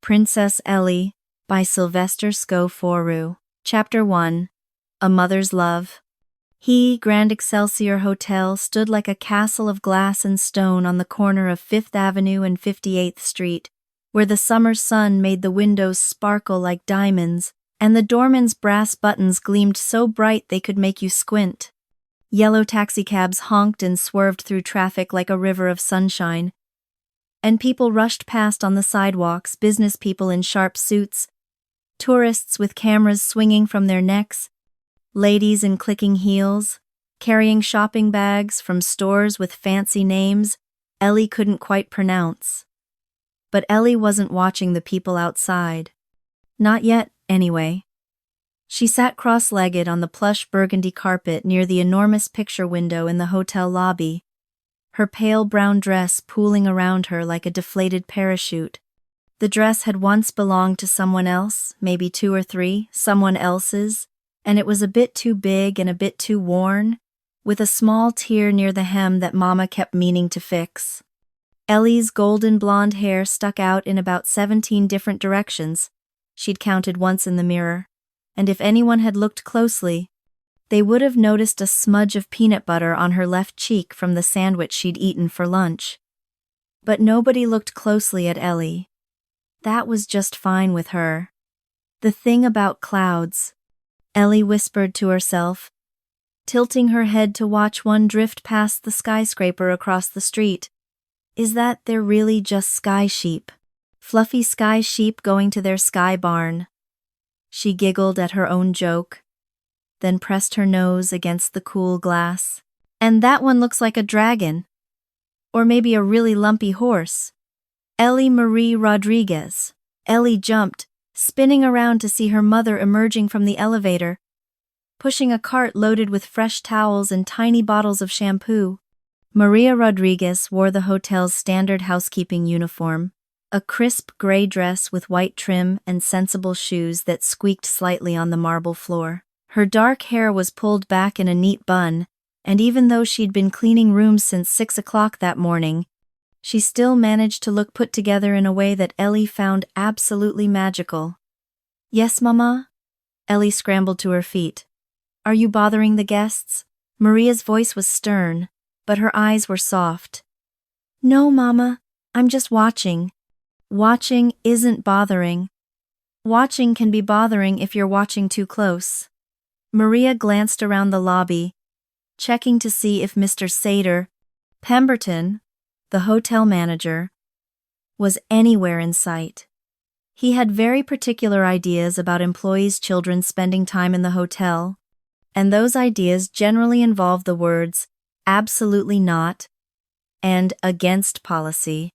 Princess Elly by Sylvester Sko Fourroux. Chapter 1. A Mother's Love. Grand Excelsior Hotel stood like a castle of glass and stone on the corner of 5th Avenue and 58th Street, where the summer sun made the windows sparkle like diamonds, and the doorman's brass buttons gleamed so bright they could make you squint. Yellow taxicabs honked and swerved through traffic like a river of sunshine, and people rushed past on the sidewalks, business people in sharp suits, tourists with cameras swinging from their necks, ladies in clicking heels, carrying shopping bags from stores with fancy names Elly couldn't quite pronounce. But Elly wasn't watching the people outside. Not yet, anyway. She sat cross-legged on the plush burgundy carpet near the enormous picture window in the hotel lobby, her pale brown dress pooling around her like a deflated parachute. The dress had once belonged to someone else, maybe 2 or 3, someone else's, and it was a bit too big and a bit too worn, with a small tear near the hem that Mama kept meaning to fix. Elly's golden blonde hair stuck out in about 17 different directions. She'd counted once in the mirror, and if anyone had looked closely, they would have noticed a smudge of peanut butter on her left cheek from the sandwich she'd eaten for lunch. But nobody looked closely at Elly. That was just fine with her. The thing about clouds, Elly whispered to herself, tilting her head to watch one drift past the skyscraper across the street, is that they're really just sky sheep. Fluffy sky sheep going to their sky barn. She giggled at her own joke, then pressed her nose against the cool glass. And that one looks like a dragon. Or maybe a really lumpy horse. Elly Marie Rodriguez. Elly jumped, spinning around to see her mother emerging from the elevator, pushing a cart loaded with fresh towels and tiny bottles of shampoo. Maria Rodriguez wore the hotel's standard housekeeping uniform, a crisp gray dress with white trim and sensible shoes that squeaked slightly on the marble floor. Her dark hair was pulled back in a neat bun, and even though she'd been cleaning rooms since 6 o'clock that morning, she still managed to look put together in a way that Elly found absolutely magical. "Yes, Mama?" Elly scrambled to her feet. "Are you bothering the guests?" Maria's voice was stern, but her eyes were soft. "No, Mama, I'm just watching." Watching isn't bothering. Watching can be bothering if you're watching too close. Maria glanced around the lobby, checking to see if Mr. Sater, Pemberton, the hotel manager, was anywhere in sight. He had very particular ideas about employees' children spending time in the hotel, and those ideas generally involved the words "absolutely not" and "against policy."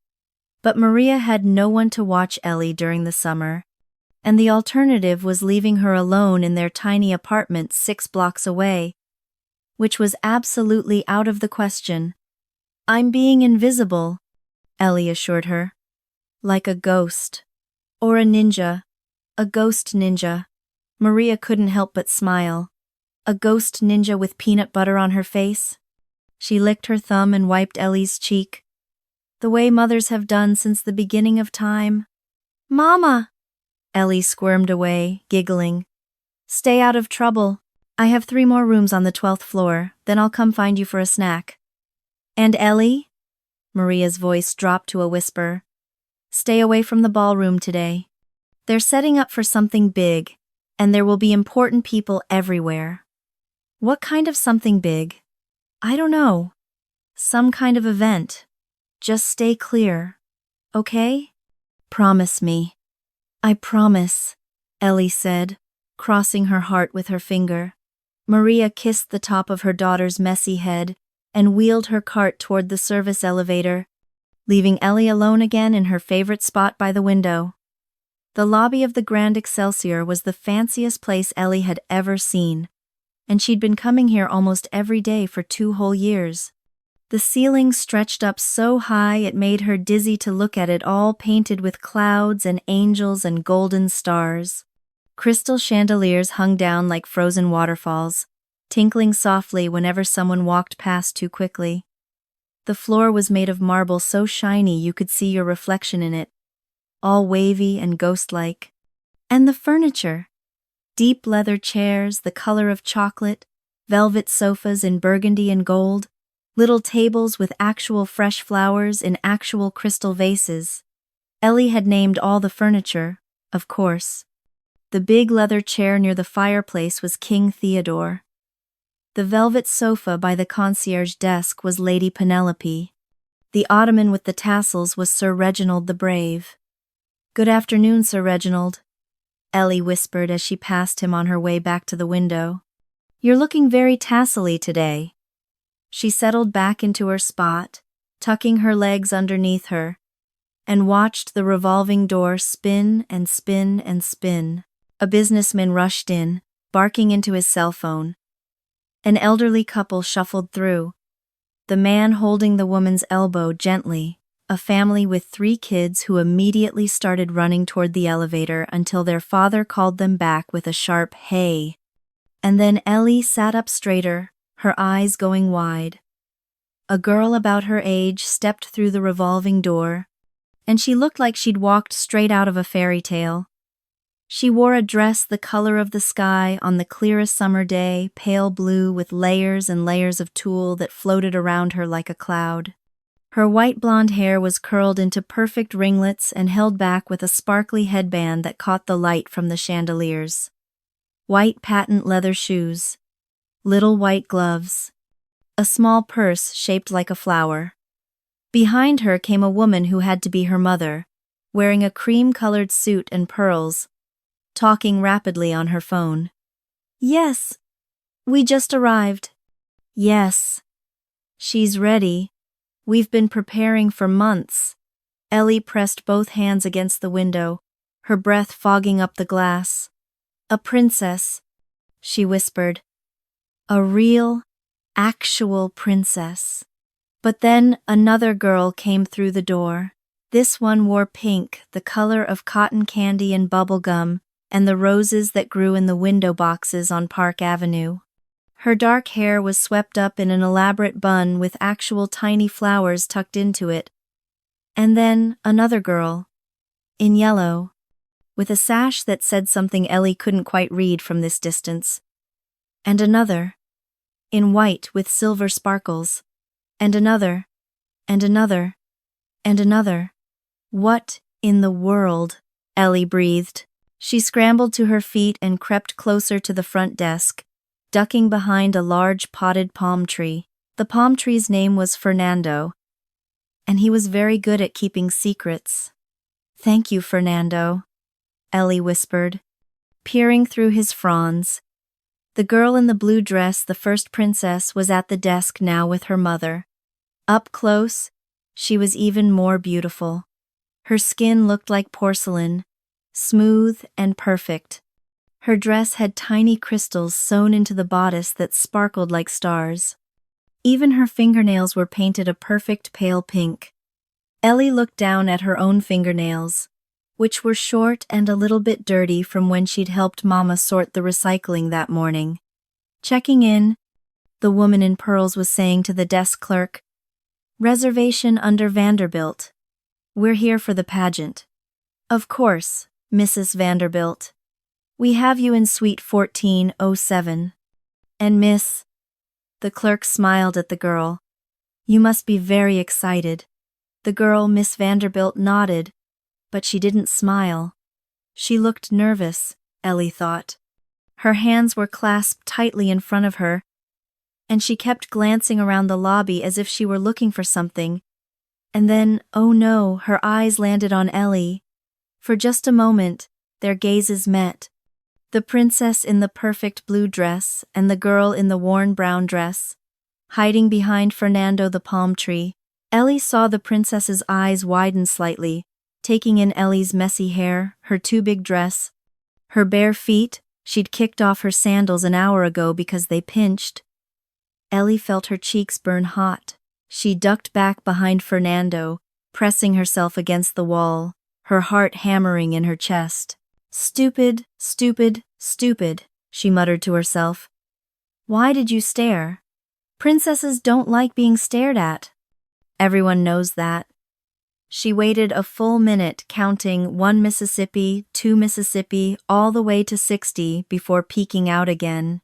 But Maria had no one to watch Elly during the summer, and the alternative was leaving her alone in their tiny apartment 6 blocks away, which was absolutely out of the question. "I'm being invisible," Elly assured her. "Like a ghost. Or a ninja. A ghost ninja." Maria couldn't help but smile. A ghost ninja with peanut butter on her face? She licked her thumb and wiped Elly's cheek, the way mothers have done since the beginning of time. "Mama!" Elly squirmed away, giggling. "Stay out of trouble. I have 3 more rooms on the 12th floor, then I'll come find you for a snack." "And Elly?" Maria's voice dropped to a whisper. "Stay away from the ballroom today. They're setting up for something big, and there will be important people everywhere." "What kind of something big?" "I don't know. Some kind of event. Just stay clear. Okay? Promise me." "I promise," Elly said, crossing her heart with her finger. Maria kissed the top of her daughter's messy head and wheeled her cart toward the service elevator, leaving Elly alone again in her favorite spot by the window. The lobby of the Grand Excelsior was the fanciest place Elly had ever seen, and she'd been coming here almost every day for 2 whole years. The ceiling stretched up so high it made her dizzy to look at it, all painted with clouds and angels and golden stars. Crystal chandeliers hung down like frozen waterfalls, tinkling softly whenever someone walked past too quickly. The floor was made of marble so shiny you could see your reflection in it, all wavy and ghost-like. And the furniture. Deep leather chairs, the color of chocolate, velvet sofas in burgundy and gold, little tables with actual fresh flowers in actual crystal vases. Elly had named all the furniture, of course. The big leather chair near the fireplace was King Theodore. The velvet sofa by the concierge desk was Lady Penelope. The ottoman with the tassels was Sir Reginald the Brave. "Good afternoon, Sir Reginald," Elly whispered as she passed him on her way back to the window. "You're looking very tassel-y today." She settled back into her spot, tucking her legs underneath her, and watched the revolving door spin and spin and spin. A businessman rushed in, barking into his cell phone. An elderly couple shuffled through, the man holding the woman's elbow gently, a family with 3 kids who immediately started running toward the elevator until their father called them back with a sharp "hey." And then Elly sat up straighter, her eyes going wide. A girl about her age stepped through the revolving door, and she looked like she'd walked straight out of a fairy tale. She wore a dress the color of the sky on the clearest summer day, pale blue with layers and layers of tulle that floated around her like a cloud. Her white blonde hair was curled into perfect ringlets and held back with a sparkly headband that caught the light from the chandeliers. White patent leather shoes, little white gloves, a small purse shaped like a flower. Behind her came a woman who had to be her mother, wearing a cream-colored suit and pearls, talking rapidly on her phone. "Yes, we just arrived." "Yes, she's ready. We've been preparing for months." Elly pressed both hands against the window, her breath fogging up the glass. "A princess," she whispered. "A real, actual princess." But then another girl came through the door. This one wore pink, the color of cotton candy and bubble gum, and the roses that grew in the window boxes on Park Avenue. Her dark hair was swept up in an elaborate bun with actual tiny flowers tucked into it. And then another girl, in yellow, with a sash that said something Elly couldn't quite read from this distance. And another, in white with silver sparkles. And another, and another, and another. "What in the world?" Elly breathed. She scrambled to her feet and crept closer to the front desk, ducking behind a large potted palm tree. The palm tree's name was Fernando, and he was very good at keeping secrets. "Thank you, Fernando," Elly whispered, peering through his fronds. The girl in the blue dress, the first princess, was at the desk now with her mother. Up close, she was even more beautiful. Her skin looked like porcelain, smooth and perfect. Her dress had tiny crystals sewn into the bodice that sparkled like stars. Even her fingernails were painted a perfect pale pink. Elly looked down at her own fingernails, which were short and a little bit dirty from when she'd helped Mama sort the recycling that morning. Checking in, the woman in pearls was saying to the desk clerk, "Reservation under Vanderbilt. We're here for the pageant." "Of course, Mrs. Vanderbilt. We have you in suite 1407. And Miss..." The clerk smiled at the girl. "You must be very excited." The girl, Miss Vanderbilt, nodded, but she didn't smile. She looked nervous, Elly thought. Her hands were clasped tightly in front of her, and she kept glancing around the lobby as if she were looking for something. And then, oh no, her eyes landed on Elly. For just a moment, their gazes met. The princess in the perfect blue dress and the girl in the worn brown dress, hiding behind Fernando the palm tree. Elly saw the princess's eyes widen slightly, taking in Elly's messy hair, her too big dress, her bare feet. She'd kicked off her sandals an hour ago because they pinched. Elly felt her cheeks burn hot. She ducked back behind Fernando, pressing herself against the wall, her heart hammering in her chest. "Stupid, stupid, stupid," she muttered to herself. "Why did you stare? Princesses don't like being stared at. Everyone knows that." She waited a full minute, counting 1 Mississippi, 2 Mississippi, all the way to 60 before peeking out again.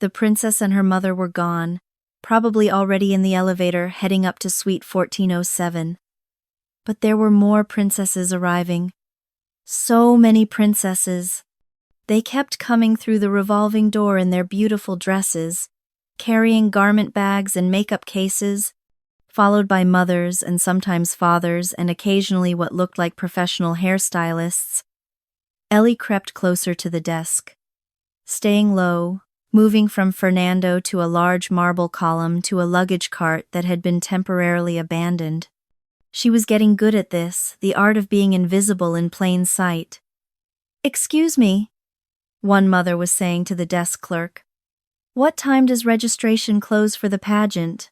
The princess and her mother were gone, probably already in the elevator heading up to suite 1407. But there were more princesses arriving. So many princesses. They kept coming through the revolving door in their beautiful dresses, carrying garment bags and makeup cases, followed by mothers and sometimes fathers and occasionally what looked like professional hairstylists. Elly crept closer to the desk. Staying low, moving from Fernando to a large marble column to a luggage cart that had been temporarily abandoned. She was getting good at this, the art of being invisible in plain sight. "Excuse me," one mother was saying to the desk clerk. "What time does registration close for the pageant?"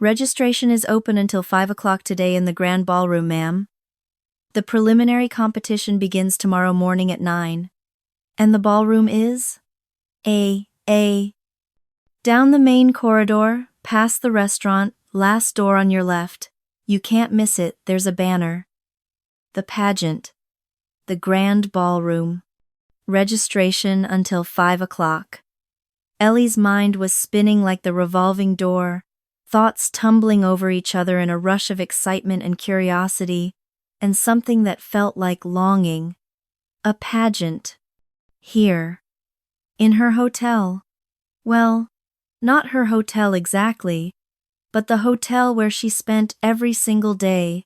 "Registration is open until 5 o'clock today in the grand ballroom, ma'am. The preliminary competition begins tomorrow morning at 9. And the ballroom is? Down the main corridor, past the restaurant, last door on your left. You can't miss it, there's a banner. The pageant. The grand ballroom. Registration until 5 o'clock. Elly's mind was spinning like the revolving door, thoughts tumbling over each other in a rush of excitement and curiosity, and something that felt like longing. A pageant. Here. In her hotel. Well, not her hotel exactly, but the hotel where she spent every single day.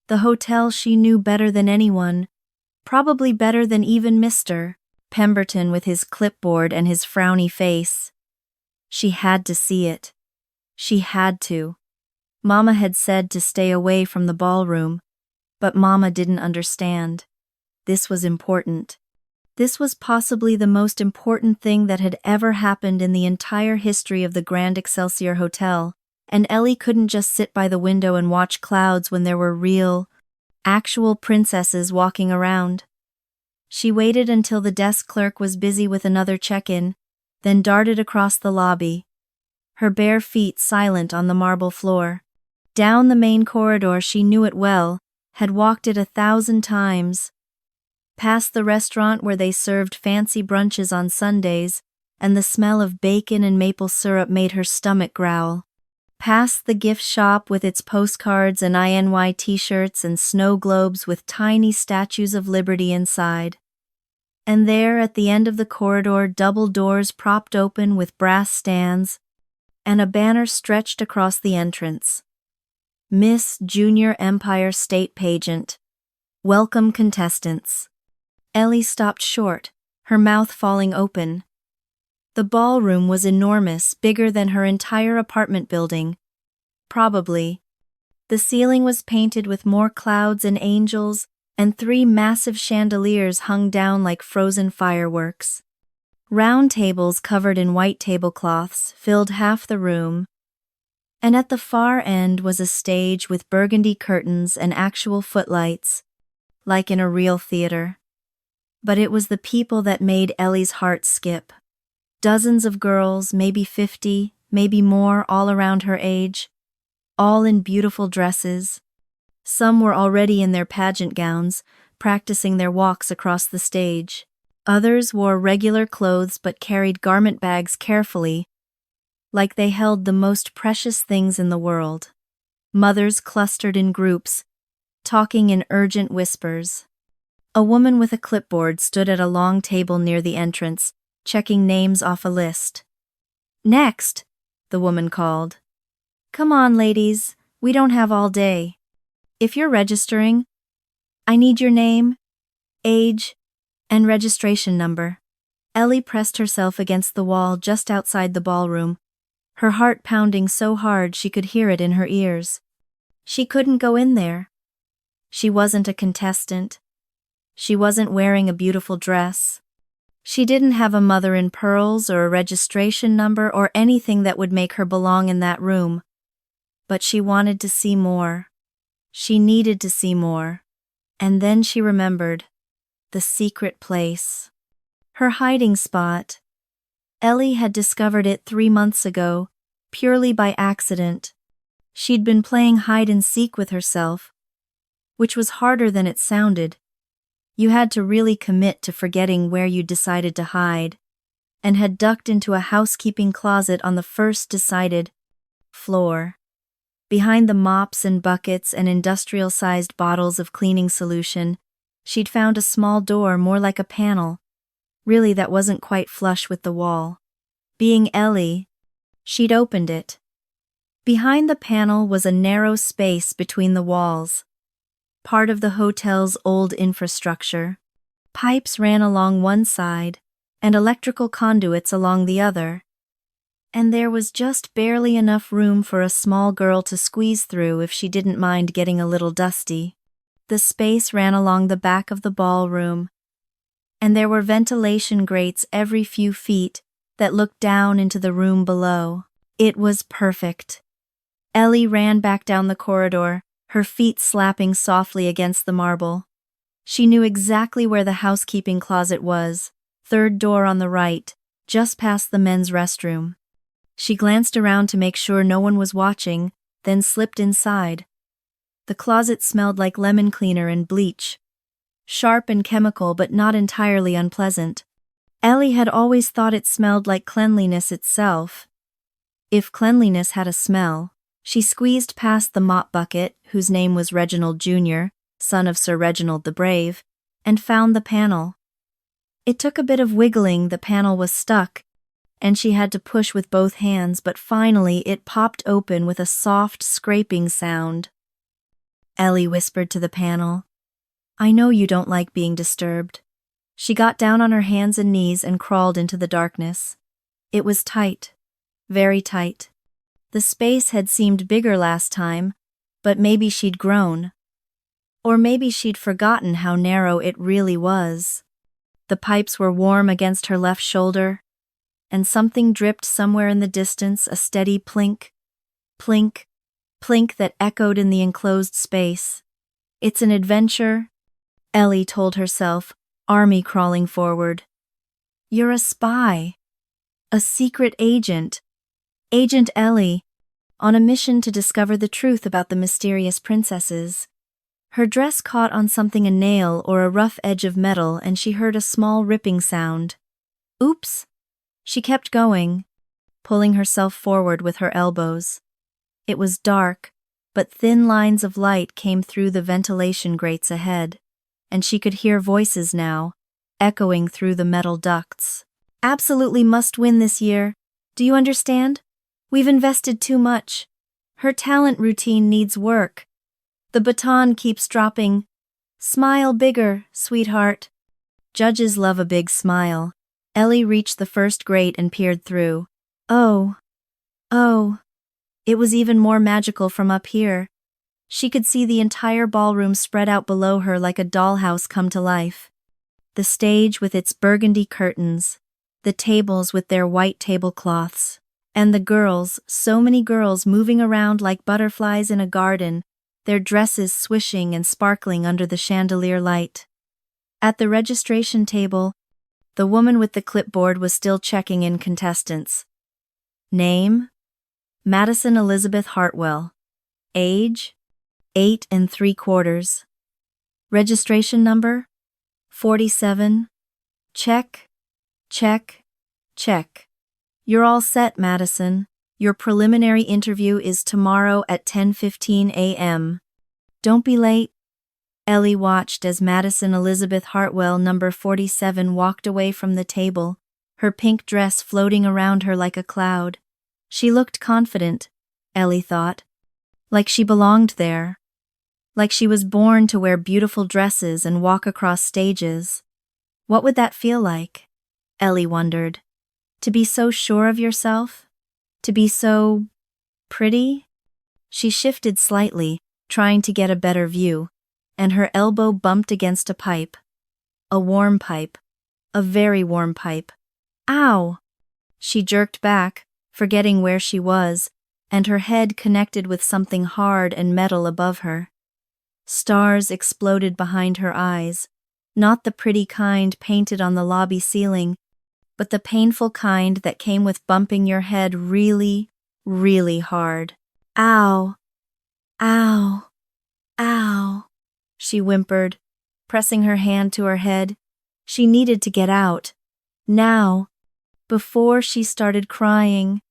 The hotel she knew better than anyone, probably better than even Mr. Pemberton with his clipboard and his frowny face. She had to see it. She had to. Mama had said to stay away from the ballroom, but Mama didn't understand. This was important. This was possibly the most important thing that had ever happened in the entire history of the Grand Excelsior Hotel, and Elly couldn't just sit by the window and watch clouds when there were real, actual princesses walking around. She waited until the desk clerk was busy with another check-in, then darted across the lobby, her bare feet silent on the marble floor. Down the main corridor, she knew it well, had walked it 1,000 times. Past the restaurant where they served fancy brunches on Sundays, and the smell of bacon and maple syrup made her stomach growl. Past the gift shop with its postcards and INY t-shirts and snow globes with tiny statues of Liberty inside. And there, at the end of the corridor, double doors propped open with brass stands, and a banner stretched across the entrance. Miss Junior Empire State Pageant. Welcome contestants. Elly stopped short, her mouth falling open. The ballroom was enormous, bigger than her entire apartment building. Probably. The ceiling was painted with more clouds and angels, and 3 massive chandeliers hung down like frozen fireworks. Round tables covered in white tablecloths filled half the room, and at the far end was a stage with burgundy curtains and actual footlights, like in a real theater. But it was the people that made Elly's heart skip. Dozens of girls, maybe 50, maybe more, all around her age, all in beautiful dresses. Some were already in their pageant gowns, practicing their walks across the stage. Others wore regular clothes but carried garment bags carefully, like they held the most precious things in the world. Mothers clustered in groups, talking in urgent whispers. A woman with a clipboard stood at a long table near the entrance, checking names off a list. "Next," the woman called. "Come on, ladies, we don't have all day. If you're registering, I need your name, age, and registration number." Elly pressed herself against the wall just outside the ballroom, her heart pounding so hard she could hear it in her ears. She couldn't go in there. She wasn't a contestant. She wasn't wearing a beautiful dress. She didn't have a mother in pearls or a registration number or anything that would make her belong in that room. But she wanted to see more. She needed to see more. And then she remembered. The secret place. Her hiding spot. Elly had discovered it 3 months ago, purely by accident. She'd been playing hide and seek with herself. which was harder than it sounded. You had to really commit to forgetting where you decided to hide, and had ducked into a housekeeping closet on the first decided floor. Behind the mops and buckets and industrial-sized bottles of cleaning solution, she'd found a small door more like a panel. Really, that wasn't quite flush with the wall. Being Elly, she'd opened it. Behind the panel was a narrow space between the walls, part of the hotel's old infrastructure. Pipes ran along one side, and electrical conduits along the other. And there was just barely enough room for a small girl to squeeze through if she didn't mind getting a little dusty. The space ran along the back of the ballroom, and there were ventilation grates every few feet that looked down into the room below. It was perfect. Elly ran back down the corridor, her feet slapping softly against the marble. She knew exactly where the housekeeping closet was, third door on the right, just past the men's restroom. She glanced around to make sure no one was watching, then slipped inside. The closet smelled like lemon cleaner and bleach. Sharp and chemical, but not entirely unpleasant. Elly had always thought it smelled like cleanliness itself. If cleanliness had a smell, she squeezed past the mop bucket, whose name was Reginald Jr., son of Sir Reginald the Brave, and found the panel. It took a bit of wiggling, the panel was stuck, and she had to push with both hands, but finally it popped open with a soft scraping sound. Elly whispered to the panel, "I know you don't like being disturbed." She got down on her hands and knees and crawled into the darkness. It was tight, very tight. The space had seemed bigger last time, but maybe she'd grown. Or maybe she'd forgotten how narrow it really was. The pipes were warm against her left shoulder, and something dripped somewhere in the distance, a steady plink, plink, plink that echoed in the enclosed space. It's an adventure, Elly told herself, army crawling forward. You're a spy. A secret agent. Agent Elly, on a mission to discover the truth about the mysterious princesses. Her dress caught on something, a nail or a rough edge of metal, and she heard a small ripping sound. Oops! She kept going, pulling herself forward with her elbows. It was dark, but thin lines of light came through the ventilation grates ahead, and she could hear voices now, echoing through the metal ducts. Absolutely must win this year. Do you understand? We've invested too much. Her talent routine needs work. The baton keeps dropping. Smile bigger, sweetheart. Judges love a big smile. Elly reached the first grate and peered through. Oh. It was even more magical from up here. She could see the entire ballroom spread out below her like a dollhouse come to life. The stage with its burgundy curtains, the tables with their white tablecloths, and the girls, so many girls moving around like butterflies in a garden, their dresses swishing and sparkling under the chandelier light. At the registration table, the woman with the clipboard was still checking in contestants. Name? Madison Elizabeth Hartwell. Age? 8 3/4. Registration number? 47. Check, check, check. You're all set, Madison. Your preliminary interview is tomorrow at 10:15 a.m. Don't be late. Elly watched as Madison Elizabeth Hartwell, number 47, walked away from the table, her pink dress floating around her like a cloud. She looked confident, Elly thought, like she belonged there, like she was born to wear beautiful dresses and walk across stages. What would that feel like? Elly wondered. To be so sure of yourself? To be so pretty? She shifted slightly, trying to get a better view, and her elbow bumped against a pipe. A warm pipe. A very warm pipe. Ow! She jerked back, forgetting where she was, and her head connected with something hard and metal above her. Stars exploded behind her eyes, not the pretty kind painted on the lobby ceiling, but the painful kind that came with bumping your head really, really hard. Ow! Ow! Ow! she whimpered, pressing her hand to her head. She needed to get out. Now. Before she started crying,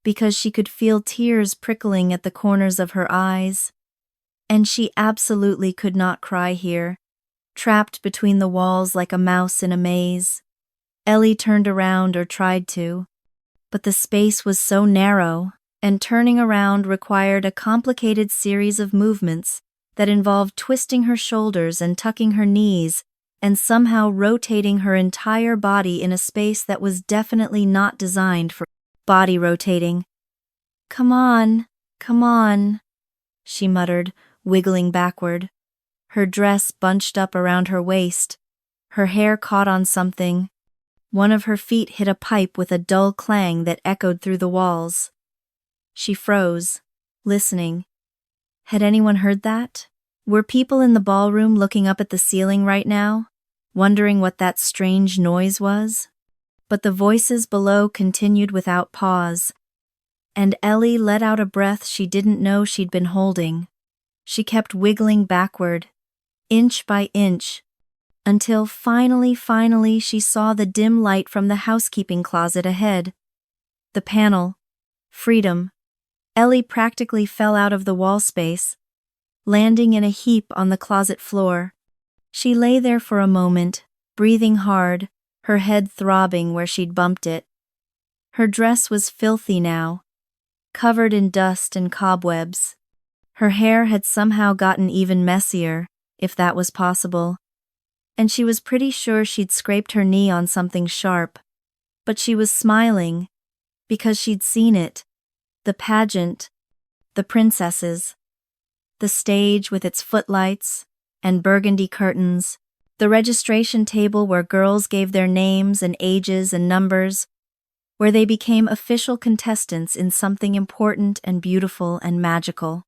because she could feel tears prickling at the corners of her eyes. And she absolutely could not cry here, trapped between the walls like a mouse in a maze. Elly turned around or tried to, but the space was so narrow, and turning around required a complicated series of movements that involved twisting her shoulders and tucking her knees and somehow rotating her entire body in a space that was definitely not designed for body rotating. Come on, she muttered, wiggling backward. Her dress bunched up around her waist. Her hair caught on something. One of her feet hit a pipe with a dull clang that echoed through the walls. She froze, listening. Had anyone heard that? Were people in the ballroom looking up at the ceiling right now, wondering what that strange noise was? But the voices below continued without pause, and Elly let out a breath she didn't know she'd been holding. She kept wiggling backward, inch by inch, until finally she saw the dim light from the housekeeping closet ahead. The panel. Freedom. Elly practically fell out of the wall space, landing in a heap on the closet floor. She lay there for a moment, breathing hard, her head throbbing where she'd bumped it. Her dress was filthy now, covered in dust and cobwebs. Her hair had somehow gotten even messier, if that was possible, and she was pretty sure she'd scraped her knee on something sharp. But she was smiling, because she'd seen it. The pageant, the princesses, the stage with its footlights and burgundy curtains, the registration table where girls gave their names and ages and numbers, where they became official contestants in something important and beautiful and magical.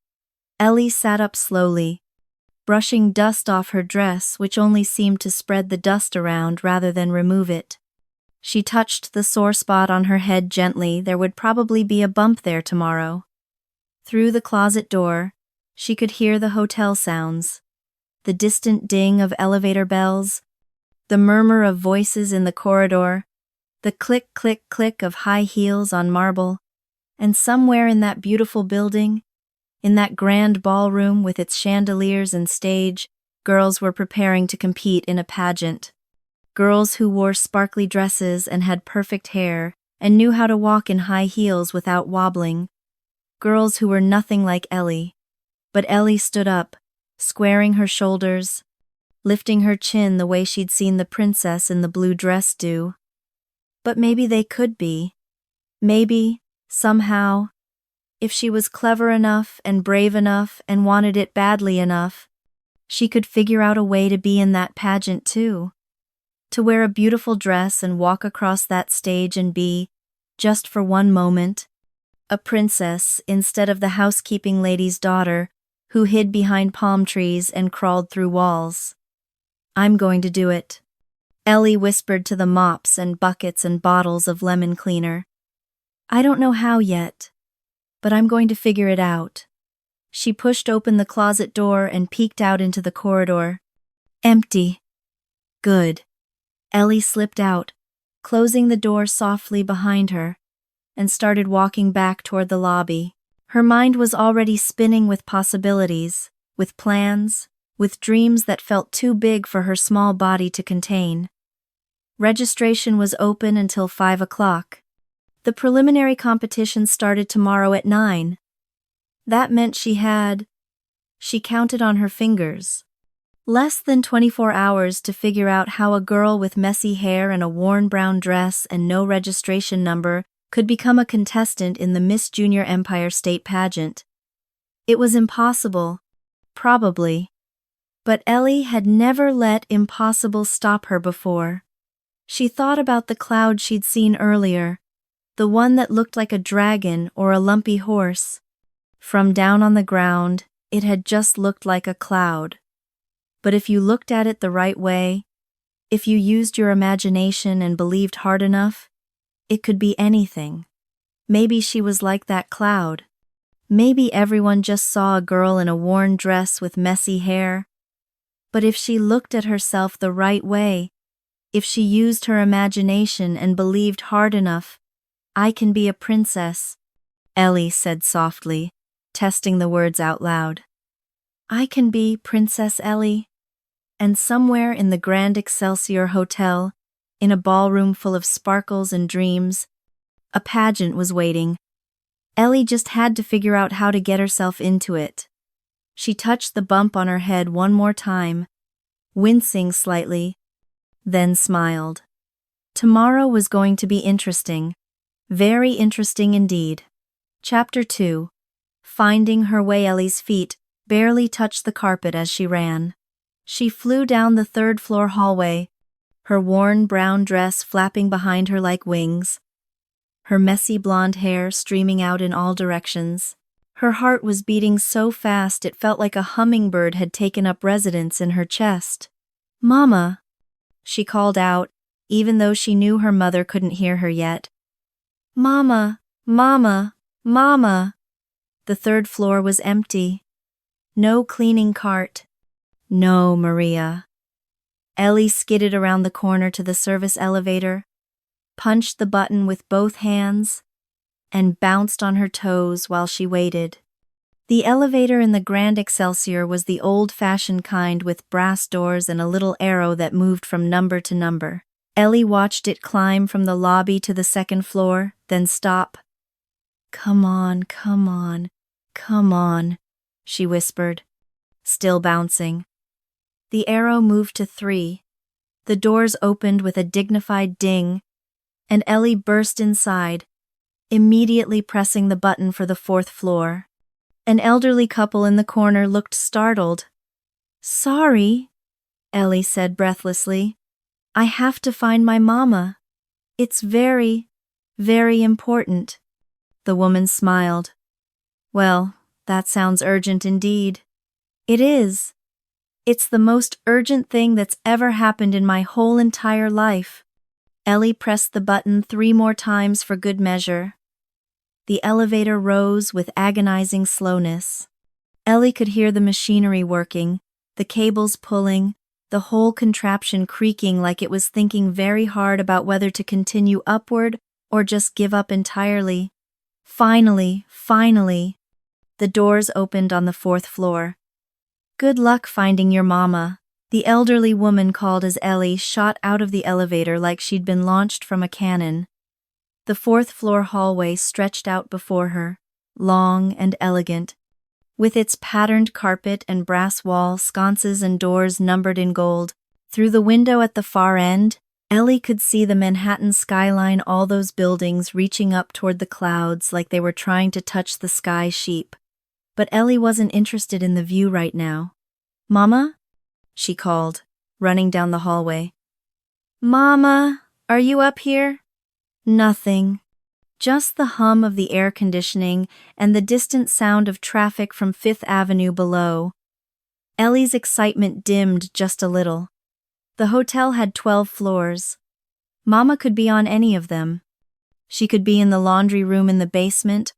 Elly sat up slowly, brushing dust off her dress, which only seemed to spread the dust around rather than remove it. She touched the sore spot on her head gently. There would probably be a bump there tomorrow. Through the closet door, she could hear the hotel sounds, the distant ding of elevator bells, the murmur of voices in the corridor, the click, click, click of high heels on marble, and somewhere in that beautiful building, in that grand ballroom with its chandeliers and stage, girls were preparing to compete in a pageant. Girls who wore sparkly dresses and had perfect hair and knew how to walk in high heels without wobbling. Girls who were nothing like Elly. But Elly stood up, squaring her shoulders, lifting her chin the way she'd seen the princess in the blue dress do. But maybe they could be. Maybe, somehow, if she was clever enough and brave enough and wanted it badly enough, she could figure out a way to be in that pageant too. To wear a beautiful dress and walk across that stage and be, just for one moment, a princess instead of the housekeeping lady's daughter who hid behind palm trees and crawled through walls. I'm going to do it, Elly whispered to the mops and buckets and bottles of lemon cleaner. I don't know how yet, but I'm going to figure it out. She pushed open the closet door and peeked out into the corridor. Empty. Good. Elly slipped out, closing the door softly behind her, and started walking back toward the lobby. Her mind was already spinning with possibilities, with plans, with dreams that felt too big for her small body to contain. Registration was open until 5 o'clock. The preliminary competition started tomorrow at 9. That meant she counted on her fingers, less than 24 hours to figure out how a girl with messy hair and a worn brown dress and no registration number could become a contestant in the Miss Junior Empire State Pageant. It was impossible, probably, but Elly had never let impossible stop her before. She thought about the cloud she'd seen earlier, the one that looked like a dragon or a lumpy horse. From down on the ground, it had just looked like a cloud. But if you looked at it the right way, if you used your imagination and believed hard enough, it could be anything. Maybe she was like that cloud. Maybe everyone just saw a girl in a worn dress with messy hair, But if she looked at herself the right way, if she used her imagination and believed hard enough, I can be a princess, Elly said softly, testing the words out loud. I can be Princess Elly. And somewhere in the Grand Excelsior Hotel, in a ballroom full of sparkles and dreams, a pageant was waiting. Elly just had to figure out how to get herself into it. She touched the bump on her head one more time, wincing slightly, then smiled. Tomorrow was going to be interesting. Very interesting indeed. Chapter 2. Finding her way. Elly's feet barely touched the carpet as she ran. She flew down the third-floor hallway, her worn brown dress flapping behind her like wings, her messy blonde hair streaming out in all directions. Her heart was beating so fast it felt like a hummingbird had taken up residence in her chest. "Mama," she called out, even though she knew her mother couldn't hear her yet. "Mama, Mama, Mama." The third floor was empty. No cleaning cart. No Maria. Elly skidded around the corner to the service elevator, punched the button with both hands, and bounced on her toes while she waited. The elevator in the Grand Excelsior was the old-fashioned kind with brass doors and a little arrow that moved from number to number. Elly watched it climb from the lobby to the second floor, then stop. "Come on, come on, come on," she whispered, still bouncing. The arrow moved to 3. The doors opened with a dignified ding, and Elly burst inside, immediately pressing the button for the 4th floor. An elderly couple in the corner looked startled. "Sorry," Elly said breathlessly. "I have to find my mama. It's very, very important." The woman smiled. "Well, that sounds urgent indeed." "It is. It's the most urgent thing that's ever happened in my whole entire life." Elly pressed the button 3 more times for good measure. The elevator rose with agonizing slowness. Elly could hear the machinery working, the cables pulling, the whole contraption creaking like it was thinking very hard about whether to continue upward or just give up entirely. Finally, the doors opened on the 4th floor. "Good luck finding your mama," the elderly woman called as Elly shot out of the elevator like she'd been launched from a cannon. The 4th floor hallway stretched out before her, long and elegant, with its patterned carpet and brass wall, sconces and doors numbered in gold. Through the window at the far end, Elly could see the Manhattan skyline, all those buildings reaching up toward the clouds like they were trying to touch the sky sheep. But Elly wasn't interested in the view right now. "Mama?" she called, running down the hallway. "Mama, are you up here?" Nothing. Just the hum of the air conditioning and the distant sound of traffic from 5th Avenue below. Elly's excitement dimmed just a little. The hotel had 12 floors. Mama could be on any of them. She could be in the laundry room in the basement,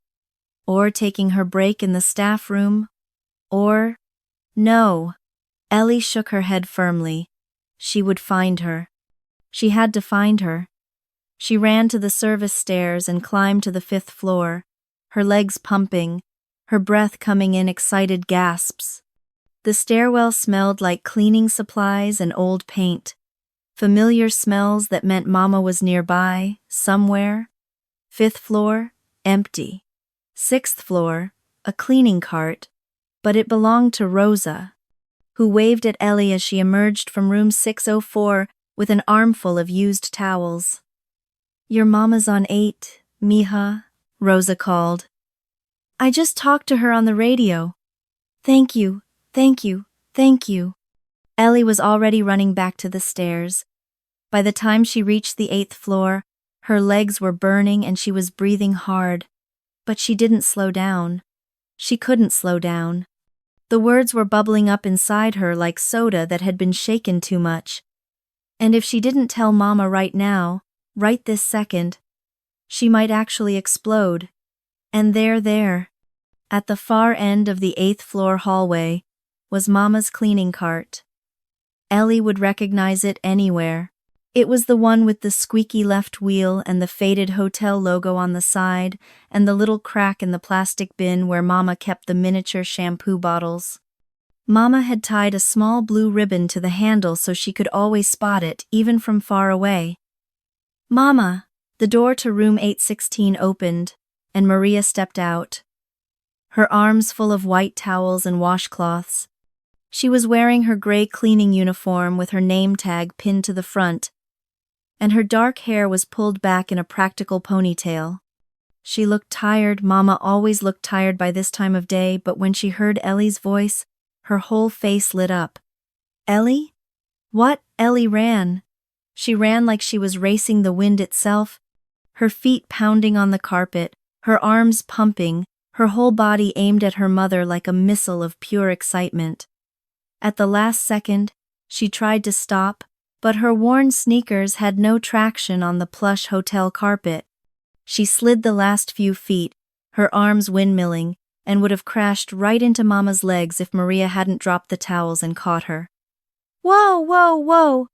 or taking her break in the staff room, or... No. Elly shook her head firmly. She would find her. She had to find her. She ran to the service stairs and climbed to the 5th floor, her legs pumping, her breath coming in excited gasps. The stairwell smelled like cleaning supplies and old paint, familiar smells that meant Mama was nearby, somewhere. 5th floor, empty. 6th floor, a cleaning cart, but it belonged to Rosa, who waved at Elly as she emerged from room 604 with an armful of used towels. "Your mama's on 8, mija," Rosa called. "I just talked to her on the radio." "Thank you, thank you, thank you." Elly was already running back to the stairs. By the time she reached the 8th floor, her legs were burning and she was breathing hard. But she didn't slow down. She couldn't slow down. The words were bubbling up inside her like soda that had been shaken too much. And if she didn't tell Mama right now, right this second, she might actually explode. And there, at the far end of the 8th floor hallway, was Mama's cleaning cart. Elly would recognize it anywhere. It was the one with the squeaky left wheel and the faded hotel logo on the side, and the little crack in the plastic bin where Mama kept the miniature shampoo bottles. Mama had tied a small blue ribbon to the handle so she could always spot it, even from far away. "Mama!" The door to room 816 opened, and Maria stepped out. Her arms full of white towels and washcloths. She was wearing her gray cleaning uniform with her name tag pinned to the front, and her dark hair was pulled back in a practical ponytail. She looked tired. Mama always looked tired by this time of day, but when she heard Elly's voice, her whole face lit up. "Elly?" "What?" Elly ran. She ran like she was racing the wind itself, her feet pounding on the carpet, her arms pumping, her whole body aimed at her mother like a missile of pure excitement. At the last second, she tried to stop, but her worn sneakers had no traction on the plush hotel carpet. She slid the last few feet, her arms windmilling, and would have crashed right into Mama's legs if Maria hadn't dropped the towels and caught her. "Whoa, whoa, whoa!"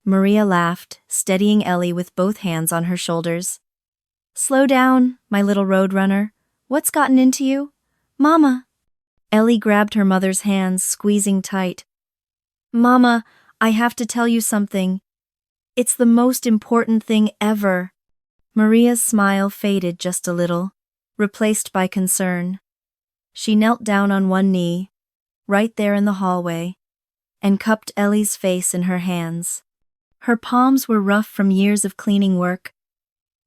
Maria laughed, steadying Elly with both hands on her shoulders. "Slow down, my little roadrunner. What's gotten into you?" "Mama!" Elly grabbed her mother's hands, squeezing tight. "Mama, I have to tell you something. It's the most important thing ever." Maria's smile faded just a little, replaced by concern. She knelt down on one knee, right there in the hallway, and cupped Elly's face in her hands. Her palms were rough from years of cleaning work,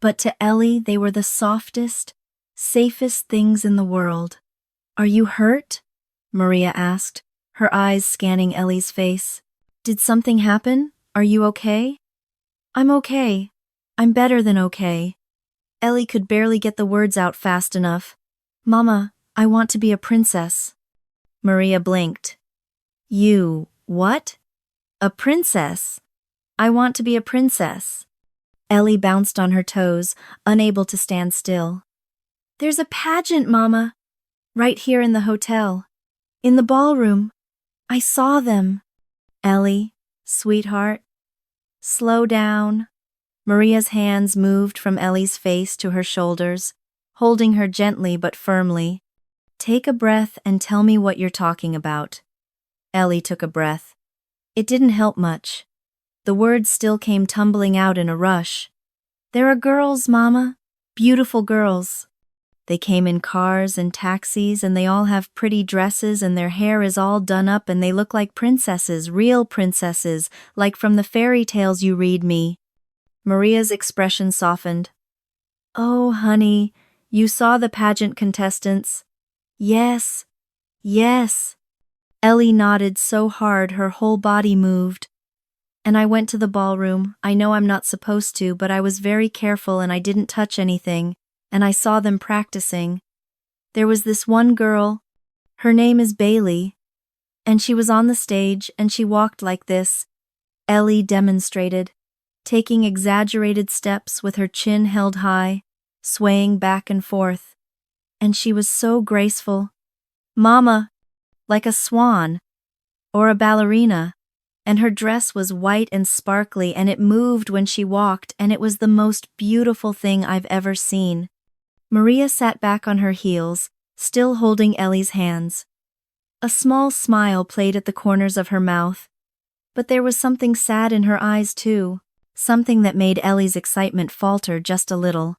but to Elly they were the softest, safest things in the world. "Are you hurt?" Maria asked, her eyes scanning Elly's face. "Did something happen? Are you okay?" "I'm okay. I'm better than okay." Elly could barely get the words out fast enough. "Mama, I want to be a princess." Maria blinked. "You, what? A princess?" "I want to be a princess." Elly bounced on her toes, unable to stand still. "There's a pageant, Mama. Right here in the hotel. In the ballroom. I saw them." "Elly, sweetheart, slow down." Maria's hands moved from Elly's face to her shoulders, holding her gently but firmly. "Take a breath and tell me what you're talking about." Elly took a breath. It didn't help much. The words still came tumbling out in a rush. "There are girls, Mama. Beautiful girls. They came in cars and taxis, and they all have pretty dresses, and their hair is all done up, and they look like princesses, real princesses, like from the fairy tales you read me." Maria's expression softened. "Oh, honey, you saw the pageant contestants?" "Yes, yes." Elly nodded so hard her whole body moved. "And I went to the ballroom. I know I'm not supposed to, but I was very careful and I didn't touch anything, and I saw them practicing. There was this one girl, her name is Bailey, and she was on the stage and she walked like this." Elly demonstrated, taking exaggerated steps with her chin held high, swaying back and forth. "And she was so graceful. Mama, like a swan, or a ballerina. And her dress was white and sparkly, and it moved when she walked, and it was the most beautiful thing I've ever seen." Maria sat back on her heels, still holding Elly's hands. A small smile played at the corners of her mouth, but there was something sad in her eyes too, something that made Elly's excitement falter just a little.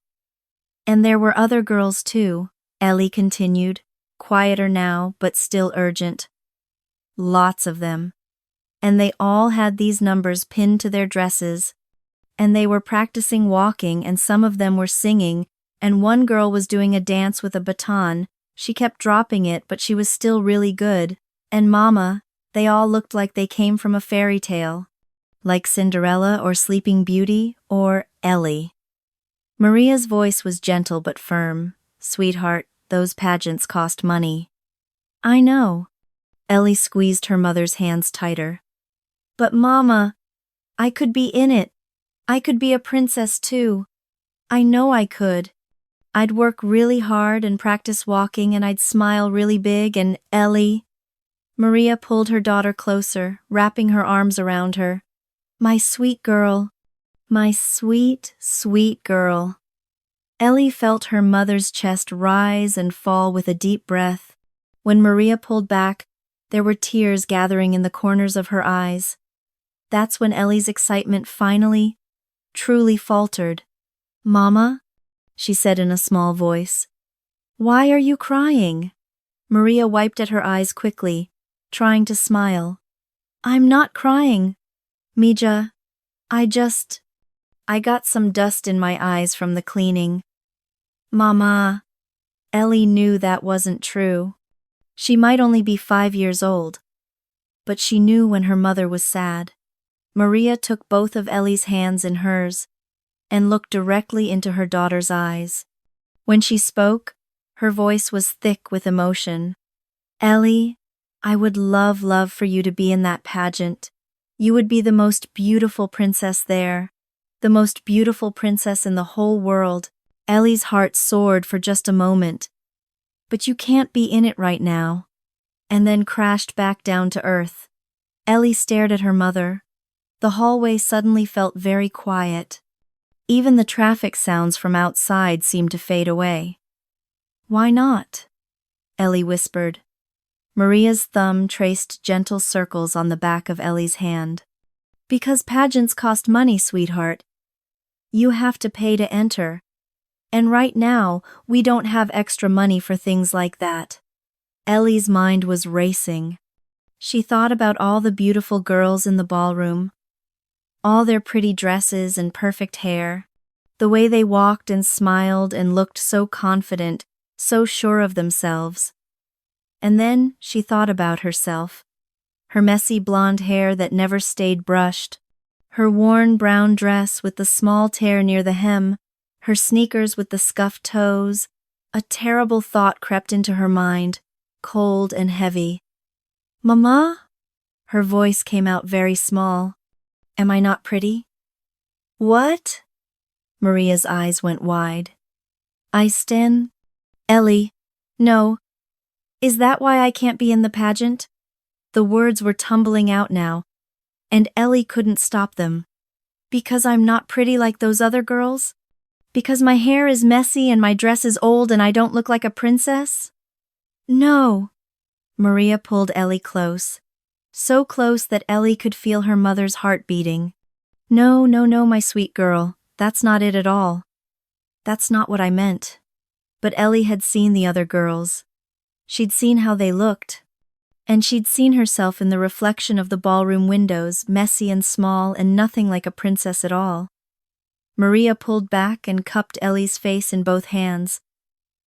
"And there were other girls too," Elly continued, quieter now but still urgent. "Lots of them. And they all had these numbers pinned to their dresses, and they were practicing walking, and some of them were singing, and one girl was doing a dance with a baton. She kept dropping it, but she was still really good. And Mama, they all looked like they came from a fairy tale, like Cinderella or Sleeping Beauty or Elly." Maria's voice was gentle but firm. "Sweetheart, those pageants cost money." "I know." Elly squeezed her mother's hands tighter. "But Mama, I could be in it. I could be a princess too. I know I could. I'd work really hard and practice walking, and I'd smile really big, and Elly." Maria pulled her daughter closer, wrapping her arms around her. My sweet girl. My sweet, sweet girl. Elly felt her mother's chest rise and fall with a deep breath. When Maria pulled back, there were tears gathering in the corners of her eyes. That's when Elly's excitement finally, truly faltered. Mama, she said in a small voice. Why are you crying? Maria wiped at her eyes quickly, trying to smile. I'm not crying, Mija. I got some dust in my eyes from the cleaning. Mama. Elly knew that wasn't true. She might only be 5 years old, but she knew when her mother was sad. Maria took both of Elly's hands in hers and looked directly into her daughter's eyes. When she spoke, her voice was thick with emotion. Elly, I would love for you to be in that pageant. You would be the most beautiful princess there, the most beautiful princess in the whole world. Elly's heart soared for just a moment. But you can't be in it right now. And then crashed back down to earth. Elly stared at her mother. The hallway suddenly felt very quiet. Even the traffic sounds from outside seemed to fade away. Why not? Elly whispered. Maria's thumb traced gentle circles on the back of Elly's hand. Because pageants cost money, sweetheart. You have to pay to enter. And right now, we don't have extra money for things like that. Elly's mind was racing. She thought about all the beautiful girls in the ballroom, all their pretty dresses and perfect hair, the way they walked and smiled and looked so confident, so sure of themselves. And then she thought about herself, her messy blonde hair that never stayed brushed, her worn brown dress with the small tear near the hem, her sneakers with the scuffed toes. A terrible thought crept into her mind, cold and heavy. Mama? Her voice came out very small. Am I not pretty? What? Maria's eyes went wide. Elly. No. Is that why I can't be in the pageant? The words were tumbling out now, and Elly couldn't stop them. Because I'm not pretty like those other girls? Because my hair is messy and my dress is old and I don't look like a princess? No. Maria pulled Elly close. So close that Elly could feel her mother's heart beating. No, my sweet girl. That's not it at all. That's not what I meant. But Elly had seen the other girls. She'd seen how they looked. And she'd seen herself in the reflection of the ballroom windows, messy and small and nothing like a princess at all. Maria pulled back and cupped Elly's face in both hands,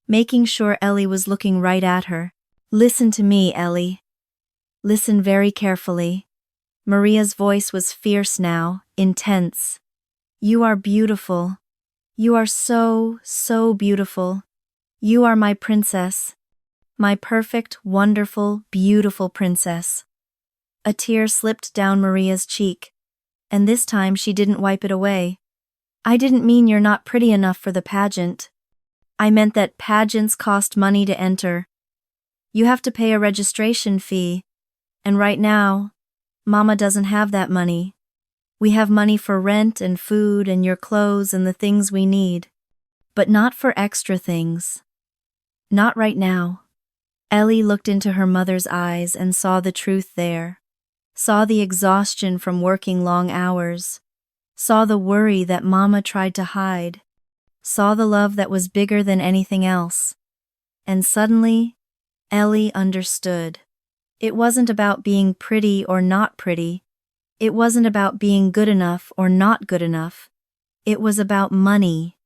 making sure Elly was looking right at her. Listen to me, Elly. Listen very carefully. Maria's voice was fierce now, intense. You are beautiful. You are so, so beautiful. You are my princess. My perfect, wonderful, beautiful princess. A tear slipped down Maria's cheek, and this time she didn't wipe it away. I didn't mean you're not pretty enough for the pageant. I meant that pageants cost money to enter. You have to pay a registration fee, and right now, Mama doesn't have that money. We have money for rent and food and your clothes and the things we need, but not for extra things. Not right now. Elly looked into her mother's eyes and saw the truth there, saw the exhaustion from working long hours, saw the worry that Mama tried to hide, saw the love that was bigger than anything else. And suddenly, Elly understood. It wasn't about being pretty or not pretty. It wasn't about being good enough or not good enough. It was about money.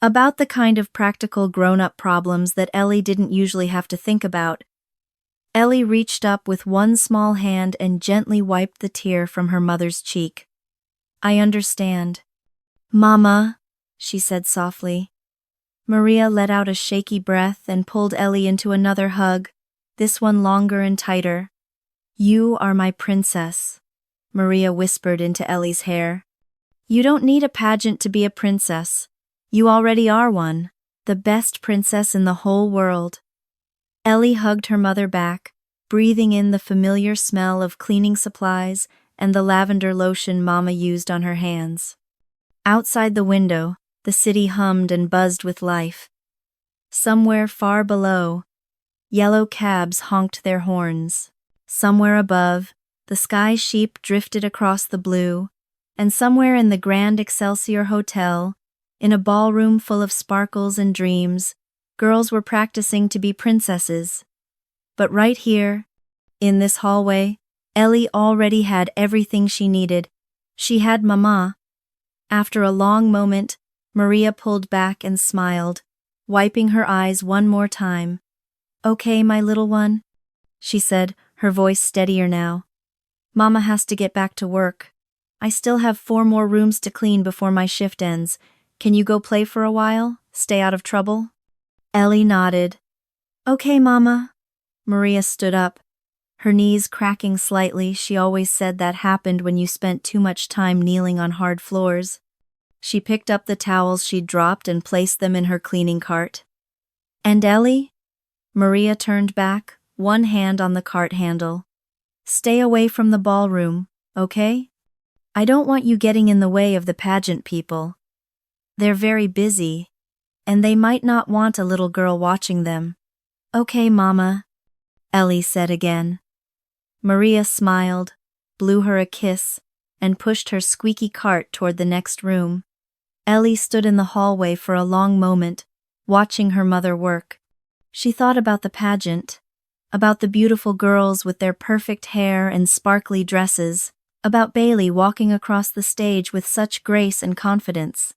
About the kind of practical grown-up problems that Elly didn't usually have to think about. Elly reached up with one small hand and gently wiped the tear from her mother's cheek. I understand. Mama, she said softly. Maria let out a shaky breath and pulled Elly into another hug, this one longer and tighter. You are my princess, Maria whispered into Elly's hair. You don't need a pageant to be a princess. You already are one, the best princess in the whole world. Elly hugged her mother back, breathing in the familiar smell of cleaning supplies and the lavender lotion Mama used on her hands. Outside the window, the city hummed and buzzed with life. Somewhere far below, yellow cabs honked their horns. Somewhere above, the sky sheep drifted across the blue, and somewhere in the Grand Excelsior Hotel, in a ballroom full of sparkles and dreams, girls were practicing to be princesses. But right here, in this hallway, Elly already had everything she needed. She had Mama. After a long moment, Maria pulled back and smiled, wiping her eyes one more time. "Okay, my little one," she said, her voice steadier now. "Mama has to get back to work. I still have 4 more rooms to clean before my shift ends. Can you go play for a while? Stay out of trouble?" Elly nodded. "Okay, Mama." Maria stood up, her knees cracking slightly. She always said that happened when you spent too much time kneeling on hard floors. She picked up the towels she'd dropped and placed them in her cleaning cart. "And Elly?" Maria turned back, one hand on the cart handle. "Stay away from the ballroom, okay? I don't want you getting in the way of the pageant people. They're very busy, and they might not want a little girl watching them." "Okay, Mama," Elly said again. Maria smiled, blew her a kiss, and pushed her squeaky cart toward the next room. Elly stood in the hallway for a long moment, watching her mother work. She thought about the pageant, about the beautiful girls with their perfect hair and sparkly dresses, about Bailey walking across the stage with such grace and confidence,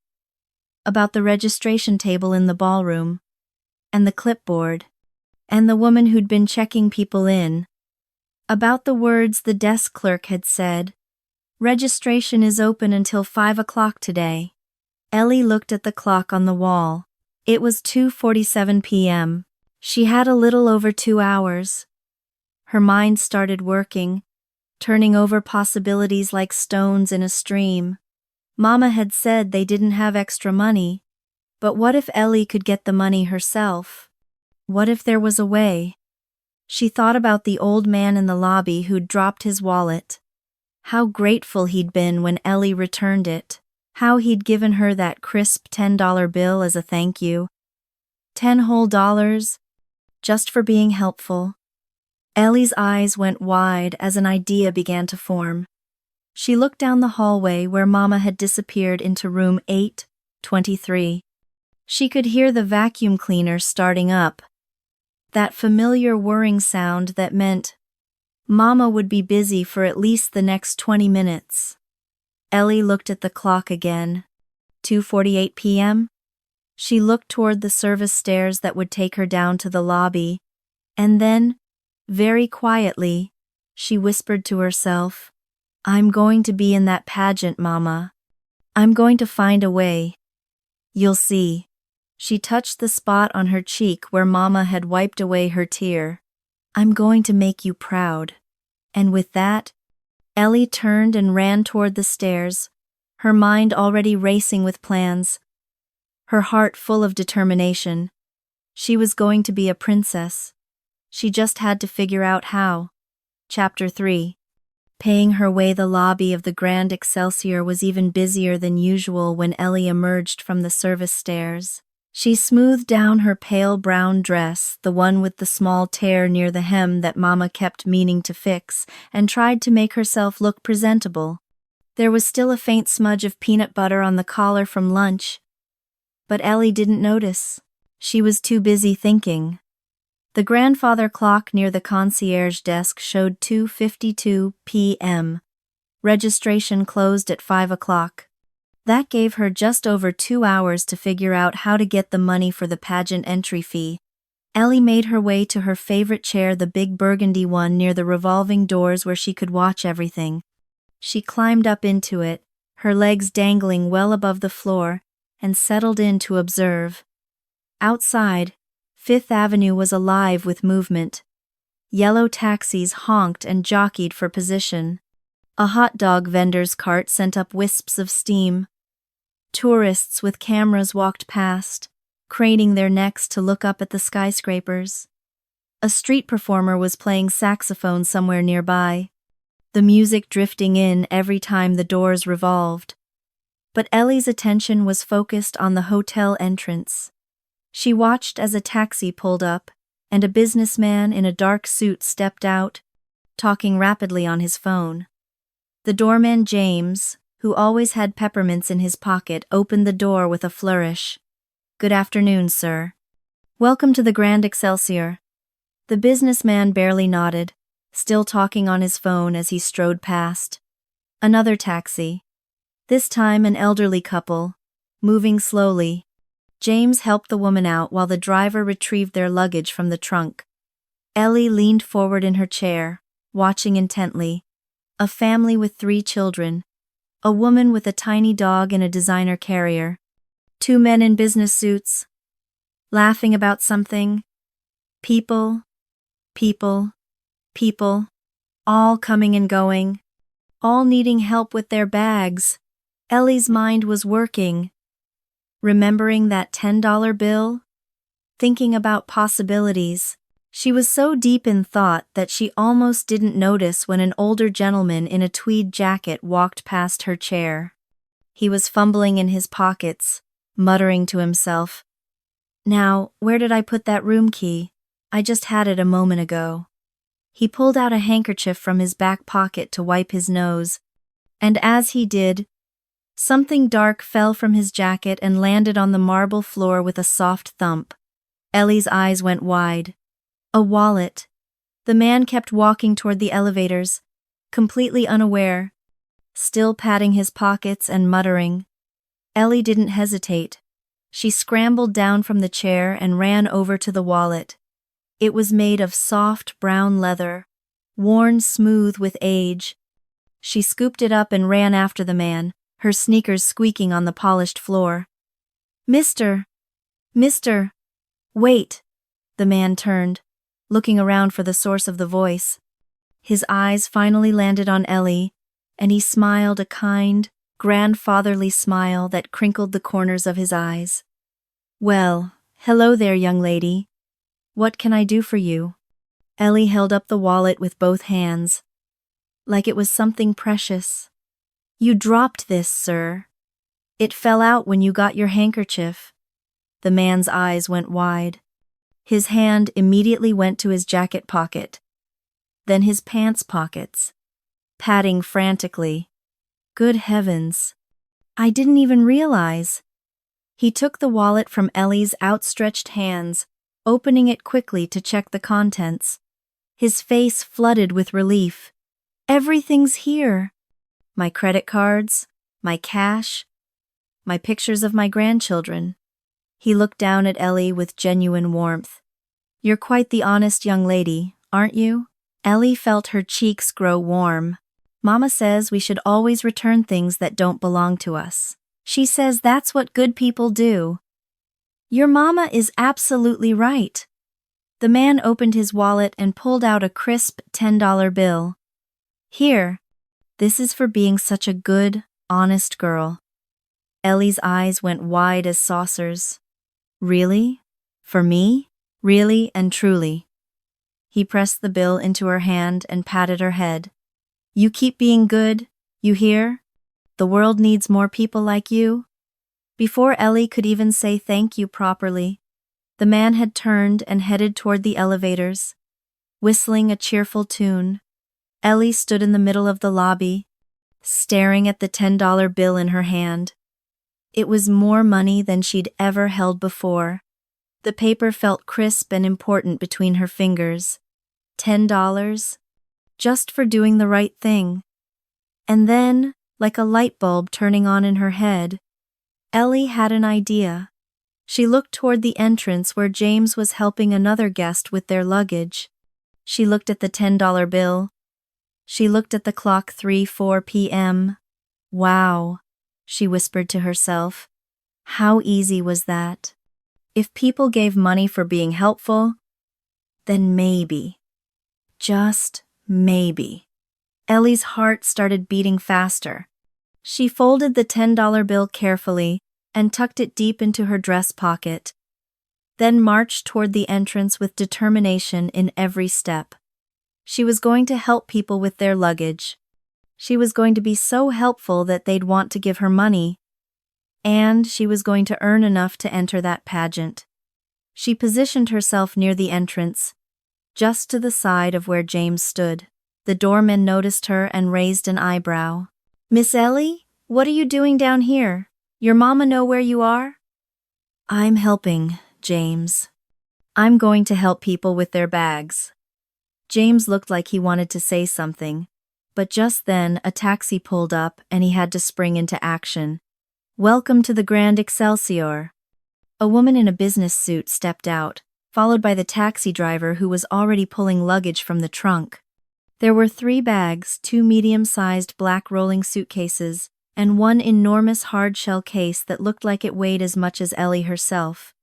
about the registration table in the ballroom, and the clipboard, and the woman who'd been checking people in, about the words the desk clerk had said, "Registration is open until 5 o'clock today." Elly looked at the clock on the wall. It was 2:47 p.m. She had a little over 2 hours. Her mind started working, turning over possibilities like stones in a stream. Mama had said they didn't have extra money, but what if Elly could get the money herself? What if there was a way? She thought about the old man in the lobby who'd dropped his wallet. How grateful he'd been when Elly returned it. How he'd given her that crisp $10 bill as a thank you. 10 whole dollars, just for being helpful. Elly's eyes went wide as an idea began to form. She looked down the hallway where Mama had disappeared into room 823. She could hear the vacuum cleaner starting up. That familiar whirring sound that meant Mama would be busy for at least the next 20 minutes. Elly looked at the clock again. 2:48 p.m.? She looked toward the service stairs that would take her down to the lobby, and then, very quietly, she whispered to herself, "I'm going to be in that pageant, Mama. I'm going to find a way. You'll see." She touched the spot on her cheek where Mama had wiped away her tear. "I'm going to make you proud." And with that, Elly turned and ran toward the stairs, her mind already racing with plans, her heart full of determination. She was going to be a princess. She just had to figure out how. Chapter 3. Paying her way, the lobby of the Grand Excelsior was even busier than usual when Elly emerged from the service stairs. She smoothed down her pale brown dress, the one with the small tear near the hem that Mama kept meaning to fix, and tried to make herself look presentable. There was still a faint smudge of peanut butter on the collar from lunch, but Elly didn't notice. She was too busy thinking. The grandfather clock near the concierge desk showed 2:52 p.m. Registration closed at 5 o'clock. That gave her just over 2 hours to figure out how to get the money for the pageant entry fee. Elly made her way to her favorite chair, the big burgundy one near the revolving doors where she could watch everything. She climbed up into it, her legs dangling well above the floor, and settled in to observe. Outside, Fifth Avenue was alive with movement. Yellow taxis honked and jockeyed for position. A hot dog vendor's cart sent up wisps of steam. Tourists with cameras walked past, craning their necks to look up at the skyscrapers. A street performer was playing saxophone somewhere nearby, the music drifting in every time the doors revolved. But Elly's attention was focused on the hotel entrance. She watched as a taxi pulled up, and a businessman in a dark suit stepped out, talking rapidly on his phone. The doorman James, who always had peppermints in his pocket, opened the door with a flourish. "Good afternoon, sir. Welcome to the Grand Excelsior." The businessman barely nodded, still talking on his phone as he strode past. Another taxi. This time an elderly couple, moving slowly. James helped the woman out while the driver retrieved their luggage from the trunk. Elly leaned forward in her chair, watching intently. A family with 3 children. A woman with a tiny dog in a designer carrier. 2 men in business suits. Laughing about something. People. All coming and going. All needing help with their bags. Elly's mind was working. Remembering that $10 bill? Thinking about possibilities. She was so deep in thought that she almost didn't notice when an older gentleman in a tweed jacket walked past her chair. He was fumbling in his pockets, muttering to himself, "Now, where did I put that room key? I just had it a moment ago." He pulled out a handkerchief from his back pocket to wipe his nose, and as he did, something dark fell from his jacket and landed on the marble floor with a soft thump. Elly's eyes went wide. A wallet. The man kept walking toward the elevators, completely unaware, still patting his pockets and muttering. Elly didn't hesitate. She scrambled down from the chair and ran over to the wallet. It was made of soft brown leather, worn smooth with age. She scooped it up and ran after the man, her sneakers squeaking on the polished floor. Mister! Wait!" The man turned, looking around for the source of the voice. His eyes finally landed on Elly, and he smiled a kind, grandfatherly smile that crinkled the corners of his eyes. "Well, hello there, young lady. What can I do for you?" Elly held up the wallet with both hands, like it was something precious. "You dropped this, sir. It fell out when you got your handkerchief." The man's eyes went wide. His hand immediately went to his jacket pocket, then his pants pockets, patting frantically. "Good heavens. I didn't even realize." He took the wallet from Elly's outstretched hands, opening it quickly to check the contents. His face flooded with relief. "Everything's here. My credit cards, my cash, my pictures of my grandchildren." He looked down at Elly with genuine warmth. "You're quite the honest young lady, aren't you?" Elly felt her cheeks grow warm. "Mama says we should always return things that don't belong to us. She says that's what good people do." "Your mama is absolutely right." The man opened his wallet and pulled out a crisp $10 bill. "Here, this is for being such a good, honest girl." Elly's eyes went wide as saucers. "Really? For me? Really and truly?" He pressed the bill into her hand and patted her head. "You keep being good, you hear? The world needs more people like you." Before Elly could even say thank you properly, the man had turned and headed toward the elevators, whistling a cheerful tune. Elly stood in the middle of the lobby, staring at the $10 bill in her hand. It was more money than she'd ever held before. The paper felt crisp and important between her fingers. $10, just for doing the right thing. And then, like a light bulb turning on in her head, Elly had an idea. She looked toward the entrance where James was helping another guest with their luggage. She looked at the $10 bill. She looked at the clock 3:04 p.m. "Wow," she whispered to herself. How easy was that? If people gave money for being helpful, then maybe, just maybe. Elly's heart started beating faster. She folded the $10 bill carefully and tucked it deep into her dress pocket. then marched toward the entrance with determination in every step. She was going to help people with their luggage. She was going to be so helpful that they'd want to give her money. And she was going to earn enough to enter that pageant. She positioned herself near the entrance, just to the side of where James stood. The doorman noticed her and raised an eyebrow. "Miss Elly, what are you doing down here? Your mama know where you are?" "I'm helping, James. I'm going to help people with their bags." James looked like he wanted to say something, but just then a taxi pulled up and he had to spring into action. "Welcome to the Grand Excelsior." A woman in a business suit stepped out, followed by the taxi driver who was already pulling luggage from the trunk. There were 3 bags, 2 medium-sized black rolling suitcases, and 1 enormous hard-shell case that looked like it weighed as much as Elly herself.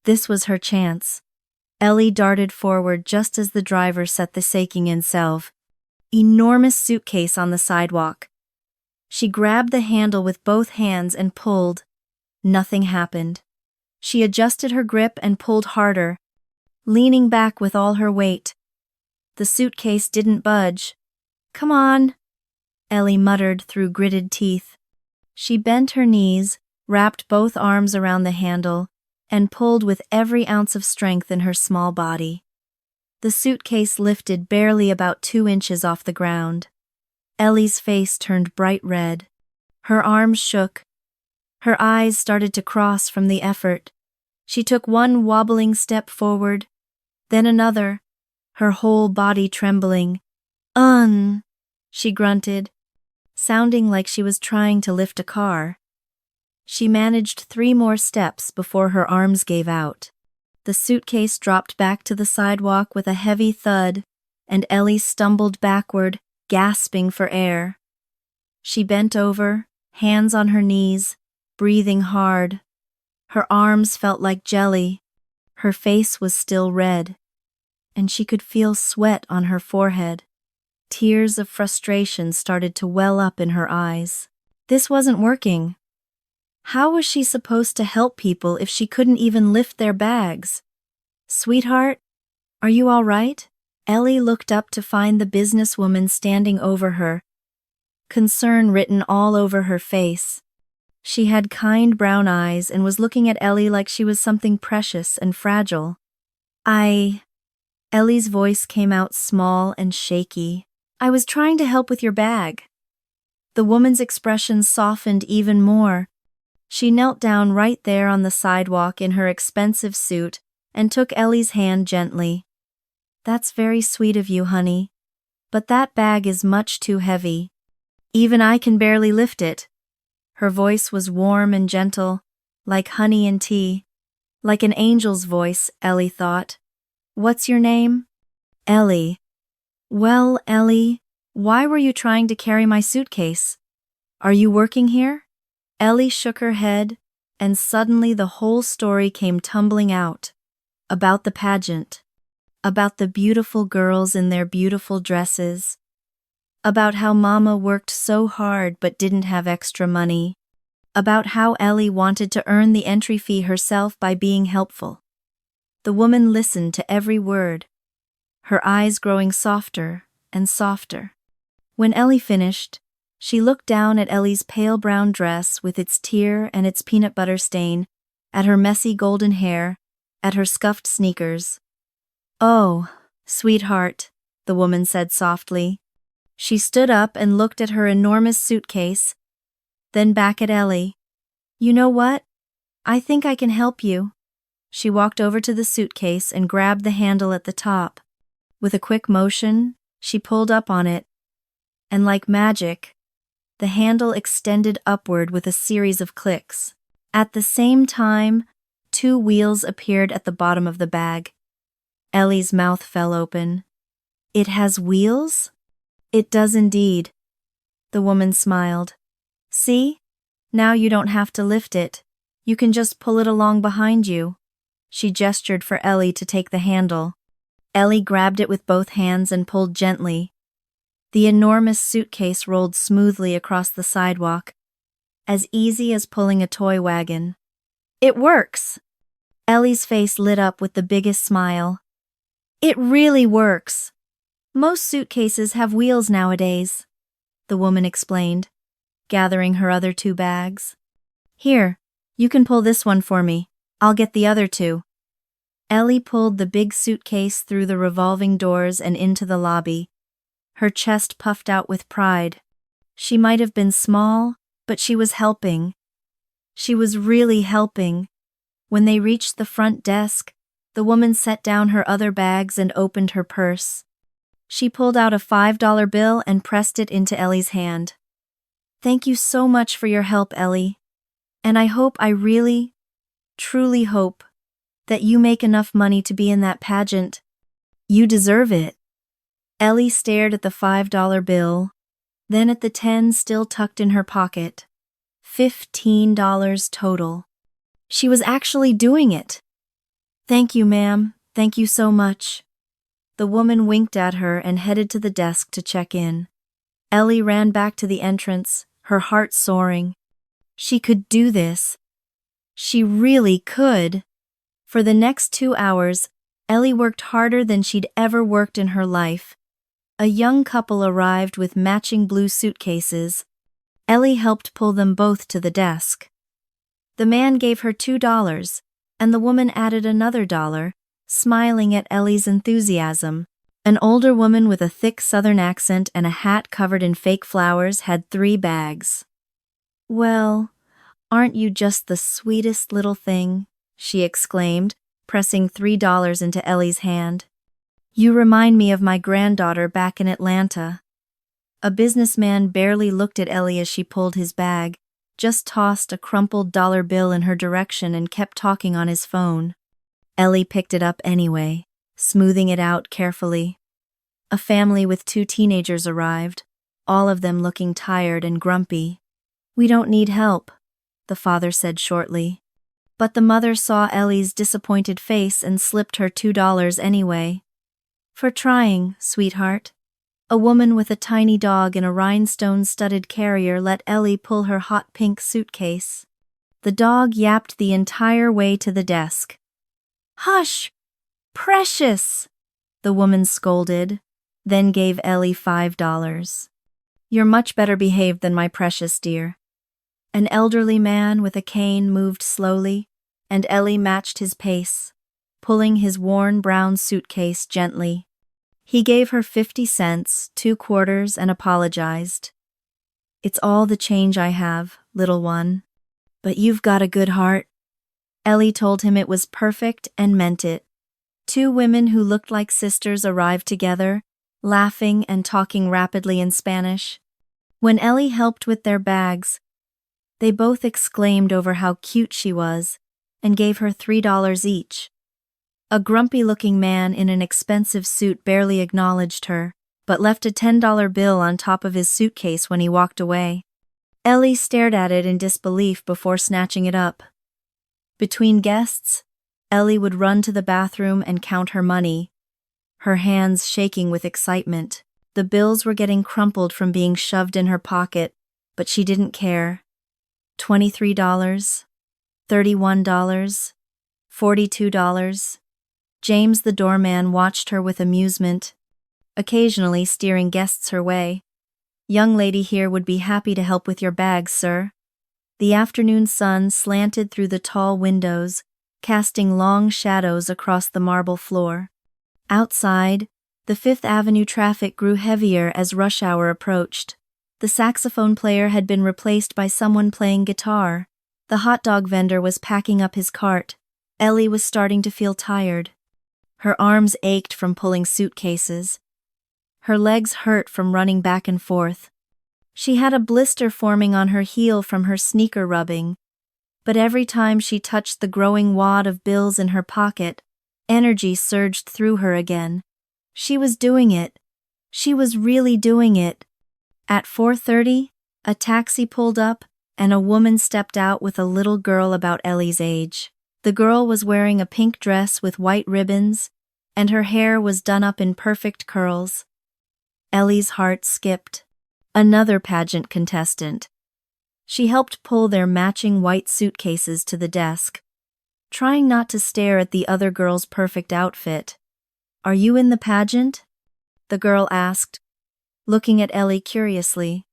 This was her chance. Elly darted forward just as the driver set the saking in salve. Enormous suitcase on the sidewalk. She grabbed the handle with both hands and pulled. Nothing happened. She adjusted her grip and pulled harder, leaning back with all her weight. The suitcase didn't budge. "Come on," Elly muttered through gritted teeth. She bent her knees, wrapped both arms around the handle, and pulled with every ounce of strength in her small body. The suitcase lifted barely about 2 inches off the ground. Elly's face turned bright red. Her arms shook. Her eyes started to cross from the effort. She took 1 wobbling step forward, then another, her whole body trembling. She grunted, sounding like she was trying to lift a car. She managed 3 more steps before her arms gave out. The suitcase dropped back to the sidewalk with a heavy thud, and Elly stumbled backward, gasping for air. She bent over, hands on her knees, breathing hard. Her arms felt like jelly. Her face was still red, and she could feel sweat on her forehead. Tears of frustration started to well up in her eyes. This wasn't working. How was she supposed to help people if she couldn't even lift their bags? "Sweetheart, are you all right?" Elly looked up to find the businesswoman standing over her, concern written all over her face. She had kind brown eyes and was looking at Elly like she was something precious and fragile. Elly's voice came out small and shaky. "I was trying to help with your bag." The woman's expression softened even more. She knelt down right there on the sidewalk in her expensive suit and took Elly's hand gently. "That's very sweet of you, honey. But that bag is much too heavy. Even I can barely lift it." Her voice was warm and gentle, like honey and tea. Like an angel's voice, Elly thought. "What's your name?" "Elly." "Well, Elly, why were you trying to carry my suitcase? Are you working here?" Elly shook her head, and suddenly the whole story came tumbling out. About the pageant. About the beautiful girls in their beautiful dresses. About how Mama worked so hard but didn't have extra money. About how Elly wanted to earn the entry fee herself by being helpful. The woman listened to every word, her eyes growing softer and softer. When Elly finished, she looked down at Elly's pale brown dress with its tear and its peanut butter stain, at her messy golden hair, at her scuffed sneakers. "Oh, sweetheart," the woman said softly. She stood up and looked at her enormous suitcase, then back at Elly. "You know what? I think I can help you." She walked over to the suitcase and grabbed the handle at the top. With a quick motion, she pulled up on it, and like magic, the handle extended upward with a series of clicks. At the same time, 2 wheels appeared at the bottom of the bag. Elly's mouth fell open. "It has wheels?" "It does indeed." The woman smiled. "See? Now you don't have to lift it. You can just pull it along behind you." She gestured for Elly to take the handle. Elly grabbed it with both hands and pulled gently. The enormous suitcase rolled smoothly across the sidewalk, as easy as pulling a toy wagon. "It works!" Elly's face lit up with the biggest smile. It really works. Most suitcases have wheels nowadays, the woman explained, gathering her other 2 bags. Here, you can pull this one for me. I'll get the other 2. Elly pulled the big suitcase through the revolving doors and into the lobby. Her chest puffed out with pride. She might have been small, but she was helping. She was really helping. When they reached the front desk, the woman set down her other bags and opened her purse. She pulled out a $5 bill and pressed it into Elly's hand. Thank you so much for your help, Elly. And I really, truly hope that you make enough money to be in that pageant. You deserve it. Elly stared at the $5 bill, then at the 10 still tucked in her pocket. $15 total. She was actually doing it. Thank you, ma'am. Thank you so much. The woman winked at her and headed to the desk to check in. Elly ran back to the entrance, her heart soaring. She could do this. She really could. For the next 2 hours, Elly worked harder than she'd ever worked in her life. A young couple arrived with matching blue suitcases. Elly helped pull them both to the desk. The man gave her $2, and the woman added another $1, smiling at Elly's enthusiasm. An older woman with a thick southern accent and a hat covered in fake flowers had 3 bags. Well, aren't you just the sweetest little thing? She exclaimed, pressing $3 into Elly's hand. You remind me of my granddaughter back in Atlanta. A businessman barely looked at Elly as she pulled his bag, just tossed a crumpled dollar bill in her direction and kept talking on his phone. Elly picked it up anyway, smoothing it out carefully. A family with 2 teenagers arrived, all of them looking tired and grumpy. We don't need help, the father said shortly. But the mother saw Elly's disappointed face and slipped her $2 anyway. For trying, sweetheart. A woman with a tiny dog in a rhinestone-studded carrier let Elly pull her hot pink suitcase. The dog yapped the entire way to the desk. Hush! Precious! The woman scolded, then gave Elly $5. You're much better behaved than my precious dear. An elderly man with a cane moved slowly, and Elly matched his pace, pulling his worn brown suitcase gently. He gave her 50 cents, 2 quarters, and apologized. It's all the change I have, little one. But you've got a good heart. Elly told him it was perfect and meant it. 2 women who looked like sisters arrived together, laughing and talking rapidly in Spanish. When Elly helped with their bags, they both exclaimed over how cute she was and gave her $3 each. A grumpy-looking man in an expensive suit barely acknowledged her, but left a $10 bill on top of his suitcase when he walked away. Elly stared at it in disbelief before snatching it up. Between guests, Elly would run to the bathroom and count her money, her hands shaking with excitement. The bills were getting crumpled from being shoved in her pocket, but she didn't care. $23, $31, $42. James the doorman watched her with amusement, occasionally steering guests her way. Young lady here would be happy to help with your bags, sir. The afternoon sun slanted through the tall windows, casting long shadows across the marble floor. Outside, the Fifth Avenue traffic grew heavier as rush hour approached. The saxophone player had been replaced by someone playing guitar. The hot dog vendor was packing up his cart. Elly was starting to feel tired. Her arms ached from pulling suitcases. Her legs hurt from running back and forth. She had a blister forming on her heel from her sneaker rubbing, but every time she touched the growing wad of bills in her pocket, energy surged through her again. She was doing it. She was really doing it. At 4:30, a taxi pulled up, and a woman stepped out with a little girl about Elly's age. The girl was wearing a pink dress with white ribbons, and her hair was done up in perfect curls. Elly's heart skipped. Another pageant contestant. She helped pull their matching white suitcases to the desk. trying not to stare at the other girl's perfect outfit. "Are you in the pageant?" the girl asked, looking at Elly curiously.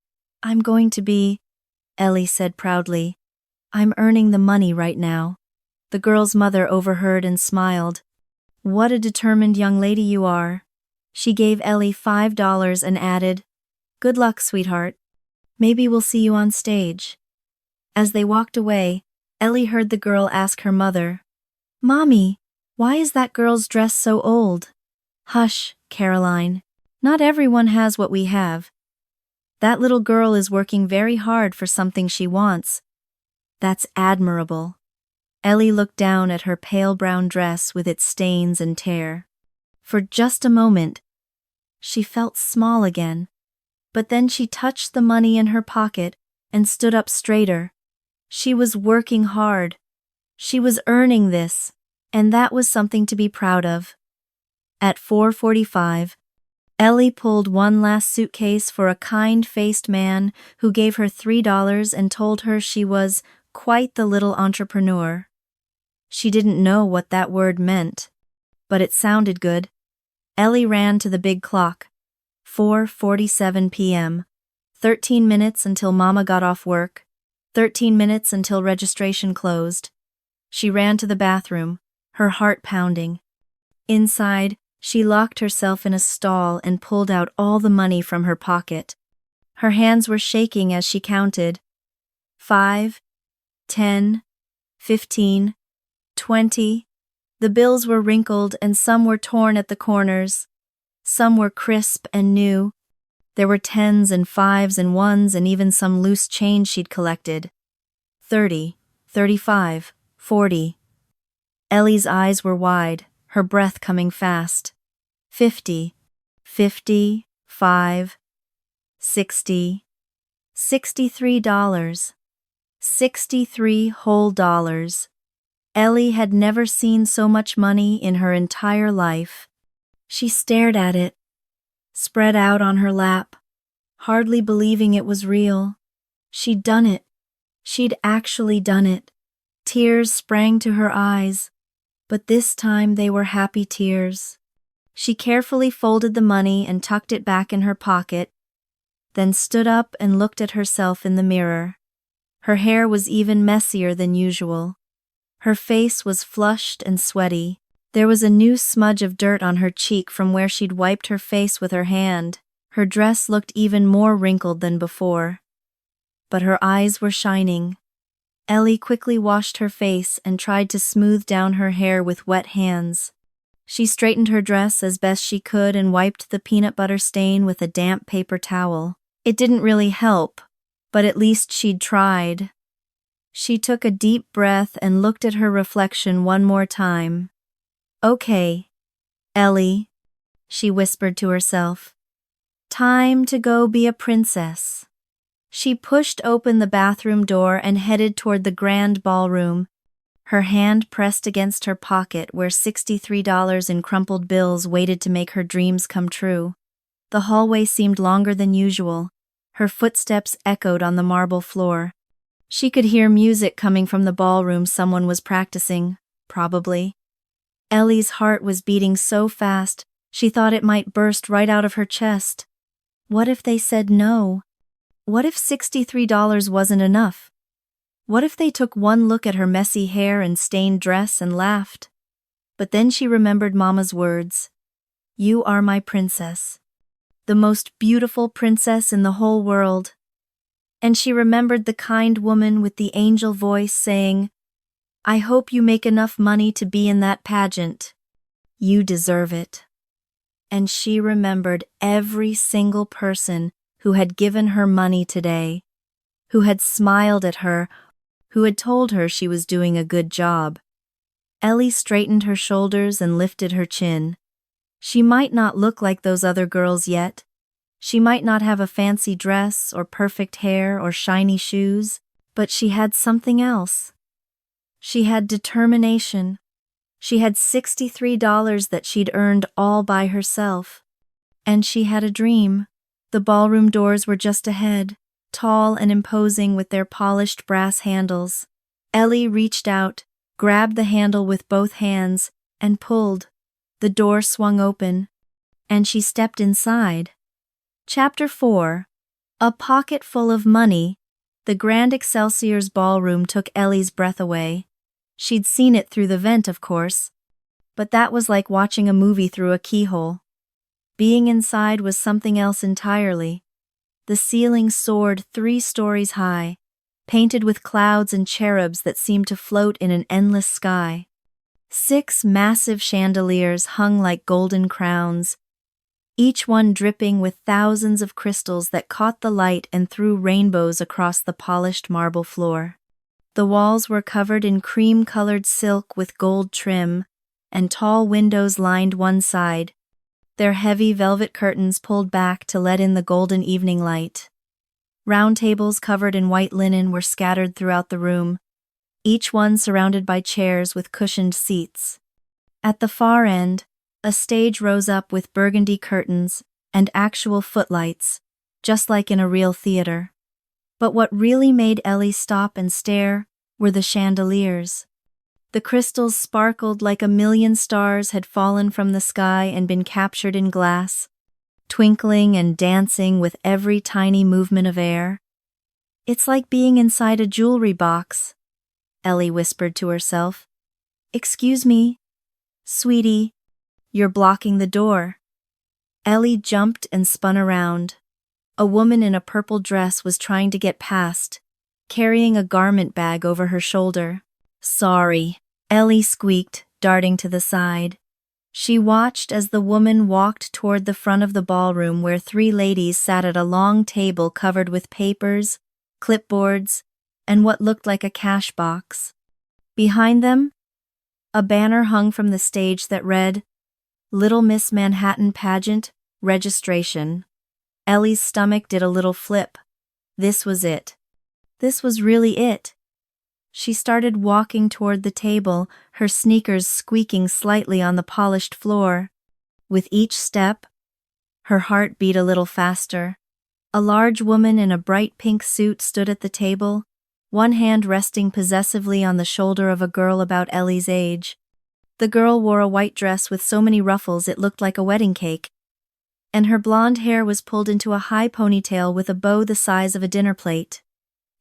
"I'm going to be," Elly said proudly. "I'm earning the money right now." The girl's mother overheard and smiled. "What a determined young lady you are." She gave Elly $5 and added, "Good luck, sweetheart. Maybe we'll see you on stage." As they walked away, Elly heard the girl ask her mother, "Mommy, why is that girl's dress so old?" "Hush, Caroline. Not everyone has what we have. That little girl is working very hard for something she wants. That's admirable." Elly looked down at her pale brown dress with its stains and tear. For just a moment, she felt small again. But then she touched the money in her pocket and stood up straighter. She was working hard. She was earning this, and that was something to be proud of. At 4:45, Elly pulled one last suitcase for a kind-faced man who gave her $3 and told her she was quite the little entrepreneur. She didn't know what that word meant, but it sounded good. Elly ran to the big clock. 4:47 p.m. 13 minutes until Mama got off work. 13 minutes until registration closed. She ran to the bathroom, her heart pounding. Inside, she locked herself in a stall and pulled out all the money from her pocket. Her hands were shaking as she counted. 5, 10, 15, 20. The bills were wrinkled and some were torn at the corners. Some were crisp and new. There were 10s and 5s and 1s and even some loose change she'd collected. 30, 35, 40. Elly's eyes were wide, her breath coming fast. 50, 55, 60, $63. 63 whole dollars. Elly had never seen so much money in her entire life. She stared at it, spread out on her lap, hardly believing it was real. She'd done it. She'd actually done it. Tears sprang to her eyes, but this time they were happy tears. She carefully folded the money and tucked it back in her pocket, then stood up and looked at herself in the mirror. Her hair was even messier than usual. Her face was flushed and sweaty. There was a new smudge of dirt on her cheek from where she'd wiped her face with her hand. Her dress looked even more wrinkled than before. But her eyes were shining. Elly quickly washed her face and tried to smooth down her hair with wet hands. She straightened her dress as best she could and wiped the peanut butter stain with a damp paper towel. It didn't really help, but at least she'd tried. She took a deep breath and looked at her reflection one more time. "Okay, Elly," she whispered to herself. "Time to go be a princess." She pushed open the bathroom door and headed toward the grand ballroom, her hand pressed against her pocket where $63 in crumpled bills waited to make her dreams come true. The hallway seemed longer than usual. Her footsteps echoed on the marble floor. She could hear music coming from the ballroom someone was practicing, probably. Elly's heart was beating so fast, she thought it might burst right out of her chest. What if they said no? What if $63 wasn't enough? What if they took one look at her messy hair and stained dress and laughed? But then she remembered Mama's words. "You are my princess. The most beautiful princess in the whole world." And she remembered the kind woman with the angel voice saying, "I hope you make enough money to be in that pageant. You deserve it." And she remembered every single person who had given her money today, who had smiled at her, who had told her she was doing a good job. Elly straightened her shoulders and lifted her chin. She might not look like those other girls yet. She might not have a fancy dress or perfect hair or shiny shoes, but she had something else. She had determination. She had $63 that she'd earned all by herself. And she had a dream. The ballroom doors were just ahead, tall and imposing with their polished brass handles. Elly reached out, grabbed the handle with both hands, and pulled. The door swung open, and she stepped inside. Chapter 4. A Pocket Full of Money. The Grand Excelsier's ballroom took Elly's breath away. She'd seen it through the vent, of course, but that was like watching a movie through a keyhole. Being inside was something else entirely. The ceiling soared 3 stories high, painted with clouds and cherubs that seemed to float in an endless sky. 6 massive chandeliers hung like golden crowns, each one dripping with thousands of crystals that caught the light and threw rainbows across the polished marble floor. The walls were covered in cream-colored silk with gold trim, and tall windows lined one side, their heavy velvet curtains pulled back to let in the golden evening light. Round tables covered in white linen were scattered throughout the room, each one surrounded by chairs with cushioned seats. At the far end, a stage rose up with burgundy curtains and actual footlights, just like in a real theater. But what really made Elly stop and stare were the chandeliers. The crystals sparkled like a million stars had fallen from the sky and been captured in glass, twinkling and dancing with every tiny movement of air. "It's like being inside a jewelry box," Elly whispered to herself. "Excuse me, sweetie, you're blocking the door." Elly jumped and spun around. A woman in a purple dress was trying to get past, carrying a garment bag over her shoulder. "Sorry," Elly squeaked, darting to the side. She watched as the woman walked toward the front of the ballroom where 3 ladies sat at a long table covered with papers, clipboards, and what looked like a cash box. Behind them, a banner hung from the stage that read, "Little Miss Manhattan Pageant, Registration." Elly's stomach did a little flip. This was it. This was really it. She started walking toward the table, her sneakers squeaking slightly on the polished floor. With each step, her heart beat a little faster. A large woman in a bright pink suit stood at the table, one hand resting possessively on the shoulder of a girl about Elly's age. The girl wore a white dress with so many ruffles it looked like a wedding cake, and her blonde hair was pulled into a high ponytail with a bow the size of a dinner plate.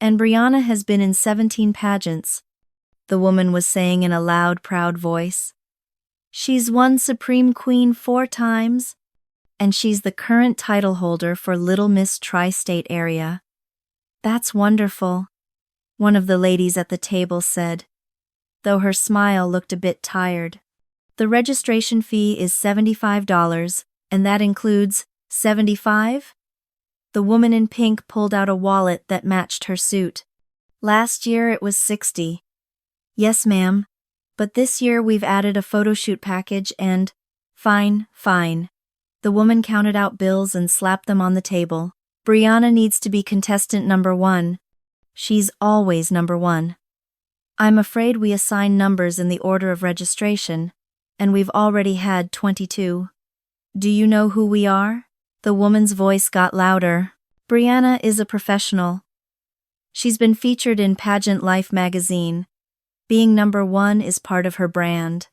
"And Brianna has been in 17 pageants," the woman was saying in a loud, proud voice. "She's won Supreme Queen 4 times, and she's the current title holder for Little Miss Tri-State Area." "That's wonderful," one of the ladies at the table said, though her smile looked a bit tired. "The registration fee is $75, and that includes 75? The woman in pink pulled out a wallet that matched her suit. "Last year it was 60. "Yes, ma'am, but this year we've added a photo shoot package and—" "Fine, fine." The woman counted out bills and slapped them on the table. "Brianna needs to be contestant number 1. She's always number 1. I'm afraid we assign numbers in the order of registration, and we've already had 22. Do you know who we are?" The woman's voice got louder. "Brianna is a professional. She's been featured in Pageant Life magazine. Being number 1 is part of her brand."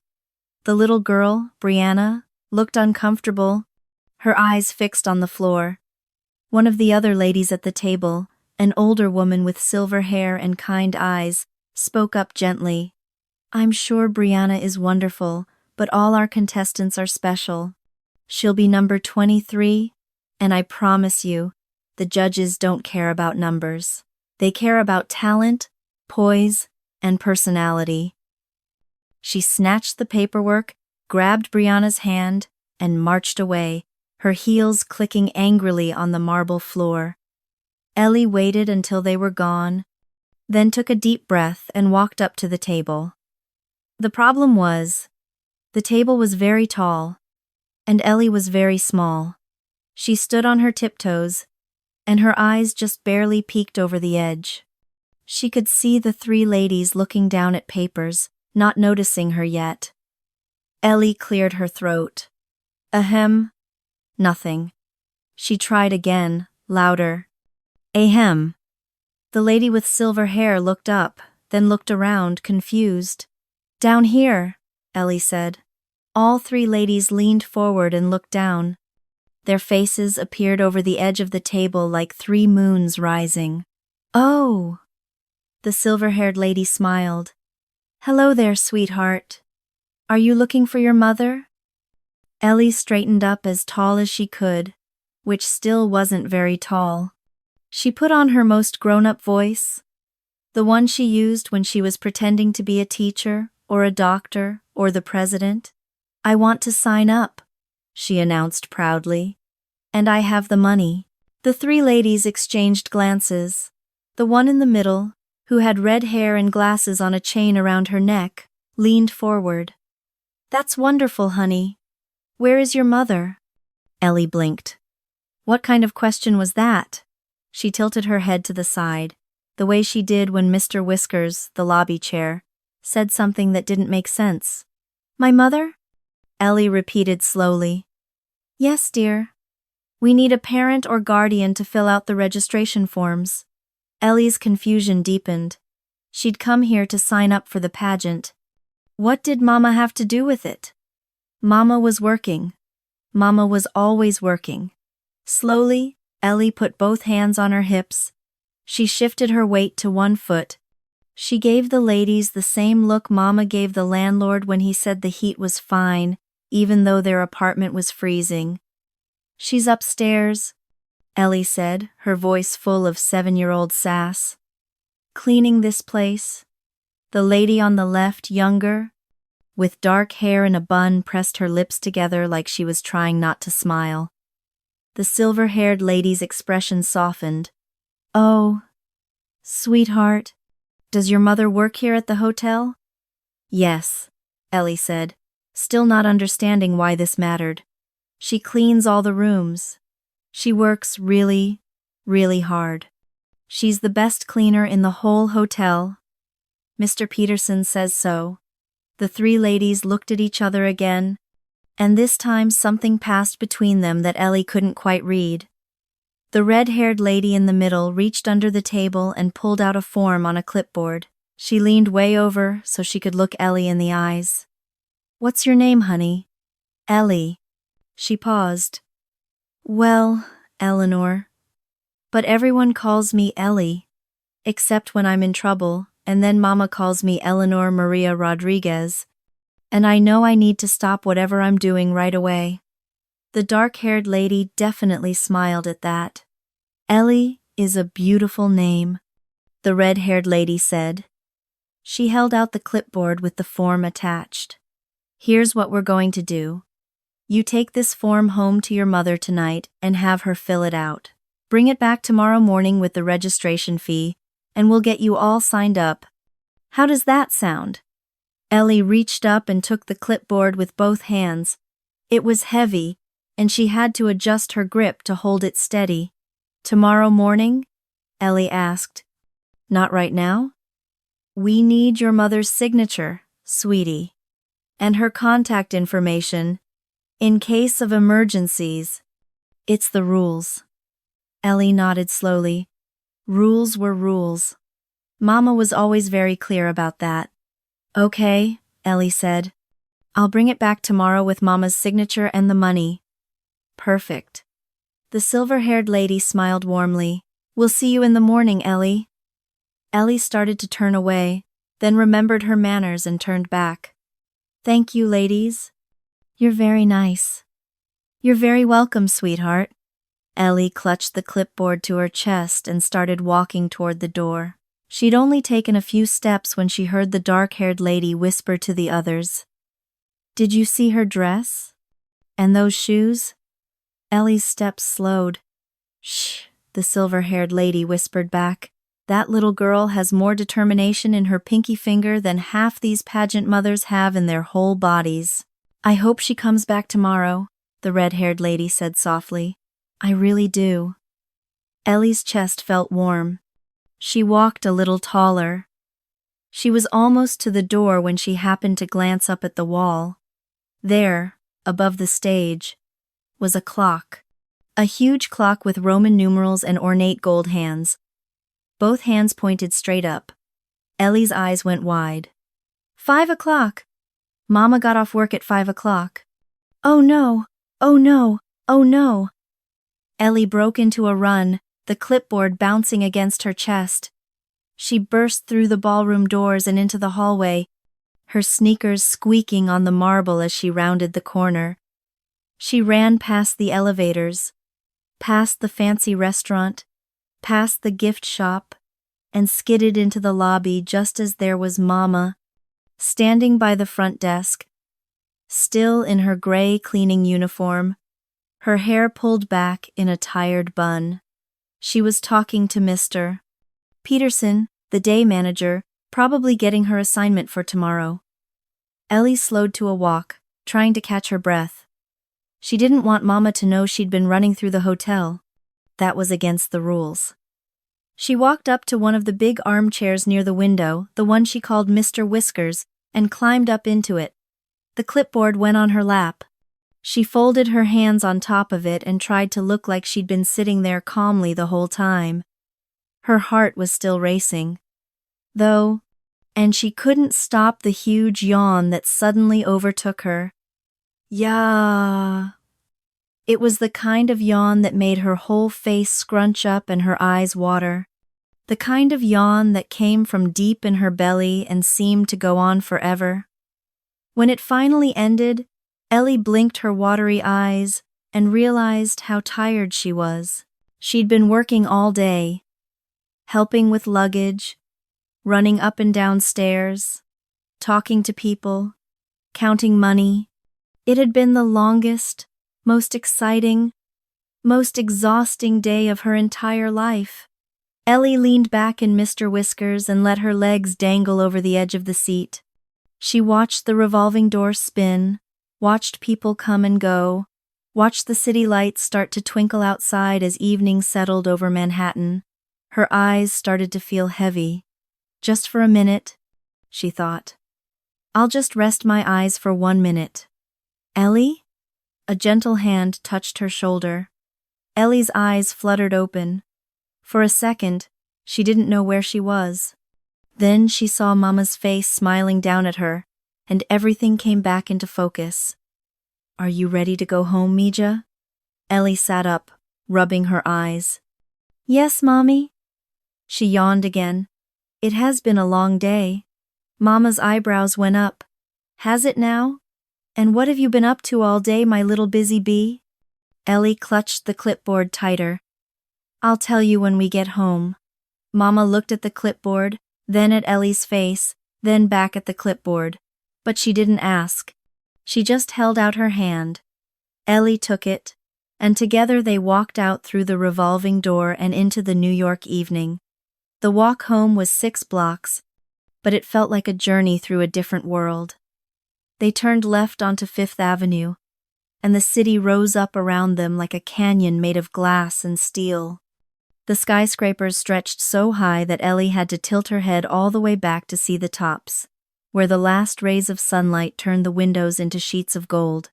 The little girl, Brianna, looked uncomfortable, her eyes fixed on the floor. One of the other ladies at the table, an older woman with silver hair and kind eyes, spoke up gently. "I'm sure Brianna is wonderful, but all our contestants are special. She'll be number 23, and I promise you, the judges don't care about numbers. They care about talent, poise, and personality." She snatched the paperwork, grabbed Brianna's hand, and marched away, her heels clicking angrily on the marble floor. Elly waited until they were gone, then took a deep breath and walked up to the table. The problem was, the table was very tall, and Elly was very small. She stood on her tiptoes, and her eyes just barely peeked over the edge. She could see the 3 ladies looking down at papers, not noticing her yet. Elly cleared her throat. "Ahem." "Nothing." She tried again, louder. "Ahem." The lady with silver hair looked up, then looked around, confused. Down here, Elly said. All three ladies leaned forward and looked down. Their faces appeared over the edge of the table like three moons rising. Oh! The silver-haired lady smiled. Hello there, sweetheart. Are you looking for your mother? Elly straightened up as tall as she could, which still wasn't very tall. She put on her most grown-up voice, the one she used when she was pretending to be a teacher, or a doctor, or the president. I want to sign up, she announced proudly. And I have the money. The three ladies exchanged glances. The one in the middle, who had red hair and glasses on a chain around her neck, leaned forward. That's wonderful, honey. Where is your mother? Elly blinked. What kind of question was that? She tilted her head to the side, the way she did when Mr. Whiskers, the lobby chair, said something that didn't make sense. My mother? Elly repeated slowly. Yes, dear. We need a parent or guardian to fill out the registration forms. Elly's confusion deepened. She'd come here to sign up for the pageant. What did Mama have to do with it? Mama was working. Mama was always working. Slowly, Elly put both hands on her hips. She shifted her weight to one foot. She gave the ladies the same look Mama gave the landlord when he said the heat was fine, even though their apartment was freezing. She's upstairs, Elly said, her voice full of 7-year-old sass. Cleaning this place. The lady on the left, younger, with dark hair and a bun, pressed her lips together like she was trying not to smile. The silver-haired lady's expression softened. Oh, sweetheart, does your mother work here at the hotel? Yes, Elly said, still not understanding why this mattered. She cleans all the rooms. She works really, really hard. She's the best cleaner in the whole hotel. Mr. Peterson says so. The three ladies looked at each other again, and this time something passed between them that Elly couldn't quite read. The red-haired lady in the middle reached under the table and pulled out a form on a clipboard. She leaned way over so she could look Elly in the eyes. What's your name, honey? Elly. She paused. Well, Eleanor. But everyone calls me Elly, except when I'm in trouble, and then Mama calls me Eleanor Maria Rodriguez, and I know I need to stop whatever I'm doing right away. The dark-haired lady definitely smiled at that. Elly is a beautiful name, the red-haired lady said. She held out the clipboard with the form attached. Here's what we're going to do. You take this form home to your mother tonight and have her fill it out. Bring it back tomorrow morning with the registration fee, and we'll get you all signed up. How does that sound? Elly reached up and took the clipboard with both hands. It was heavy, and she had to adjust her grip to hold it steady. Tomorrow morning? Elly asked. Not right now? We need your mother's signature, sweetie, and her contact information, in case of emergencies. It's the rules. Elly nodded slowly. Rules were rules. Mama was always very clear about that. Okay, Elly said. I'll bring it back tomorrow with Mama's signature and the money. Perfect. The silver-haired lady smiled warmly. We'll see you in the morning, Elly. Elly started to turn away, then remembered her manners and turned back. Thank you, ladies. You're very nice. You're very welcome, sweetheart. Elly clutched the clipboard to her chest and started walking toward the door. She'd only taken a few steps when she heard the dark-haired lady whisper to the others. Did you see her dress? And those shoes? Elly's steps slowed. Shh, the silver-haired lady whispered back. That little girl has more determination in her pinky finger than half these pageant mothers have in their whole bodies. I hope she comes back tomorrow, the red-haired lady said softly. I really do. Elly's chest felt warm. She walked a little taller. She was almost to the door when she happened to glance up at the wall. There, above the stage, was a clock. A huge clock with Roman numerals and ornate gold hands. Both hands pointed straight up. Elly's eyes went wide. 5 o'clock. Mama got off work at 5 o'clock. Oh no, oh no, oh no. Elly broke into a run, the clipboard bouncing against her chest. She burst through the ballroom doors and into the hallway, her sneakers squeaking on the marble as she rounded the corner. She ran past the elevators, past the fancy restaurant, past the gift shop, and skidded into the lobby just as there was Mama, standing by the front desk, still in her gray cleaning uniform, her hair pulled back in a tired bun. She was talking to Mr. Peterson, the day manager, probably getting her assignment for tomorrow. Elly slowed to a walk, trying to catch her breath. She didn't want Mama to know she'd been running through the hotel. That was against the rules. She walked up to one of the big armchairs near the window, the one she called Mr. Whiskers, and climbed up into it. The clipboard went on her lap. She folded her hands on top of it and tried to look like she'd been sitting there calmly the whole time. Her heart was still racing, though, and she couldn't stop the huge yawn that suddenly overtook her. Yeah. It was the kind of yawn that made her whole face scrunch up and her eyes water. The kind of yawn that came from deep in her belly and seemed to go on forever. When it finally ended, Elly blinked her watery eyes and realized how tired she was. She'd been working all day, helping with luggage, running up and down stairs, talking to people, counting money. It had been the longest, most exciting, most exhausting day of her entire life. Elly leaned back in Mr. Whiskers and let her legs dangle over the edge of the seat. She watched the revolving door spin, watched people come and go, watched the city lights start to twinkle outside as evening settled over Manhattan. Her eyes started to feel heavy. Just for a minute, she thought. I'll just rest my eyes for 1 minute. Elly? A gentle hand touched her shoulder. Elly's eyes fluttered open. For a second, she didn't know where she was. Then she saw Mama's face smiling down at her, and everything came back into focus. Are you ready to go home, Mija? Elly sat up, rubbing her eyes. Yes, Mommy. She yawned again. It has been a long day. Mama's eyebrows went up. Has it now? And what have you been up to all day, my little busy bee? Elly clutched the clipboard tighter. I'll tell you when we get home. Mama looked at the clipboard, then at Elly's face, then back at the clipboard. But she didn't ask. She just held out her hand. Elly took it, and together they walked out through the revolving door and into the New York evening. The walk home was 6 blocks, but it felt like a journey through a different world. They turned left onto 5th Avenue, and the city rose up around them like a canyon made of glass and steel. The skyscrapers stretched so high that Elly had to tilt her head all the way back to see the tops, where the last rays of sunlight turned the windows into sheets of gold.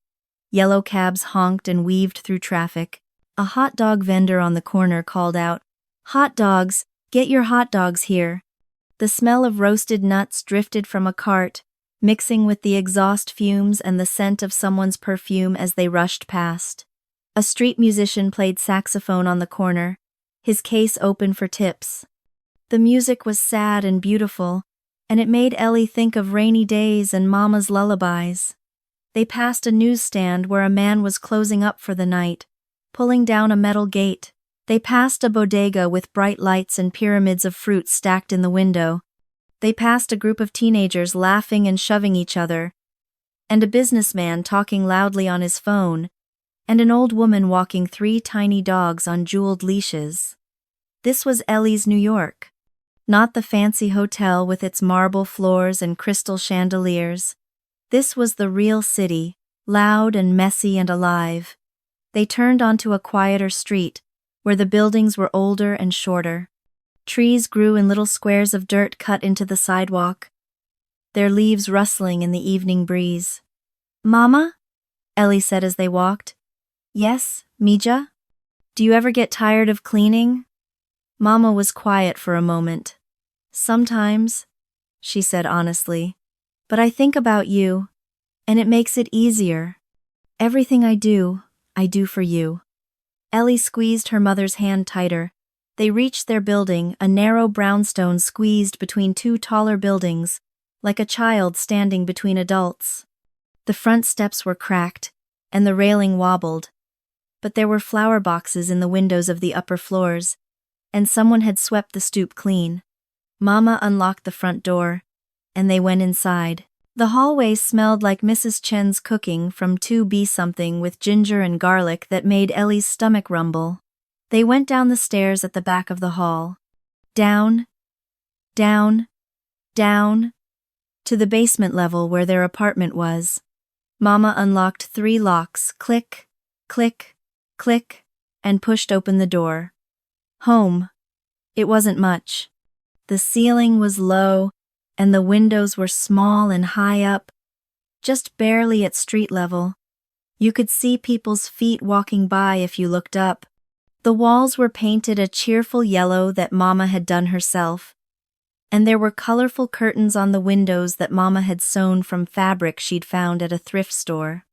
Yellow cabs honked and weaved through traffic. A hot dog vendor on the corner called out, "Hot dogs, get your hot dogs here." The smell of roasted nuts drifted from a cart, mixing with the exhaust fumes and the scent of someone's perfume as they rushed past. A street musician played saxophone on the corner, his case open for tips. The music was sad and beautiful, and it made Elly think of rainy days and Mama's lullabies. They passed a newsstand where a man was closing up for the night, pulling down a metal gate. They passed a bodega with bright lights and pyramids of fruit stacked in the window. They passed a group of teenagers laughing and shoving each other, and a businessman talking loudly on his phone, and an old woman walking 3 tiny dogs on jeweled leashes. This was Elly's New York. Not the fancy hotel with its marble floors and crystal chandeliers. This was the real city, loud and messy and alive. They turned onto a quieter street, where the buildings were older and shorter. Trees grew in little squares of dirt cut into the sidewalk, their leaves rustling in the evening breeze. "Mama?" Elly said as they walked. "Yes, Mija? Do you ever get tired of cleaning?" Mama was quiet for a moment. "Sometimes," she said honestly. But I think about you, and it makes it easier. Everything I do for you. Elly squeezed her mother's hand tighter. They reached their building, a narrow brownstone squeezed between two taller buildings, like a child standing between adults. The front steps were cracked, and the railing wobbled. But there were flower boxes in the windows of the upper floors, and someone had swept the stoop clean. Mama unlocked the front door, and they went inside. The hallway smelled like Mrs. Chen's cooking from 2B something with ginger and garlic that made Elly's stomach rumble. They went down the stairs at the back of the hall. Down, down, down, to the basement level where their apartment was. Mama unlocked 3 locks, click, click, click, and pushed open the door. Home. It wasn't much. The ceiling was low, and the windows were small and high up, just barely at street level. You could see people's feet walking by if you looked up. The walls were painted a cheerful yellow that Mama had done herself, and there were colorful curtains on the windows that Mama had sewn from fabric she'd found at a thrift store.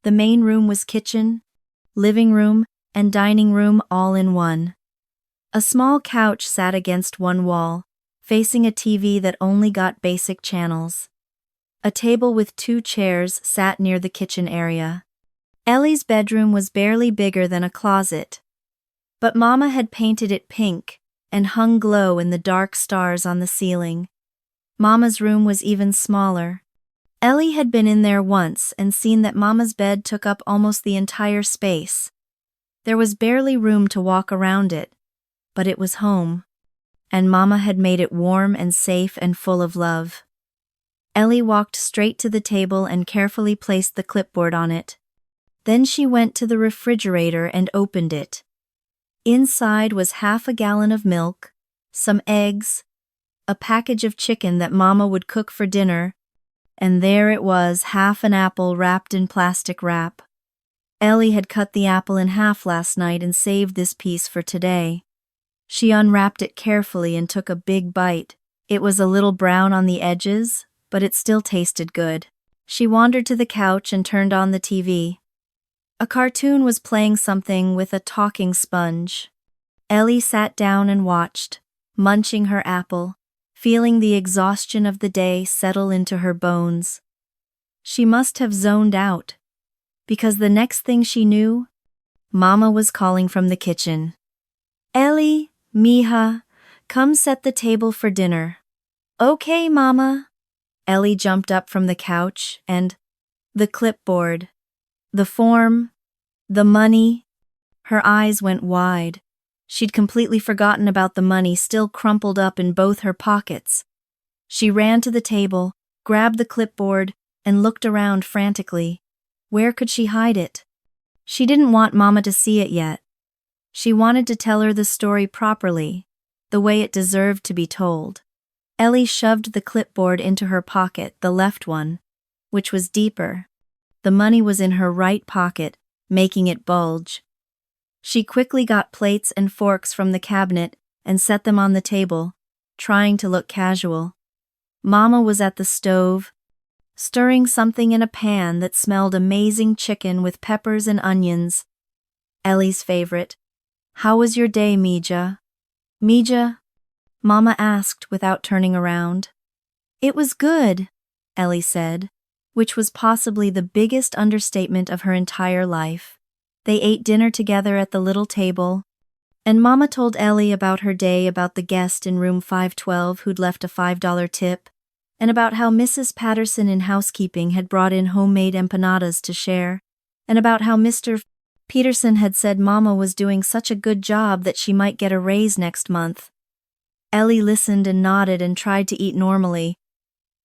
The main room was kitchen, living room, and dining room all in one. A small couch sat against one wall, facing a TV that only got basic channels. A table with 2 chairs sat near the kitchen area. Elly's bedroom was barely bigger than a closet, but Mama had painted it pink and hung glow in the dark stars on the ceiling. Mama's room was even smaller. Elly had been in there once and seen that Mama's bed took up almost the entire space. There was barely room to walk around it, but it was home, and Mama had made it warm and safe and full of love. Elly walked straight to the table and carefully placed the clipboard on it. Then she went to the refrigerator and opened it. Inside was half a gallon of milk, some eggs, a package of chicken that Mama would cook for dinner, and there it was, half an apple wrapped in plastic wrap. Elly had cut the apple in half last night and saved this piece for today. She unwrapped it carefully and took a big bite. It was a little brown on the edges, but it still tasted good. She wandered to the couch and turned on the TV. A cartoon was playing something with a talking sponge. Elly sat down and watched, munching her apple, feeling the exhaustion of the day settle into her bones. She must have zoned out, because the next thing she knew, Mama was calling from the kitchen. Elly, mija, come set the table for dinner. Okay, Mama. Elly jumped up from the couch and the clipboard, the form, the money. Her eyes went wide. She'd completely forgotten about the money still crumpled up in both her pockets. She ran to the table, grabbed the clipboard, and looked around frantically. Where could she hide it? She didn't want Mama to see it yet. She wanted to tell her the story properly, the way it deserved to be told. Elly shoved the clipboard into her pocket, the left one, which was deeper. The money was in her right pocket, making it bulge. She quickly got plates and forks from the cabinet and set them on the table, trying to look casual. Mama was at the stove, stirring something in a pan that smelled amazing chicken with peppers and onions. Elly's favorite. How was your day, Mija? Mija? Mama asked without turning around. It was good, Elly said, which was possibly the biggest understatement of her entire life. They ate dinner together at the little table, and Mama told Elly about her day, about the guest in room 512 who'd left a $5 tip, and about how Mrs. Patterson in housekeeping had brought in homemade empanadas to share, and about how Mr. Peterson had said Mama was doing such a good job that she might get a raise next month. Elly listened and nodded and tried to eat normally,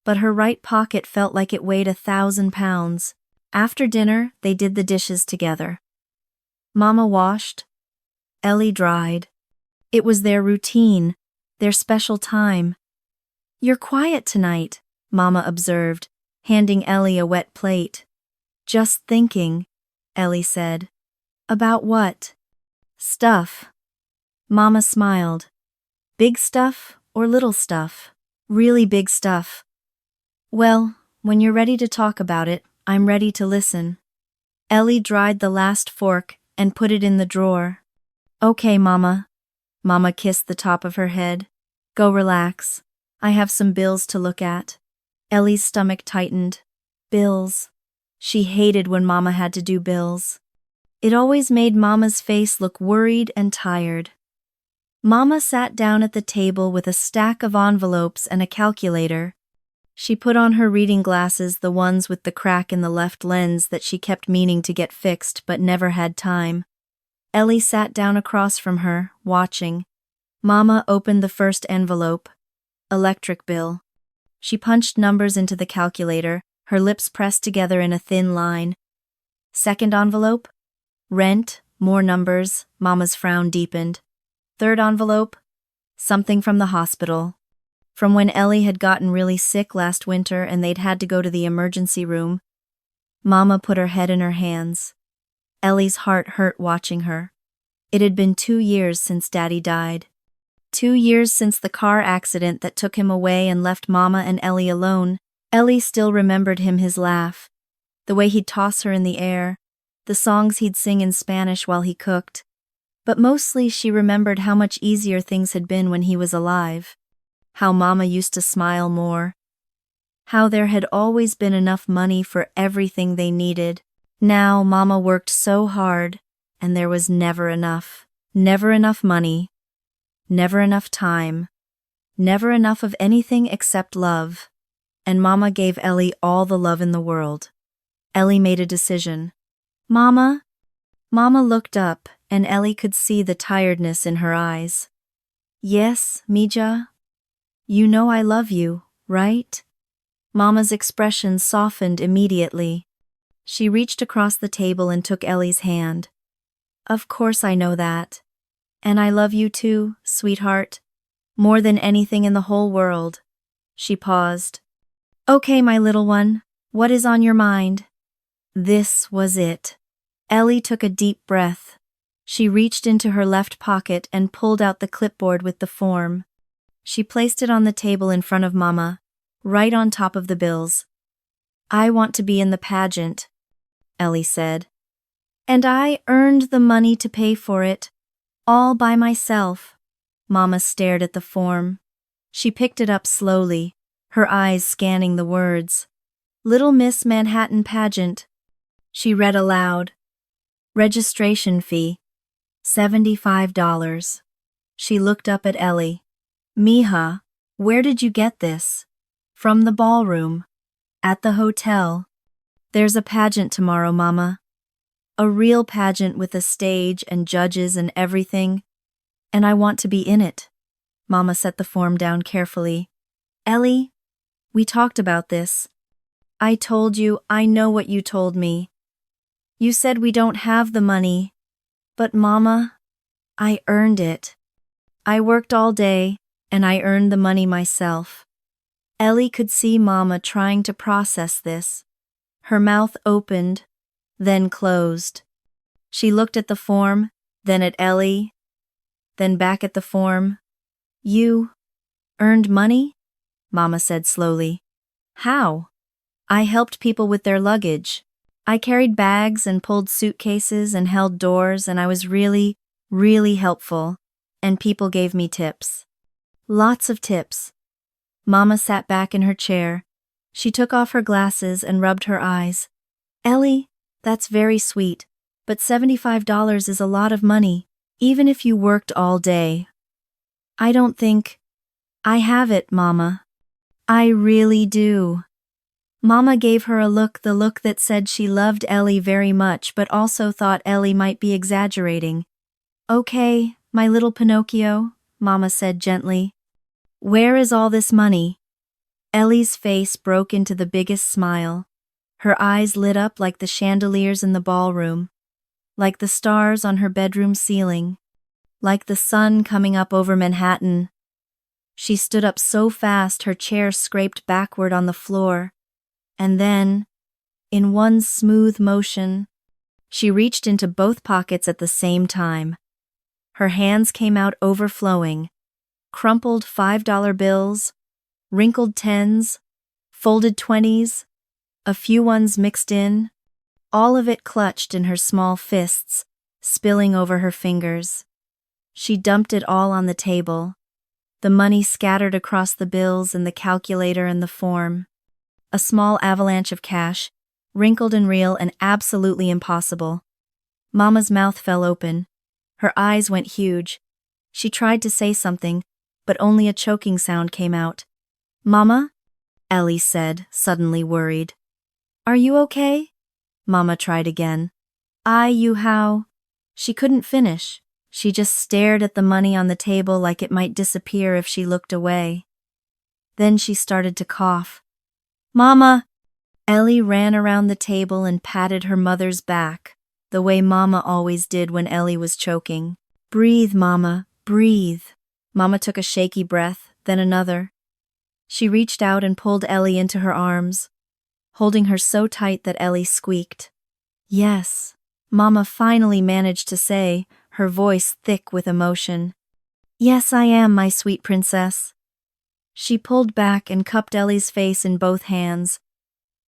but her right pocket felt like it weighed 1,000 pounds. After dinner, they did the dishes together. Mama washed. Elly dried. It was their routine, their special time. You're quiet tonight, Mama observed, handing Elly a wet plate. Just thinking, Elly said. About what? Stuff. Mama smiled. Big stuff or little stuff? Really big stuff. Well, When you're ready to talk about it, I'm ready to listen. Elly dried the last fork and put it in the drawer. Okay, Mama. Mama kissed the top of her head. Go relax. I have some bills to look at. Elly's stomach tightened. Bills. She hated when Mama had to do bills. It always made Mama's face look worried and tired. Mama sat down at the table with a stack of envelopes and a calculator. She put on her reading glasses, the ones with the crack in the left lens that she kept meaning to get fixed but never had time. Elly sat down across from her, watching. Mama opened the first envelope. Electric bill. She punched numbers into the calculator, her lips pressed together in a thin line. Second envelope? Rent, more numbers, Mama's frown deepened. Third envelope? Something from the hospital. From when Elly had gotten really sick last winter and they'd had to go to the emergency room. Mama put her head in her hands. Elly's heart hurt watching her. It had been 2 years since Daddy died. 2 years since the car accident that took him away and left Mama and Elly alone. Elly still remembered him, his laugh, the way he'd toss her in the air, the songs he'd sing in Spanish while he cooked. But mostly she remembered how much easier things had been when he was alive. How Mama used to smile more. How there had always been enough money for everything they needed. Now Mama worked so hard, and there was never enough. Never enough money. Never enough time. Never enough of anything except love. And Mama gave Elly all the love in the world. Elly made a decision. Mama? Mama looked up, and Elly could see the tiredness in her eyes. Yes, Mija? You know I love you, right? Mama's expression softened immediately. She reached across the table and took Elly's hand. Of course I know that. And I love you too, sweetheart. More than anything in the whole world. She paused. Okay, my little one, what is on your mind? This was it. Elly took a deep breath. She reached into her left pocket and pulled out the clipboard with the form. She placed it on the table in front of Mama, right on top of the bills. I want to be in the pageant, Elly said. And I earned the money to pay for it, all by myself. Mama stared at the form. She picked it up slowly, her eyes scanning the words. Little Miss Manhattan Pageant. She read aloud. Registration fee, $75. She looked up at Elly. Mija, where did you get this? From the ballroom. At the hotel. There's a pageant tomorrow, Mama. A real pageant with a stage and judges and everything. And I want to be in it. Mama set the form down carefully. Elly, we talked about this. I told you, I know what you told me. You said we don't have the money. But Mama, I earned it. I worked all day, and I earned the money myself. Elly could see Mama trying to process this. Her mouth opened, then closed. She looked at the form, then at Elly, then back at the form. You earned money? Mama said slowly. How? I helped people with their luggage. I carried bags and pulled suitcases and held doors, and I was really, really helpful, and people gave me tips. Lots of tips. Mama sat back in her chair. She took off her glasses and rubbed her eyes. Elly, that's very sweet, but $75 is a lot of money, even if you worked all day. I don't think... I have it, Mama. I really do. Mama gave her a look, the look that said she loved Elly very much but also thought Elly might be exaggerating. Okay, my little Pinocchio, Mama said gently. Where is all this money? Elly's face broke into the biggest smile. Her eyes lit up like the chandeliers in the ballroom, like the stars on her bedroom ceiling, like the sun coming up over Manhattan. She stood up so fast her chair scraped backward on the floor. And then, in one smooth motion, she reached into both pockets at the same time. Her hands came out overflowing, crumpled $5 bills, wrinkled 10s, folded 20s, a few ones mixed in, all of it clutched in her small fists, spilling over her fingers. She dumped it all on the table. The money scattered across the bills and the calculator and the form. A small avalanche of cash, wrinkled and real and absolutely impossible. Mama's mouth fell open. Her eyes went huge. She tried to say something, but only a choking sound came out. "Mama?" Elly said, suddenly worried. "Are you okay?" Mama tried again. You how?" She couldn't finish. She just stared at the money on the table like it might disappear if she looked away. Then she started to cough. "Mama!" Elly ran around the table and patted her mother's back, the way Mama always did when Elly was choking. "Breathe, Mama, breathe." Mama took a shaky breath, then another. She reached out and pulled Elly into her arms, holding her so tight that Elly squeaked. "Yes," Mama finally managed to say, her voice thick with emotion. "Yes, I am, my sweet princess." She pulled back and cupped Elly's face in both hands,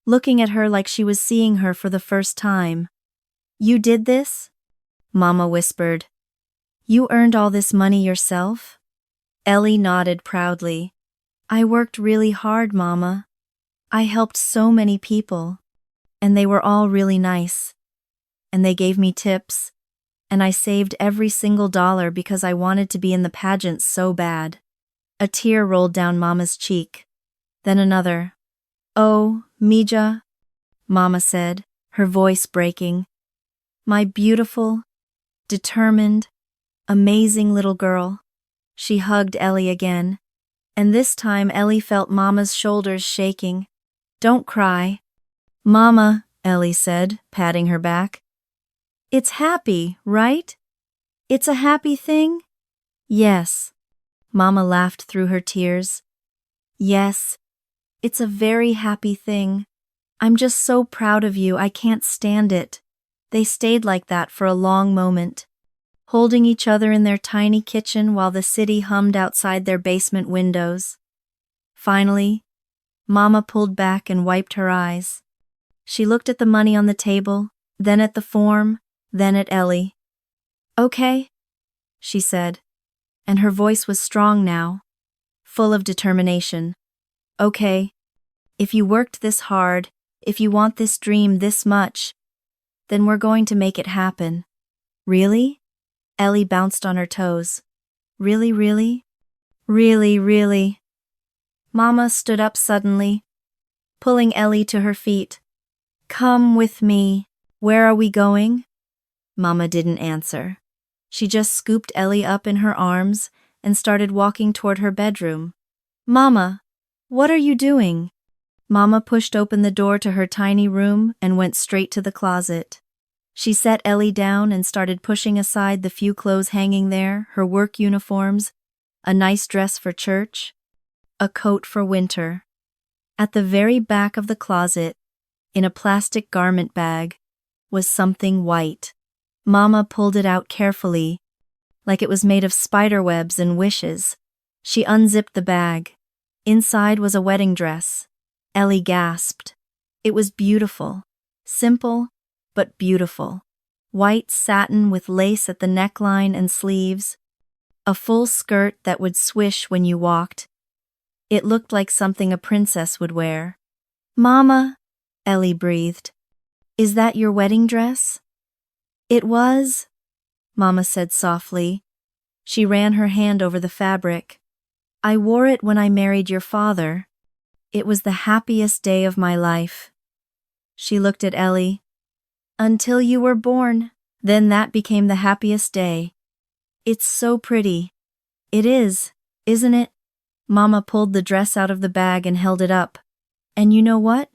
looking at her like she was seeing her for the first time. "You did this?" Mama whispered. "You earned all this money yourself?" Elly nodded proudly. "I worked really hard, Mama. I helped so many people, and they were all really nice. And they gave me tips, and I saved every single dollar because I wanted to be in the pageant so bad." A tear rolled down Mama's cheek. Then another. "Oh, Mija," Mama said, her voice breaking. "My beautiful, determined, amazing little girl." She hugged Elly again, and this time Elly felt Mama's shoulders shaking. "Don't cry." "Mama," Elly said, patting her back. "It's happy, right? It's a happy thing?" "Yes." Mama laughed through her tears. "Yes, it's a very happy thing. I'm just so proud of you, I can't stand it." They stayed like that for a long moment, holding each other in their tiny kitchen while the city hummed outside their basement windows. Finally, Mama pulled back and wiped her eyes. She looked at the money on the table, then at the form, then at Elly. "Okay," she said, and her voice was strong now, full of determination. "Okay, if you worked this hard, if you want this dream this much, then we're going to make it happen." "Really?" Elly bounced on her toes. "Really, really? Really, really?" Mama stood up suddenly, pulling Elly to her feet. "Come with me. Where are we going?" Mama didn't answer. She just scooped Elly up in her arms and started walking toward her bedroom. "Mama, what are you doing?" Mama pushed open the door to her tiny room and went straight to the closet. She set Elly down and started pushing aside the few clothes hanging there, her work uniforms, a nice dress for church, a coat for winter. At the very back of the closet, in a plastic garment bag, was something white. Mama pulled it out carefully, like it was made of spider webs and wishes. She unzipped the bag. Inside was a wedding dress. Elly gasped. It was beautiful. Simple, but beautiful. White satin with lace at the neckline and sleeves. A full skirt that would swish when you walked. It looked like something a princess would wear. "Mama," Elly breathed. "Is that your wedding dress?" "It was," Mama said softly. She ran her hand over the fabric. "I wore it when I married your father. It was the happiest day of my life." She looked at Elly. "Until you were born, then that became the happiest day. It's so pretty." "It is, isn't it?" Mama pulled the dress out of the bag and held it up. "And you know what?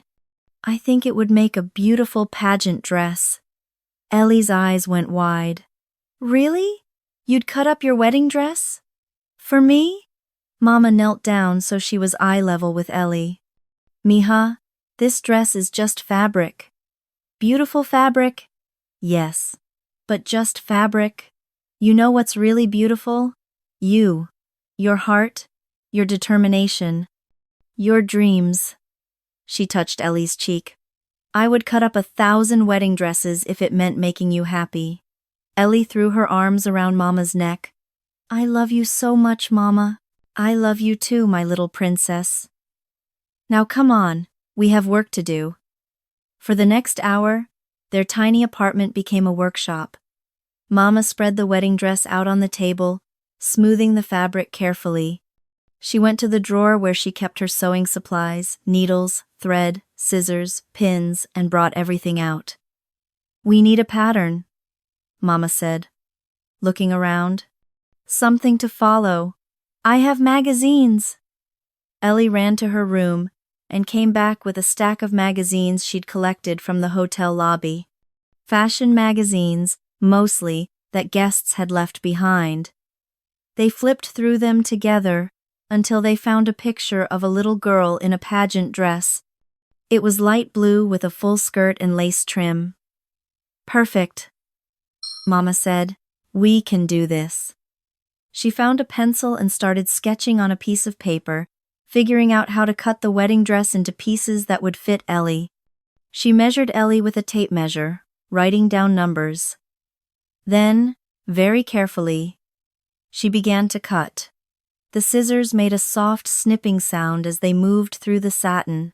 I think it would make a beautiful pageant dress." Elly's eyes went wide. "Really? You'd cut up your wedding dress? For me?" Mama knelt down so she was eye level with Elly. "Mija, this dress is just fabric." "Beautiful fabric?" "Yes, but just fabric. You know what's really beautiful? You. Your heart, your determination, your dreams." She touched Elly's cheek. I would cut up 1,000 wedding dresses if it meant making you happy. Elly threw her arms around Mama's neck. I love you so much, Mama. I love you too, my little princess. Now come on, we have work to do. For the next hour, their tiny apartment became a workshop. Mama spread the wedding dress out on the table, smoothing the fabric carefully. She went to the drawer where she kept her sewing supplies, needles, thread, scissors, pins, and brought everything out. We need a pattern, Mama said, looking around. Something to follow. I have magazines. Elly ran to her room and came back with a stack of magazines she'd collected from the hotel lobby. Fashion magazines, mostly, that guests had left behind. They flipped through them together until they found a picture of a little girl in a pageant dress. It was light blue with a full skirt and lace trim. Perfect, Mama said. We can do this. She found a pencil and started sketching on a piece of paper, figuring out how to cut the wedding dress into pieces that would fit Elly. She measured Elly with a tape measure, writing down numbers. Then, very carefully, she began to cut. The scissors made a soft snipping sound as they moved through the satin.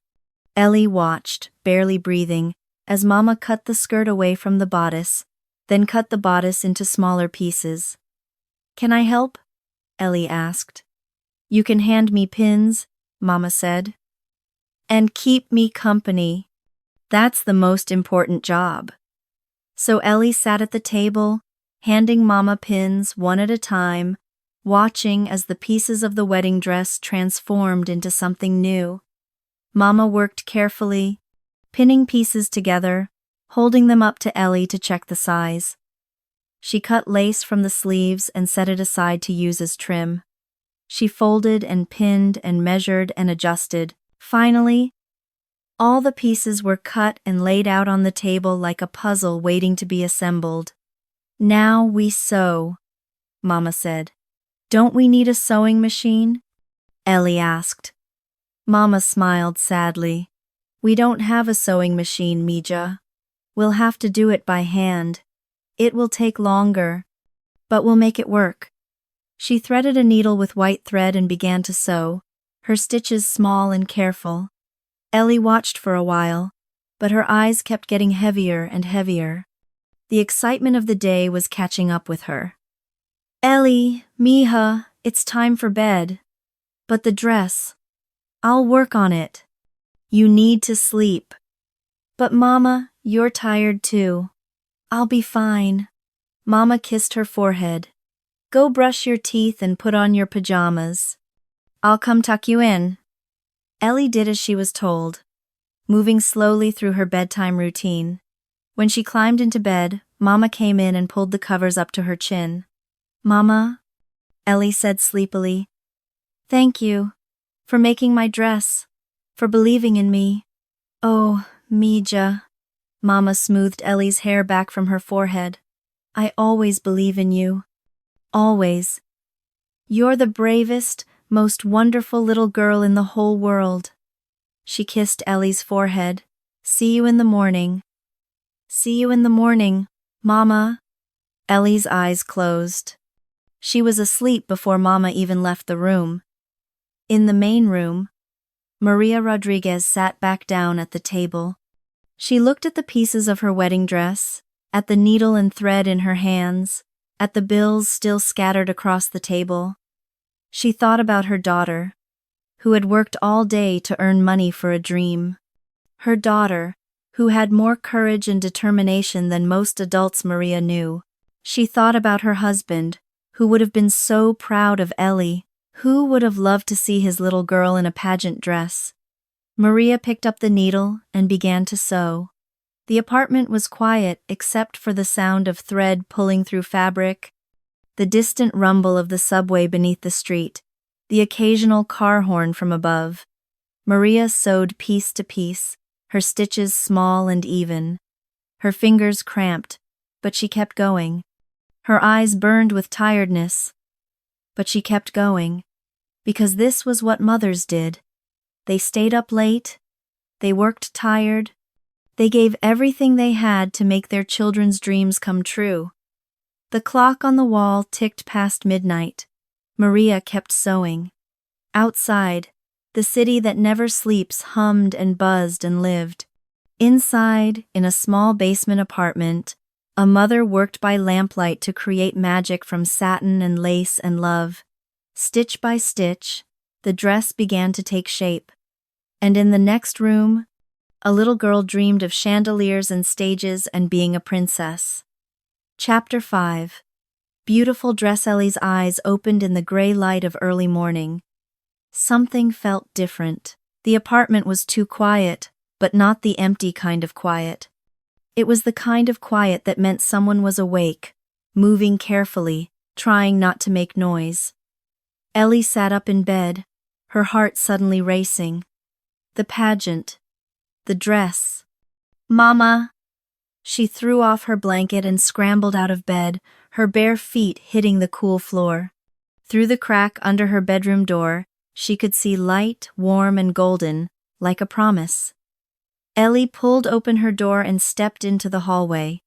Elly watched, barely breathing, as Mama cut the skirt away from the bodice, then cut the bodice into smaller pieces. Can I help? Elly asked. You can hand me pins, Mama said. And keep me company. That's the most important job. So Elly sat at the table, handing Mama pins one at a time, watching as the pieces of the wedding dress transformed into something new. Mama worked carefully, pinning pieces together, holding them up to Elly to check the size. She cut lace from the sleeves and set it aside to use as trim. She folded and pinned and measured and adjusted. Finally, all the pieces were cut and laid out on the table like a puzzle waiting to be assembled. Now we sew, Mama said. Don't we need a sewing machine? Elly asked. Mama smiled sadly. We don't have a sewing machine, Mija. We'll have to do it by hand. It will take longer, but we'll make it work. She threaded a needle with white thread and began to sew, her stitches small and careful. Elly watched for a while, but her eyes kept getting heavier and heavier. The excitement of the day was catching up with her. Elly, Mija, it's time for bed. But the dress, I'll work on it. You need to sleep. But Mama, you're tired too. I'll be fine. Mama kissed her forehead. Go brush your teeth and put on your pajamas. I'll come tuck you in. Elly did as she was told, moving slowly through her bedtime routine. When she climbed into bed, Mama came in and pulled the covers up to her chin. Mama, Elly said sleepily. Thank you for making my dress, for believing in me. Oh, Mija. Mama smoothed Elly's hair back from her forehead. I always believe in you. Always. You're the bravest, most wonderful little girl in the whole world. She kissed Elly's forehead. See you in the morning. See you in the morning, Mama. Elly's eyes closed. She was asleep before Mama even left the room. In the main room, Maria Rodriguez sat back down at the table. She looked at the pieces of her wedding dress, at the needle and thread in her hands, at the bills still scattered across the table. She thought about her daughter, who had worked all day to earn money for a dream. Her daughter, who had more courage and determination than most adults Maria knew. She thought about her husband, who would have been so proud of Elly, who would have loved to see his little girl in a pageant dress. Maria picked up the needle and began to sew. The apartment was quiet except for the sound of thread pulling through fabric, the distant rumble of the subway beneath the street, the occasional car horn from above. Maria sewed piece to piece, her stitches small and even. Her fingers cramped, but she kept going. Her eyes burned with tiredness, but she kept going, because this was what mothers did. They stayed up late, they worked tired, They gave everything they had to make their children's dreams come true. The clock on the wall ticked past midnight. Maria kept sewing. Outside, the city that never sleeps hummed and buzzed and lived. Inside, in a small basement apartment, a mother worked by lamplight to create magic from satin and lace and love. Stitch by stitch, the dress began to take shape. And in the next room, a little girl dreamed of chandeliers and stages and being a princess. Chapter 5. Beautiful dress. Elly's eyes opened in the gray light of early morning. Something felt different. The apartment was too quiet, but not the empty kind of quiet. It was the kind of quiet that meant someone was awake, moving carefully, trying not to make noise. Elly sat up in bed, her heart suddenly racing. The pageant. The dress. "Mama!" She threw off her blanket and scrambled out of bed, her bare feet hitting the cool floor. Through the crack under her bedroom door, she could see light, warm and golden, like a promise. Elly pulled open her door and stepped into the hallway.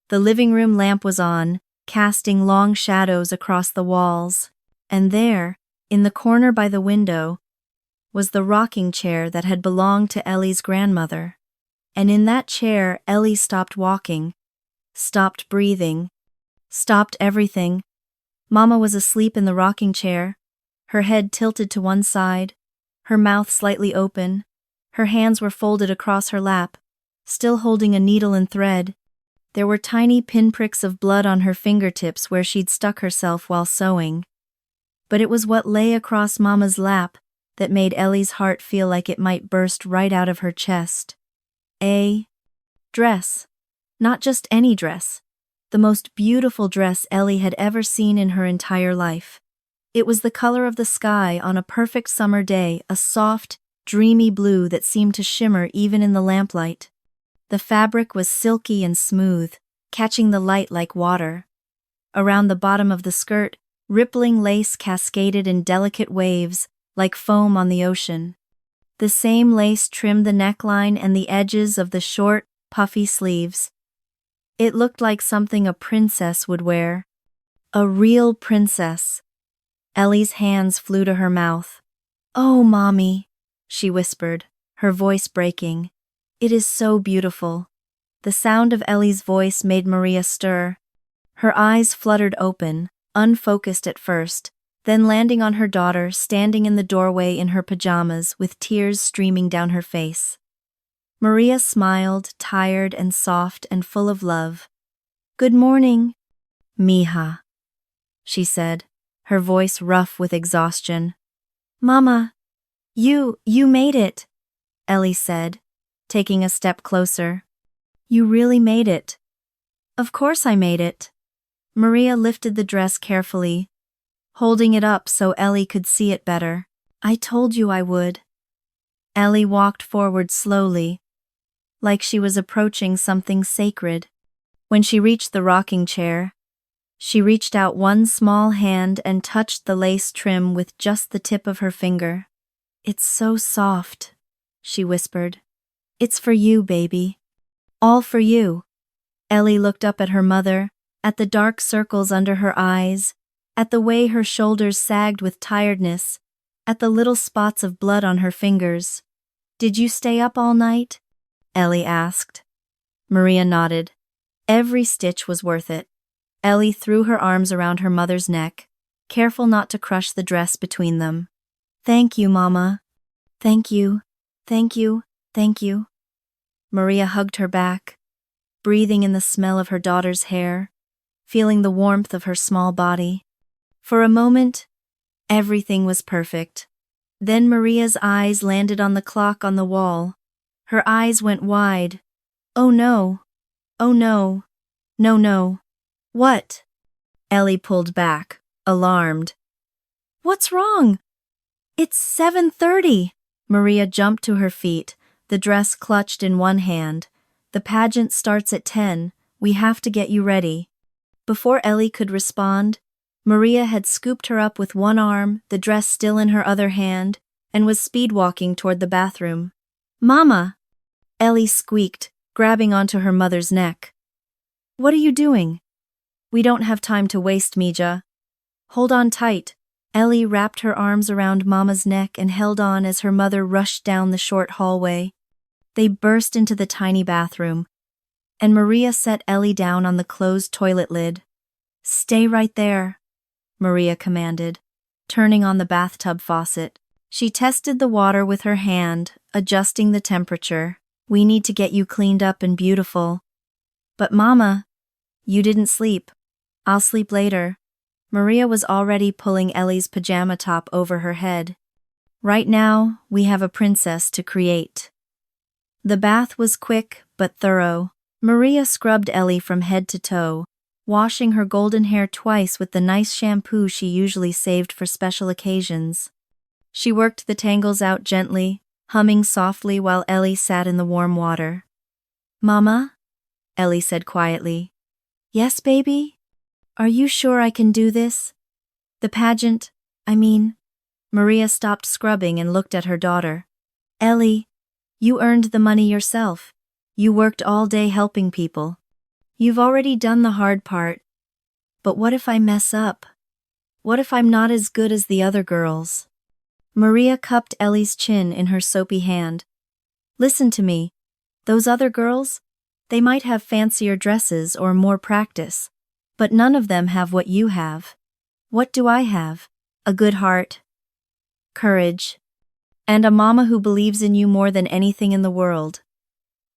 The living room lamp was on, casting long shadows across the walls, and there, in the corner by the window, was the rocking chair that had belonged to Elly's grandmother. And in that chair, Elly stopped walking, stopped breathing, stopped everything. Mama was asleep in the rocking chair, her head tilted to one side, her mouth slightly open. Her hands were folded across her lap, still holding a needle and thread. There were tiny pinpricks of blood on her fingertips where she'd stuck herself while sewing. But it was what lay across Mama's lap that made Elly's heart feel like it might burst right out of her chest. A dress. Not just any dress. The most beautiful dress Elly had ever seen in her entire life. It was the color of the sky on a perfect summer day, a soft, dreamy blue that seemed to shimmer even in the lamplight. The fabric was silky and smooth, catching the light like water. Around the bottom of the skirt, rippling lace cascaded in delicate waves, like foam on the ocean. The same lace trimmed the neckline and the edges of the short, puffy sleeves. It looked like something a princess would wear. A real princess. Elly's hands flew to her mouth. "Oh, Mommy," she whispered, her voice breaking. "It is so beautiful." The sound of Elly's voice made Maria stir. Her eyes fluttered open, unfocused at first, then landing on her daughter standing in the doorway in her pajamas with tears streaming down her face. Maria smiled, tired and soft and full of love. "Good morning, mija," she said, her voice rough with exhaustion. "Mama, you made it," Elly said, taking a step closer. "You really made it." "Of course I made it." Maria lifted the dress carefully, holding it up so Elly could see it better. "I told you I would." Elly walked forward slowly, like she was approaching something sacred. When she reached the rocking chair, she reached out one small hand and touched the lace trim with just the tip of her finger. "It's so soft," she whispered. "It's for you, baby. All for you." Elly looked up at her mother, at the dark circles under her eyes, at the way her shoulders sagged with tiredness, at the little spots of blood on her fingers. "Did you stay up all night?" Elly asked. Maria nodded. Every stitch was worth it. Elly threw her arms around her mother's neck, careful not to crush the dress between them. "Thank you, Mama. Thank you, thank you, thank you." Maria hugged her back, breathing in the smell of her daughter's hair, feeling the warmth of her small body. For a moment, everything was perfect. Then Maria's eyes landed on the clock on the wall. Her eyes went wide. "Oh no, oh no, no, no." "What?" Elly pulled back, alarmed. "What's wrong?" "It's 7:30. Maria jumped to her feet, the dress clutched in one hand. "The pageant starts at 10. We have to get you ready." Before Elly could respond, Maria had scooped her up with one arm, the dress still in her other hand, and was speed-walking toward the bathroom. "Mama!" Elly squeaked, grabbing onto her mother's neck. "What are you doing? We don't have time to waste, Mija. Hold on tight." Elly wrapped her arms around Mama's neck and held on as her mother rushed down the short hallway. They burst into the tiny bathroom, and Maria set Elly down on the closed toilet lid. "Stay right there," Maria commanded, turning on the bathtub faucet. She tested the water with her hand, adjusting the temperature. "We need to get you cleaned up and beautiful." "But Mama, you didn't sleep." "I'll sleep later." Maria was already pulling Elly's pajama top over her head. "Right now, we have a princess to create." The bath was quick but thorough. Maria scrubbed Elly from head to toe, washing her golden hair twice with the nice shampoo she usually saved for special occasions. She worked the tangles out gently, humming softly while Elly sat in the warm water. "Mama?" Elly said quietly. "Yes, baby? Are you sure I can do this? The pageant, I mean." Maria stopped scrubbing and looked at her daughter. "Elly, you earned the money yourself. You worked all day helping people. You've already done the hard part. But what if I mess up? What if I'm not as good as the other girls?" Maria cupped Elly's chin in her soapy hand. "Listen to me. Those other girls, they might have fancier dresses or more practice, but none of them have what you have. What do I have? A good heart, courage, and a mama who believes in you more than anything in the world."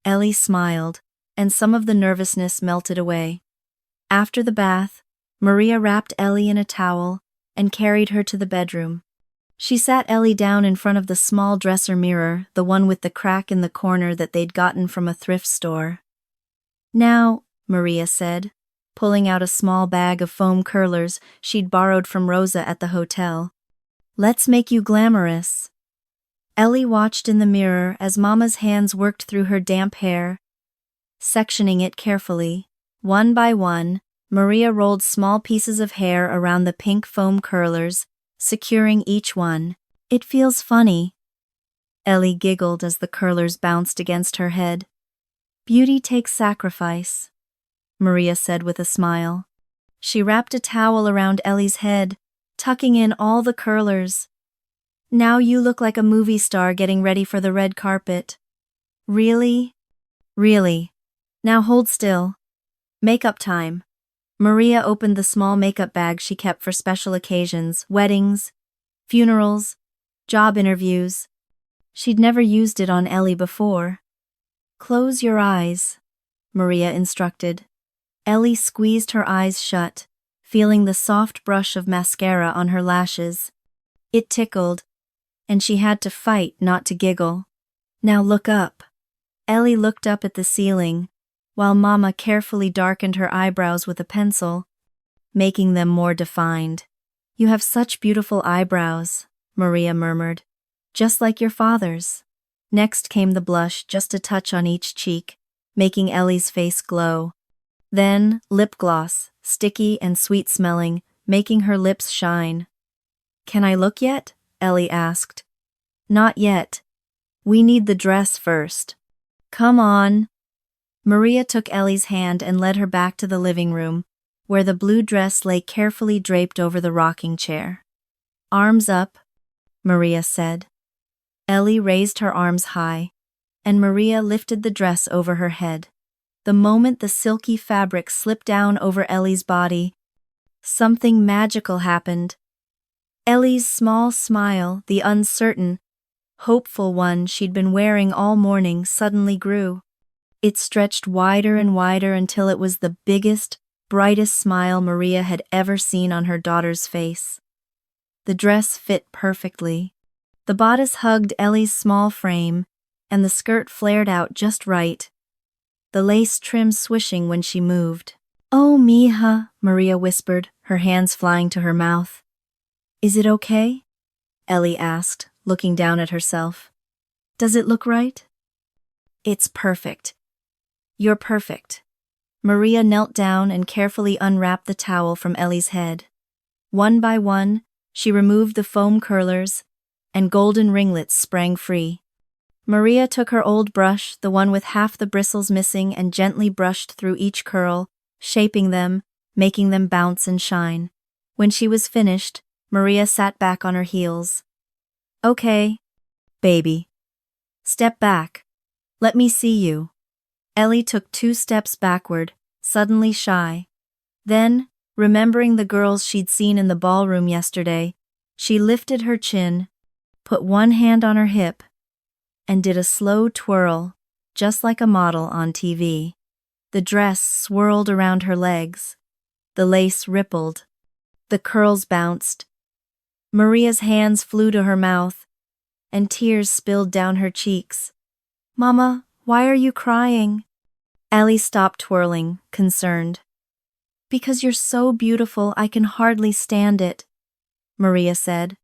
Elly smiled, and some of the nervousness melted away. After the bath, Maria wrapped Elly in a towel and carried her to the bedroom. She sat Elly down in front of the small dresser mirror, the one with the crack in the corner that they'd gotten from a thrift store. "Now," Maria said, pulling out a small bag of foam curlers she'd borrowed from Rosa at the hotel. "Let's make you glamorous." Elly watched in the mirror as Mama's hands worked through her damp hair, sectioning it carefully. One by one, Maria rolled small pieces of hair around the pink foam curlers, securing each one. "It feels funny." Elly giggled as the curlers bounced against her head. "Beauty takes sacrifice," Maria said with a smile. She wrapped a towel around Elly's head, tucking in all the curlers. "Now you look like a movie star getting ready for the red carpet." "Really?" "Really. Now hold still. Makeup time." Maria opened the small makeup bag she kept for special occasions, weddings, funerals, job interviews. She'd never used it on Elly before. "Close your eyes," Maria instructed. Elly squeezed her eyes shut, feeling the soft brush of mascara on her lashes. It tickled, and she had to fight not to giggle. "Now look up." Elly looked up at the ceiling, while Mama carefully darkened her eyebrows with a pencil, making them more defined. "You have such beautiful eyebrows," Maria murmured, "just like your father's." Next came the blush, just a touch on each cheek, making Elly's face glow. Then lip gloss, sticky and sweet-smelling, making her lips shine. "Can I look yet?" Elly asked. "Not yet. We need the dress first." "Come on." Maria took Elly's hand and led her back to the living room, where the blue dress lay carefully draped over the rocking chair. "Arms up," Maria said. Elly raised her arms high, and Maria lifted the dress over her head. The moment the silky fabric slipped down over Elly's body, something magical happened. Elly's small smile, the uncertain, hopeful one she'd been wearing all morning, suddenly grew. It stretched wider and wider until it was the biggest, brightest smile Maria had ever seen on her daughter's face. The dress fit perfectly. The bodice hugged Elly's small frame, and the skirt flared out just right, the lace trim swishing when she moved. "Oh, mija," Maria whispered, her hands flying to her mouth. "Is it okay?" Elly asked, looking down at herself. "Does it look right?" "It's perfect. You're perfect." Maria knelt down and carefully unwrapped the towel from Elly's head. One by one, she removed the foam curlers, and golden ringlets sprang free. Maria took her old brush, the one with half the bristles missing, and gently brushed through each curl, shaping them, making them bounce and shine. When she was finished, Maria sat back on her heels. Okay, baby. Step back. Let me see you. Elly took 2 steps backward, suddenly shy. Then, remembering the girls she'd seen in the ballroom yesterday, she lifted her chin, put one hand on her hip, and did a slow twirl, just like a model on TV. The dress swirled around her legs. The lace rippled. The curls bounced. Maria's hands flew to her mouth, and tears spilled down her cheeks. Mama, why are you crying? Elly stopped twirling, concerned. Because you're so beautiful, I can hardly stand it, Maria said,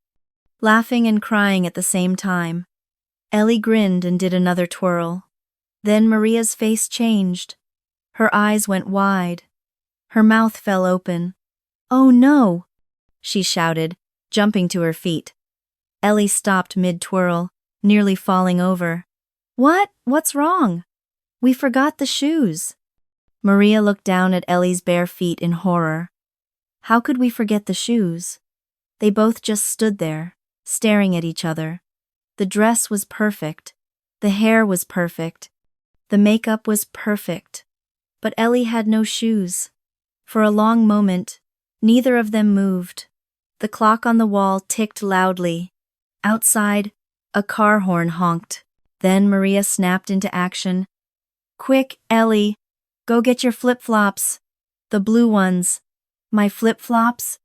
laughing and crying at the same time. Elly grinned and did another twirl. Then Maria's face changed. Her eyes went wide. Her mouth fell open. Oh no, she shouted, jumping to her feet. Elly stopped mid-twirl, nearly falling over. What's wrong? We forgot the shoes. Maria looked down at Elly's bare feet in horror. How could we forget the shoes? They both just stood there, staring at each other. The dress was perfect. The hair was perfect. The makeup was perfect. But Elly had no shoes. For a long moment, neither of them moved. The clock on the wall ticked loudly. Outside, a car horn honked. Then Maria snapped into action. Quick, Elly, go get your flip-flops. The blue ones. My flip-flops?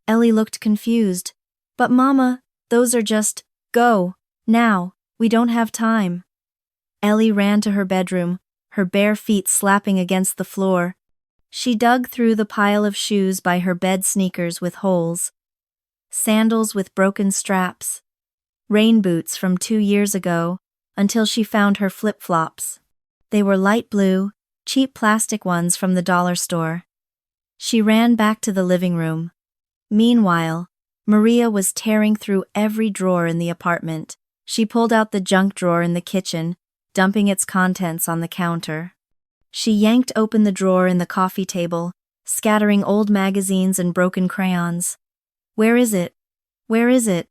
Elly looked confused. But Mama, those are just, go, now, we don't have time. Elly ran to her bedroom, her bare feet slapping against the floor. She dug through the pile of shoes by her bed, sneakers with holes, sandals with broken straps, rain boots from 2 years ago, until she found her flip-flops. They were light blue, cheap plastic ones from the dollar store. She ran back to the living room. Meanwhile, Maria was tearing through every drawer in the apartment. She pulled out the junk drawer in the kitchen, dumping its contents on the counter. She yanked open the drawer in the coffee table, scattering old magazines and broken crayons. Where is it? Where is it?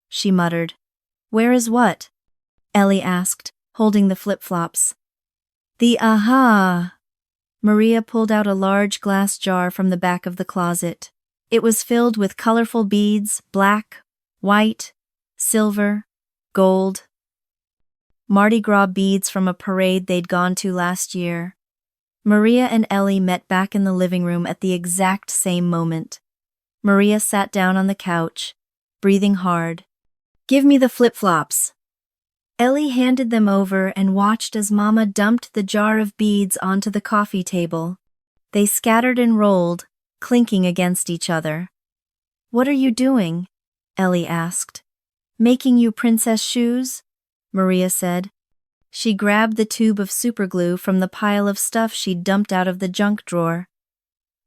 She muttered. Where is what? Elly asked, holding the flip-flops. The aha! Maria pulled out a large glass jar from the back of the closet. It was filled with colorful beads, black, white, silver, gold. Mardi Gras beads from a parade they'd gone to last year. Maria and Elly met back in the living room at the exact same moment. Maria sat down on the couch, breathing hard. Give me the flip-flops. Elly handed them over and watched as Mama dumped the jar of beads onto the coffee table. They scattered and rolled, clinking against each other. What are you doing? Elly asked. Making you princess shoes? Maria said. She grabbed the tube of superglue from the pile of stuff she'd dumped out of the junk drawer.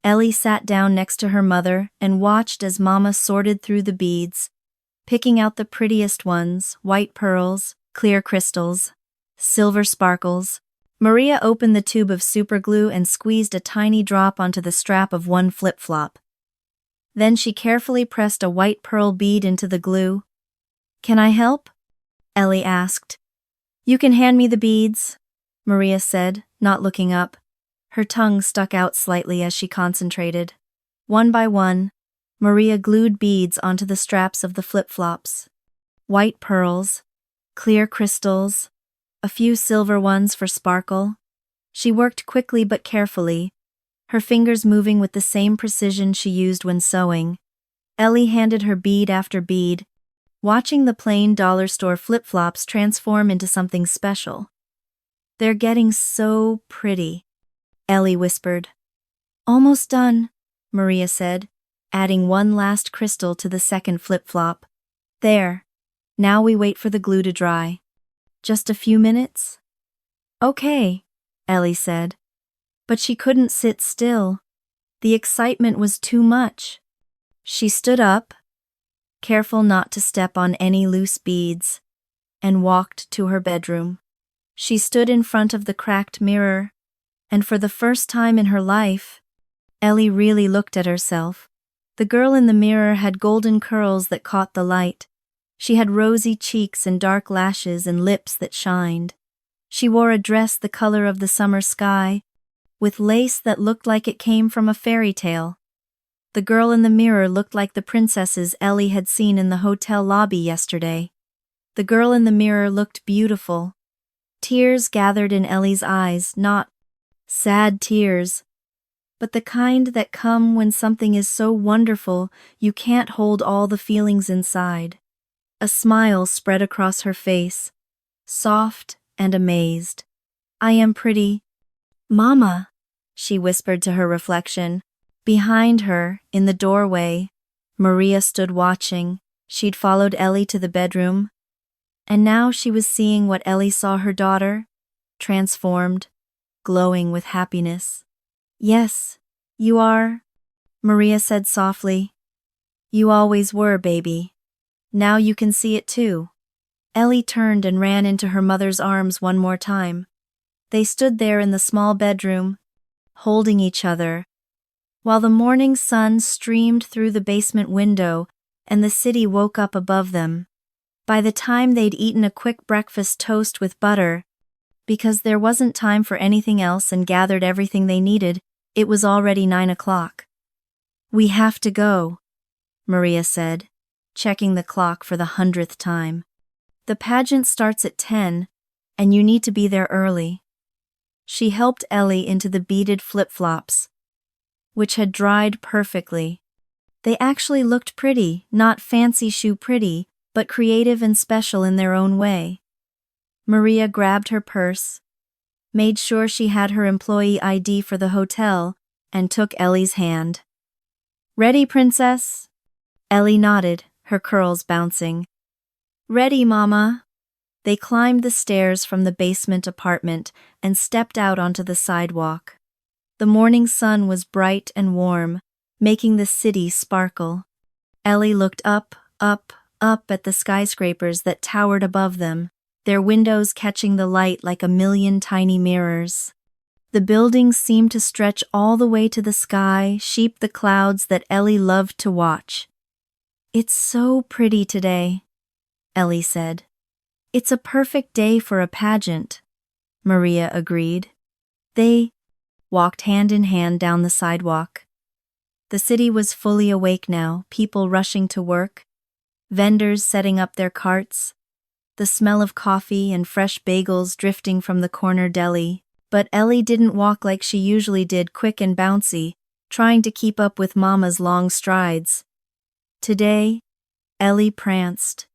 Elly sat down next to her mother and watched as Mama sorted through the beads, picking out the prettiest ones, white pearls, clear crystals, silver sparkles. Maria opened the tube of superglue and squeezed a tiny drop onto the strap of one flip-flop. Then she carefully pressed a white pearl bead into the glue. Can I help? Elly asked. You can hand me the beads, Maria said, not looking up. Her tongue stuck out slightly as she concentrated. One by one, Maria glued beads onto the straps of the flip-flops. White pearls, clear crystals, a few silver ones for sparkle. She worked quickly but carefully, her fingers moving with the same precision she used when sewing. Elly handed her bead after bead, watching the plain dollar store flip-flops transform into something special. They're getting so pretty, Elly whispered. Almost done, Maria said, adding one last crystal to the second flip-flop. There. Now we wait for the glue to dry. Just a few minutes? Okay, Elly said. But she couldn't sit still. The excitement was too much. She stood up, careful not to step on any loose beads. and walked to her bedroom. She stood in front of the cracked mirror, and for the first time in her life, Elly really looked at herself. The girl in the mirror had golden curls that caught the light. She had rosy cheeks and dark lashes and lips that shined. She wore a dress the color of the summer sky, with lace that looked like it came from a fairy tale. The girl in the mirror looked like the princesses Elly had seen in the hotel lobby yesterday. The girl in the mirror looked beautiful. Tears gathered in Elly's eyes, not sad tears, but the kind that come when something is so wonderful you can't hold all the feelings inside. A smile spread across her face, soft and amazed. "I am pretty, Mama," she whispered to her reflection. Behind her, in the doorway, Maria stood watching. She'd followed Elly to the bedroom, and now she was seeing what Elly saw her daughter, transformed, glowing with happiness. "Yes, you are," Maria said softly. "You always were, baby. Now you can see it too." Elly turned and ran into her mother's arms one more time. They stood there in the small bedroom, holding each other, while the morning sun streamed through the basement window and the city woke up above them. By the time they'd eaten a quick breakfast toast with butter, because there wasn't time for anything else, and gathered everything they needed, it was already 9 o'clock. "We have to go," Maria said, checking the clock for the 100th time. "The pageant starts at 10, and you need to be there early." She helped Elly into the beaded flip-flops, which had dried perfectly. They actually looked pretty, not fancy shoe pretty, but creative and special in their own way. Maria grabbed her purse, made sure she had her employee ID for the hotel, and took Elly's hand. "Ready, princess?" Elly nodded, her curls bouncing. "Ready, Mama." They climbed the stairs from the basement apartment and stepped out onto the sidewalk. The morning sun was bright and warm, making the city sparkle. Elly looked up at the skyscrapers that towered above them, their windows catching the light like a million tiny mirrors. The buildings seemed to stretch all the way to the sky, sheep the clouds that Elly loved to watch. "It's so pretty today," Elly said. "It's a perfect day for a pageant," Maria agreed. They walked hand in hand down the sidewalk. The city was fully awake now, people rushing to work, vendors setting up their carts, the smell of coffee and fresh bagels drifting from the corner deli. But Elly didn't walk like she usually did, quick and bouncy, trying to keep up with Mama's long strides. Today, Elly pranced.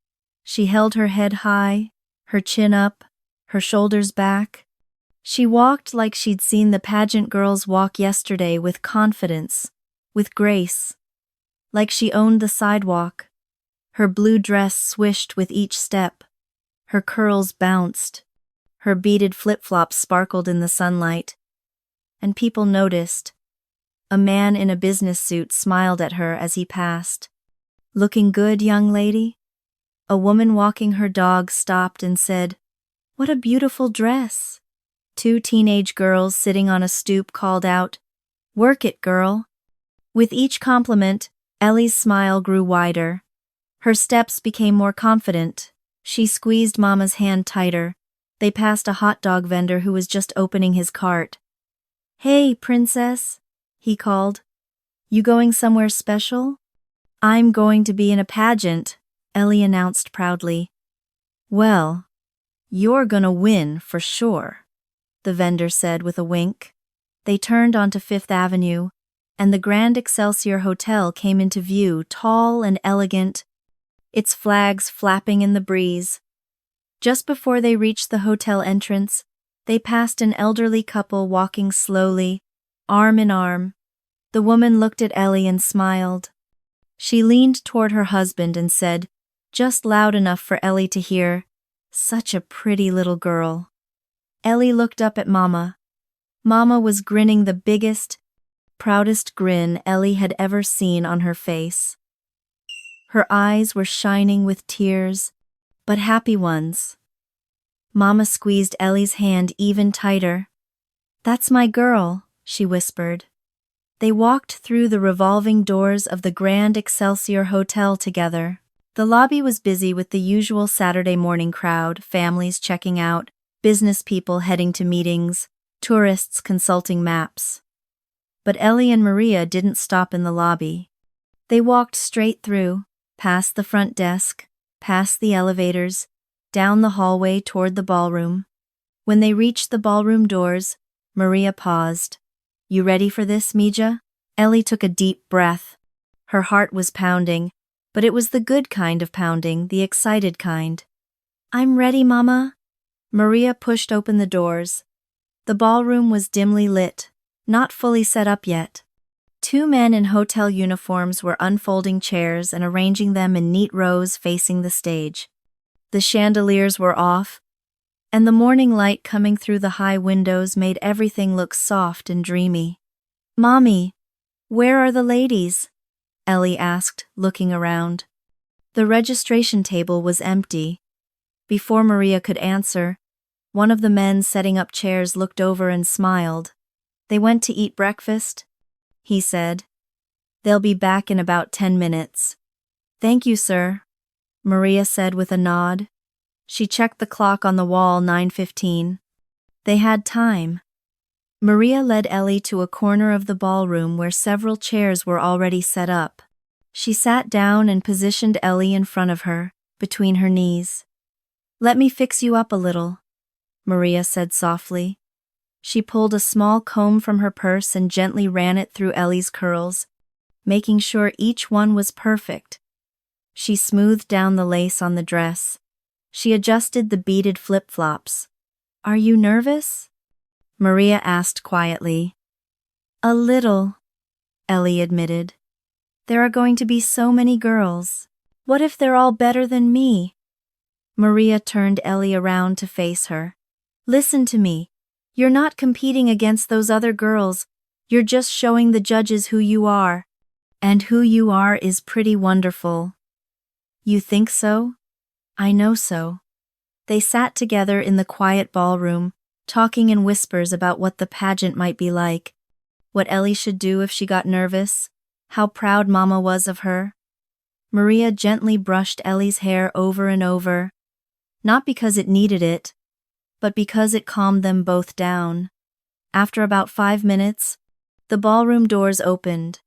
She held her head high, her chin up, her shoulders back. She walked like she'd seen the pageant girls walk yesterday, with confidence, with grace, like she owned the sidewalk. Her blue dress swished with each step. Her curls bounced. Her beaded flip-flops sparkled in the sunlight. And people noticed. A man in a business suit smiled at her as he passed. "Looking good, young lady?" A woman walking her dog stopped and said, "What a beautiful dress." 2 teenage girls sitting on a stoop called out, "Work it, girl." With each compliment, Elly's smile grew wider. Her steps became more confident. She squeezed Mama's hand tighter. They passed a hot dog vendor who was just opening his cart. "Hey, princess," he called. "You going somewhere special?" "I'm going to be in a pageant," Elly announced proudly. "Well, you're gonna win for sure," the vendor said with a wink. They turned onto 5th Avenue, and the Grand Excelsior Hotel came into view, tall and elegant, its flags flapping in the breeze. Just before they reached the hotel entrance, they passed an elderly couple walking slowly, arm in arm. The woman looked at Elly and smiled. She leaned toward her husband and said, just loud enough for Elly to hear, "Such a pretty little girl." Elly looked up at Mama. Mama was grinning the biggest, proudest grin Elly had ever seen on her face. Her eyes were shining with tears, but happy ones. Mama squeezed Elly's hand even tighter. "That's my girl," she whispered. They walked through the revolving doors of the Grand Excelsior Hotel together. The lobby was busy with the usual Saturday morning crowd, families checking out, business people heading to meetings, tourists consulting maps. But Elly and Maria didn't stop in the lobby. They walked straight through, past the front desk, past the elevators, down the hallway toward the ballroom. When they reached the ballroom doors, Maria paused. "You ready for this, Mija?" Elly took a deep breath. Her heart was pounding, but it was the good kind of pounding, the excited kind. "I'm ready, Mama." Maria pushed open the doors. The ballroom was dimly lit, not fully set up yet. Two men in hotel uniforms were unfolding chairs and arranging them in neat rows facing the stage. The chandeliers were off, and the morning light coming through the high windows made everything look soft and dreamy. "Mommy, where are the ladies?" Elly asked, looking around. The registration table was empty. Before Maria could answer, one of the men setting up chairs looked over and smiled. "They went to eat breakfast," he said. "They'll be back in about 10 minutes. "Thank you, sir," Maria said with a nod. She checked the clock on the wall, 9:15. They had time. Maria led Elly to a corner of the ballroom where several chairs were already set up. She sat down and positioned Elly in front of her, between her knees. "Let me fix you up a little," Maria said softly. She pulled a small comb from her purse and gently ran it through Elly's curls, making sure each one was perfect. She smoothed down the lace on the dress. She adjusted the beaded flip-flops. "Are you nervous?" Maria asked quietly. "A little," Elly admitted. "There are going to be so many girls. What if they're all better than me?" Maria turned Elly around to face her. "Listen to me. You're not competing against those other girls. You're just showing the judges who you are. And who you are is pretty wonderful." "You think so?" "I know so." They sat together in the quiet ballroom, talking in whispers about what the pageant might be like, what Elly should do if she got nervous, how proud Mama was of her. Maria gently brushed Elly's hair over and over, not because it needed it, but because it calmed them both down. After about 5 minutes, the ballroom doors opened.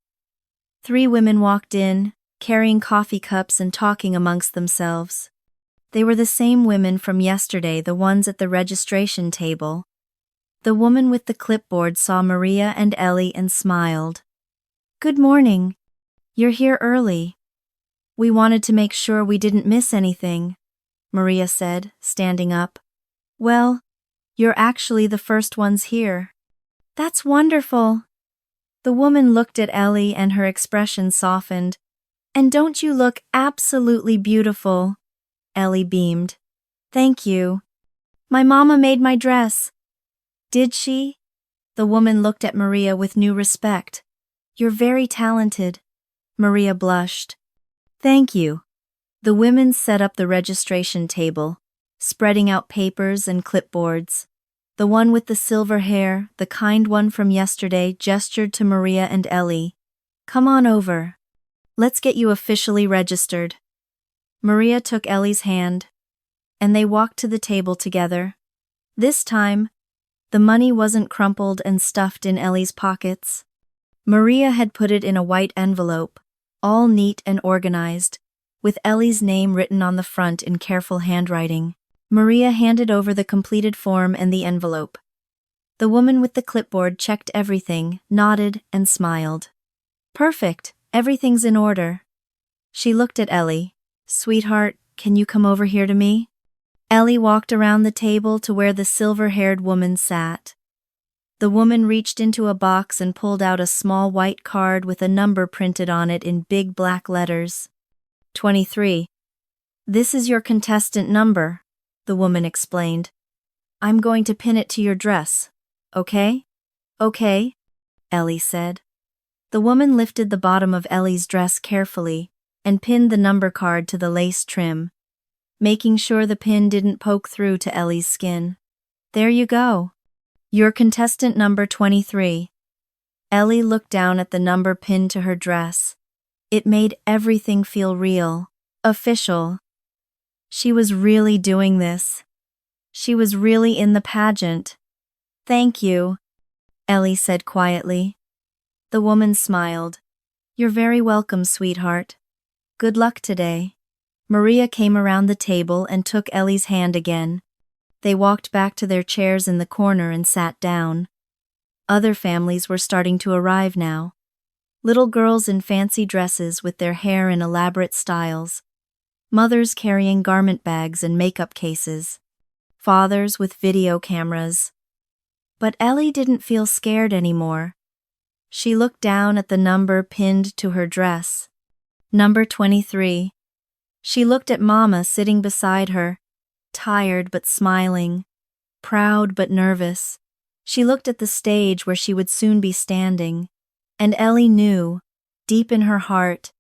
3 women walked in, carrying coffee cups and talking amongst themselves. They were the same women from yesterday, the ones at the registration table. The woman with the clipboard saw Maria and Elly and smiled. "Good morning. You're here early. We wanted to make sure we didn't miss anything," Maria said, standing up. "Well, you're actually the first ones here." "That's wonderful." The woman looked at Elly and her expression softened. "And don't you look absolutely beautiful?" Elly beamed. "Thank you. My mama made my dress." "Did she?" The woman looked at Maria with new respect. "You're very talented." Maria blushed. "Thank you." The women set up the registration table, spreading out papers and clipboards. The one with the silver hair, the kind one from yesterday, gestured to Maria and Elly. "Come on over. Let's get you officially registered." Maria took Elly's hand, and they walked to the table together. This time, the money wasn't crumpled and stuffed in Elly's pockets. Maria had put it in a white envelope, all neat and organized, with Elly's name written on the front in careful handwriting. Maria handed over the completed form and the envelope. The woman with the clipboard checked everything, nodded, and smiled. "Perfect, everything's in order." She looked at Elly. "Sweetheart, can you come over here to me?" Elly walked around the table to where the silver-haired woman sat. The woman reached into a box and pulled out a small white card with a number printed on it in big black letters. 23. "This is your contestant number," the woman explained. "I'm going to pin it to your dress, okay?" "Okay," Elly said. The woman lifted the bottom of Elly's dress carefully and pinned the number card to the lace trim. making sure the pin didn't poke through to Elly's skin. There you go. You're contestant number 23. Elly looked down at the number pinned to her dress. It made everything feel real, official. She was really doing this. She was really in the pageant. Thank you, Elly said quietly. The woman smiled. You're very welcome, sweetheart. Good luck today. Maria came around the table and took Elly's hand again. They walked back to their chairs in the corner and sat down. Other families were starting to arrive now. Little girls in fancy dresses with their hair in elaborate styles. Mothers carrying garment bags and makeup cases. Fathers with video cameras. But Elly didn't feel scared anymore. She looked down at the number pinned to her dress. Number 23. She looked at Mama sitting beside her, tired but smiling, proud but nervous. She looked at the stage where she would soon be standing, and Elly knew, deep in her heart,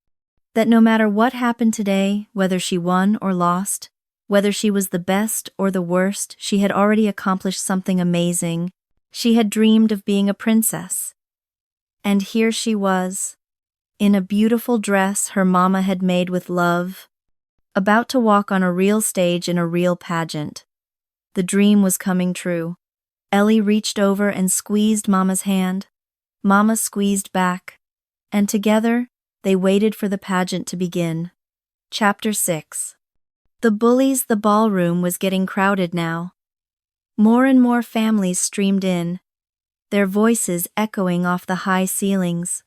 that no matter what happened today, whether she won or lost, whether she was the best or the worst, she had already accomplished something amazing. She had dreamed of being a princess. And here she was, in a beautiful dress her mama had made with love, about to walk on a real stage in a real pageant. The dream was coming true. Elly reached over and squeezed Mama's hand. Mama squeezed back, and together they waited for the pageant to begin. Chapter 6. The ballroom was getting crowded now. More and more families streamed in, their voices echoing off the high ceilings.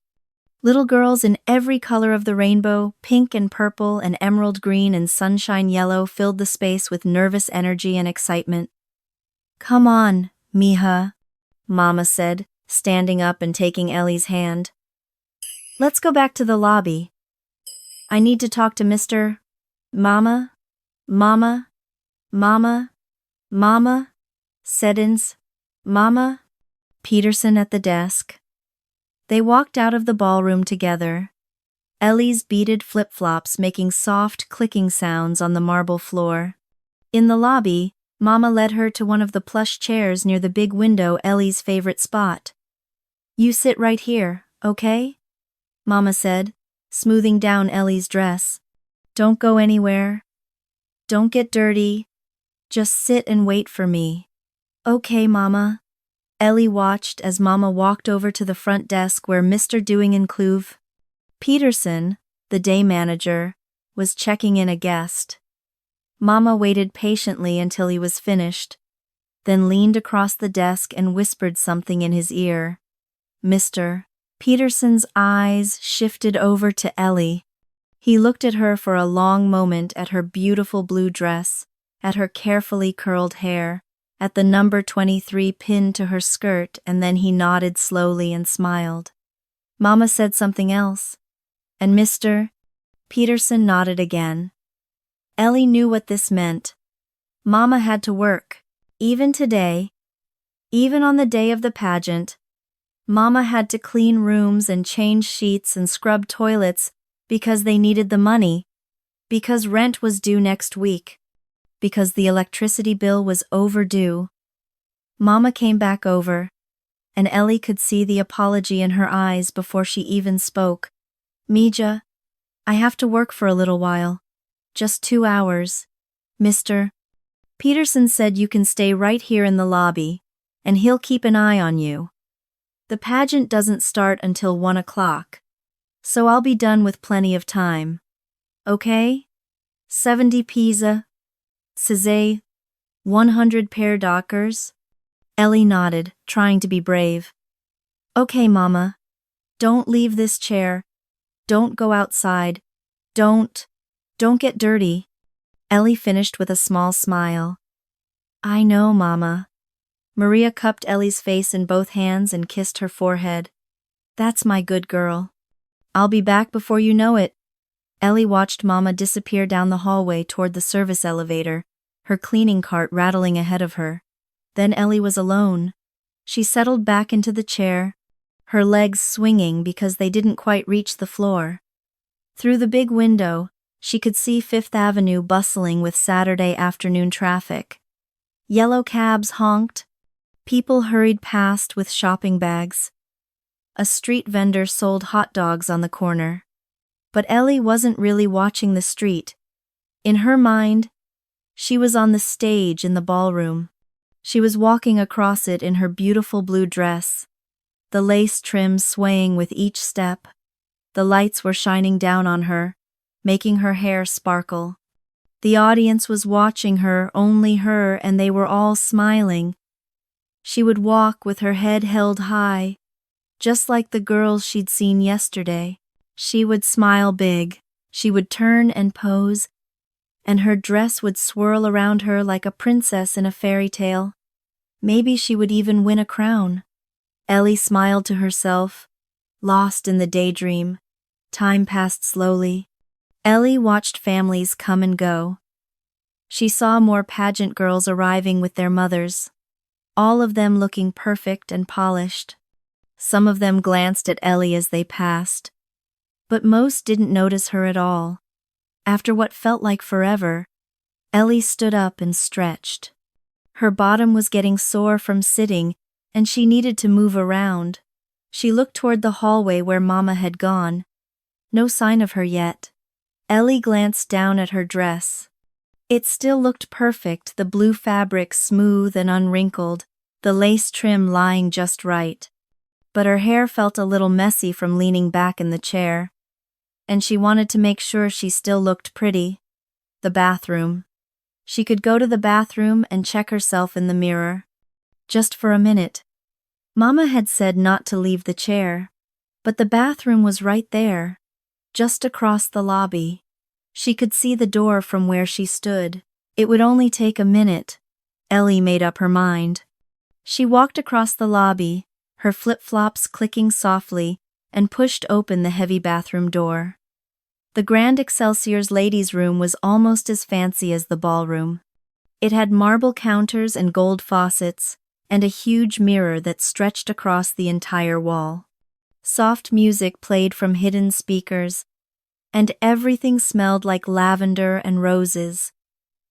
Little girls in every color of the rainbow, pink and purple and emerald green and sunshine yellow, filled the space with nervous energy and excitement. Come on, mija, Mama said, standing up and taking Elly's hand. Let's go back to the lobby. I need to talk to Mr. Mama, Seddons, Mama, Peterson at the desk. They walked out of the ballroom together, Elly's beaded flip-flops making soft clicking sounds on the marble floor. In the lobby, Mama led her to one of the plush chairs near the big window, Elly's favorite spot. You sit right here, okay? Mama said, smoothing down Elly's dress. Don't go anywhere. Don't get dirty. Just sit and wait for me. Okay, Mama. Elly watched as Mama walked over to the front desk where Mr. Doing-and-Cloove, Peterson, the day manager, was checking in a guest. Mama waited patiently until he was finished, then leaned across the desk and whispered something in his ear. Mr. Peterson's eyes shifted over to Elly. He looked at her for a long moment, at her beautiful blue dress, at her carefully curled hair, at the number 23 pinned to her skirt, and then he nodded slowly and smiled. Mama said something else, and Mr. Peterson nodded again. Elly knew what this meant. Mama had to work, even today. Even on the day of the pageant, Mama had to clean rooms and change sheets and scrub toilets because they needed the money, because rent was due next week, because the electricity bill was overdue. Mama came back over, and Elly could see the apology in her eyes before she even spoke. Mija, I have to work for a little while. Just 2 hours. Mr. Peterson said you can stay right here in the lobby, and he'll keep an eye on you. The pageant doesn't start until 1 o'clock, so I'll be done with plenty of time. Okay? 70 pizza. Cizé, 100 pair dockers. Elly nodded, trying to be brave. Okay, Mama. Don't leave this chair. Don't go outside. Don't get dirty. Elly finished with a small smile. I know, Mama. Maria cupped Elly's face in both hands and kissed her forehead. That's my good girl. I'll be back before you know it. Elly watched Mama disappear down the hallway toward the service elevator, her cleaning cart rattling ahead of her. Then Elly was alone. She settled back into the chair, her legs swinging because they didn't quite reach the floor. Through the big window, She could see Fifth Avenue bustling with Saturday afternoon traffic. Yellow cabs honked. People hurried past with shopping bags. A street vendor sold hot dogs on the corner. But Elly wasn't really watching the street. In her mind, she was on the stage in the ballroom. She was walking across it in her beautiful blue dress, the lace trim swaying with each step. The lights were shining down on her, making her hair sparkle. The audience was watching her, only her, and they were all smiling. She would walk with her head held high, just like the girls she'd seen yesterday. She would smile big, she would turn and pose, and her dress would swirl around her like a princess in a fairy tale. Maybe she would even win a crown. Elly smiled to herself, lost in the daydream. Time passed slowly. Elly watched families come and go. She saw more pageant girls arriving with their mothers, all of them looking perfect and polished. Some of them glanced at Elly as they passed, but most didn't notice her at all. After what felt like forever, Elly stood up and stretched. Her bottom was getting sore from sitting, and she needed to move around. She looked toward the hallway where Mama had gone. No sign of her yet. Elly glanced down at her dress. It still looked perfect, the blue fabric smooth and unwrinkled, the lace trim lying just right. But her hair felt a little messy from leaning back in the chair, and she wanted to make sure she still looked pretty. The bathroom. She could go to the bathroom and check herself in the mirror. Just for a minute. Mama had said not to leave the chair, but the bathroom was right there, just across the lobby. She could see the door from where she stood. It would only take a minute. Elly made up her mind. She walked across the lobby, her flip-flops clicking softly, and pushed open the heavy bathroom door. The Grand Excelsior's ladies' room was almost as fancy as the ballroom. It had marble counters and gold faucets, and a huge mirror that stretched across the entire wall. Soft music played from hidden speakers, and everything smelled like lavender and roses.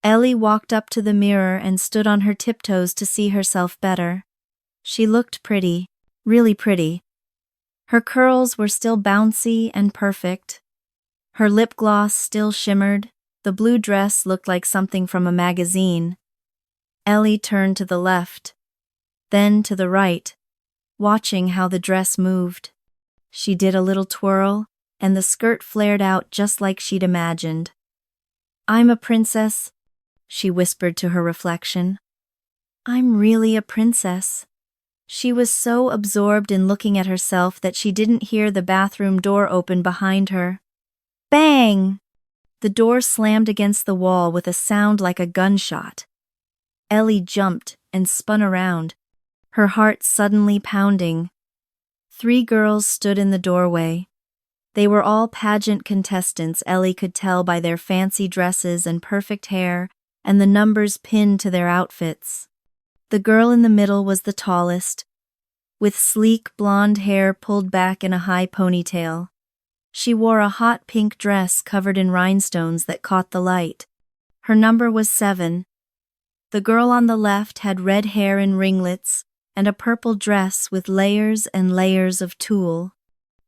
Elly walked up to the mirror and stood on her tiptoes to see herself better. She looked pretty, really pretty. Her curls were still bouncy and perfect. Her lip gloss still shimmered. The blue dress looked like something from a magazine. Elly turned to the left, then to the right, watching how the dress moved. She did a little twirl, and the skirt flared out just like she'd imagined. "I'm a princess," she whispered to her reflection. "I'm really a princess." She was so absorbed in looking at herself that she didn't hear the bathroom door open behind her. Bang! The door slammed against the wall with a sound like a gunshot. Elly jumped and spun around, her heart suddenly pounding. 3 girls stood in the doorway. They were all pageant contestants, Elly could tell by their fancy dresses and perfect hair and the numbers pinned to their outfits. The girl in the middle was the tallest, with sleek blonde hair pulled back in a high ponytail. She wore a hot pink dress covered in rhinestones that caught the light. Her number was 7. The girl on the left had red hair in ringlets and a purple dress with layers and layers of tulle.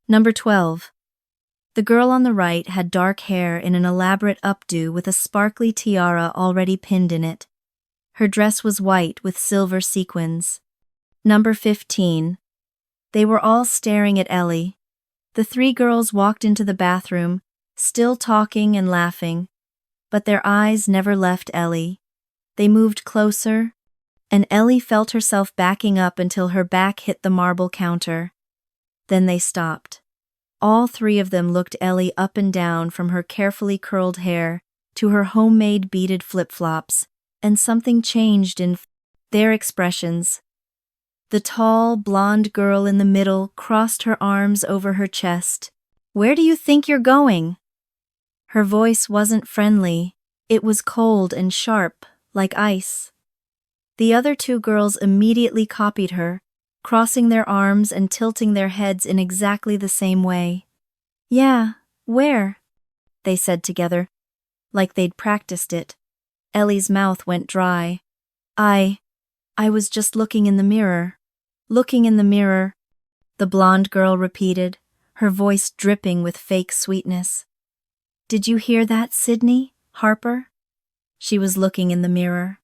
Number 12. The girl on the right had dark hair in an elaborate updo with a sparkly tiara already pinned in it. Her dress was white with silver sequins. Number 15. They were all staring at Elly. The 3 girls walked into the bathroom, still talking and laughing, but their eyes never left Elly. They moved closer, and Elly felt herself backing up until her back hit the marble counter. Then they stopped. All 3 of them looked Elly up and down from her carefully curled hair to her homemade beaded flip-flops, and something changed in their expressions. The tall, blonde girl in the middle crossed her arms over her chest. "Where do you think you're going?" Her voice wasn't friendly. It was cold and sharp, like ice. The other 2 girls immediately copied her, crossing their arms and tilting their heads in exactly the same way. "Yeah, where?" they said together. like they'd practiced it. Elly's mouth went dry. I was just looking in the mirror. Looking in the mirror, the blonde girl repeated, her voice dripping with fake sweetness. Did you hear that, Sydney? Harper? She was looking in the mirror.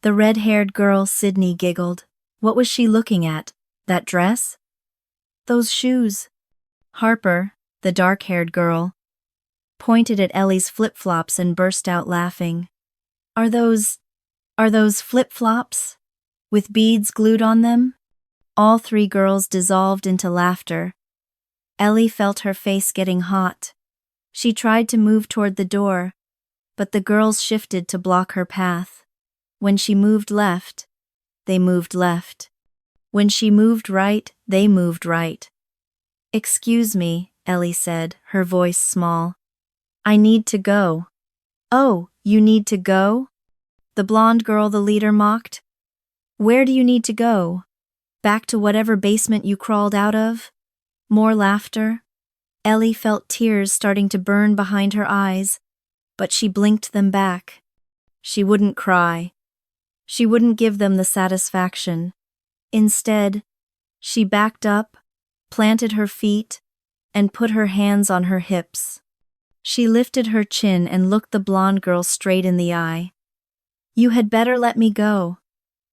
The red-haired girl, Sydney, giggled. What was she looking at? That dress? Those shoes. Harper, the dark-haired girl, pointed at Elly's flip-flops and burst out laughing. Are those flip-flops? With beads glued on them? All three girls dissolved into laughter. Elly felt her face getting hot. She tried to move toward the door, but the girls shifted to block her path. When she moved left, they moved left. When she moved right, they moved right. Excuse me, Elly said, her voice small. I need to go. Oh, you need to go? The blonde girl the leader mocked. Where do you need to go? Back to whatever basement you crawled out of? More laughter. Elly felt tears starting to burn behind her eyes, but she blinked them back. She wouldn't cry. She wouldn't give them the satisfaction. Instead, she backed up, planted her feet, and put her hands on her hips. She lifted her chin and looked the blonde girl straight in the eye. You had better let me go,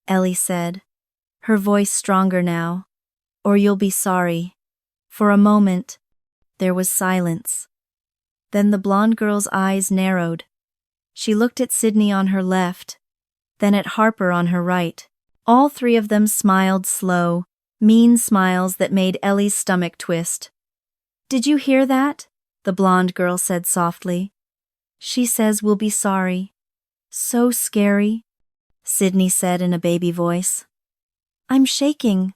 Elly said, her voice stronger now, or you'll be sorry. For a moment, there was silence. Then the blonde girl's eyes narrowed. She looked at Sydney on her left, then at Harper on her right. All three of them smiled slow, mean smiles that made Elly's stomach twist. Did you hear that? The blonde girl said softly. She says we'll be sorry. So scary, Sydney said in a baby voice. I'm shaking,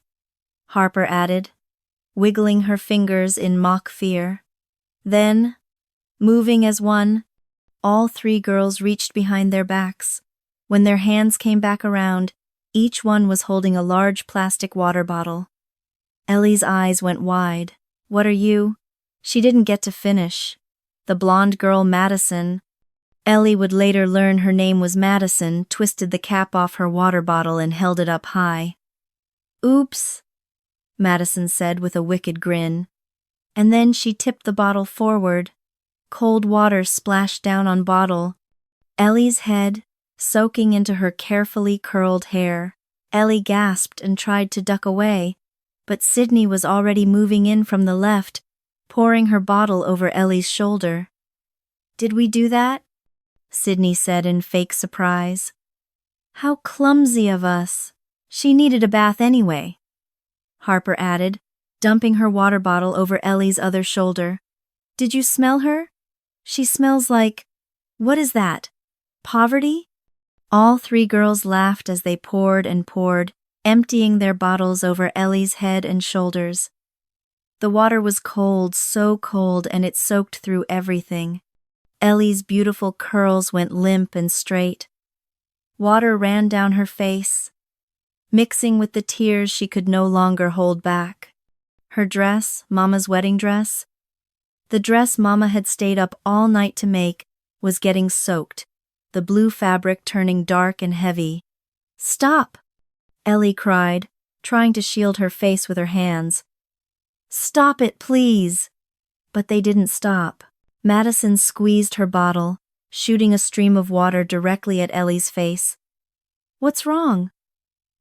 Harper added, wiggling her fingers in mock fear. Then, moving as one, all three girls reached behind their backs. When their hands came back around, each one was holding a large plastic water bottle. Elly's eyes went wide. What are you? She didn't get to finish. The blonde girl, Madison, Elly would later learn her name was Madison, twisted the cap off her water bottle and held it up high. Oops, Madison said with a wicked grin. And then she tipped the bottle forward. Cold water splashed down on bottle. Elly's head, soaking into her carefully curled hair. Elly gasped and tried to duck away, but Sydney was already moving in from the left, pouring her bottle over Elly's shoulder. Did we do that? Sydney said in fake surprise. How clumsy of us. She needed a bath anyway, Harper added, dumping her water bottle over Elly's other shoulder. Did you smell her? She smells like… What is that? Poverty? All three girls laughed as they poured and poured, emptying their bottles over Elly's head and shoulders. The water was cold, so cold, and it soaked through everything. Elly's beautiful curls went limp and straight. Water ran down her face, mixing with the tears she could no longer hold back. Her dress, Mama's wedding dress, the dress Mama had stayed up all night to make, was getting soaked, the blue fabric turning dark and heavy. Stop! Elly cried, trying to shield her face with her hands. Stop it, please! But they didn't stop. Madison squeezed her bottle, shooting a stream of water directly at Elly's face. What's wrong?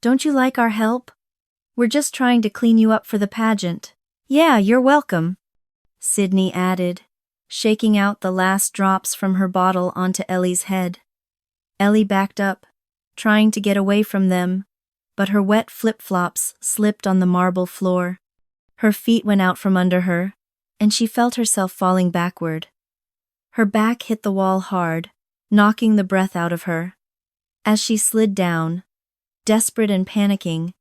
Don't you like our help? We're just trying to clean you up for the pageant. Yeah, you're welcome, Sydney added, shaking out the last drops from her bottle onto Elly's head. Elly backed up, trying to get away from them, but her wet flip-flops slipped on the marble floor. Her feet went out from under her, and she felt herself falling backward. Her back hit the wall hard, knocking the breath out of her. As she slid down, desperate and panicking,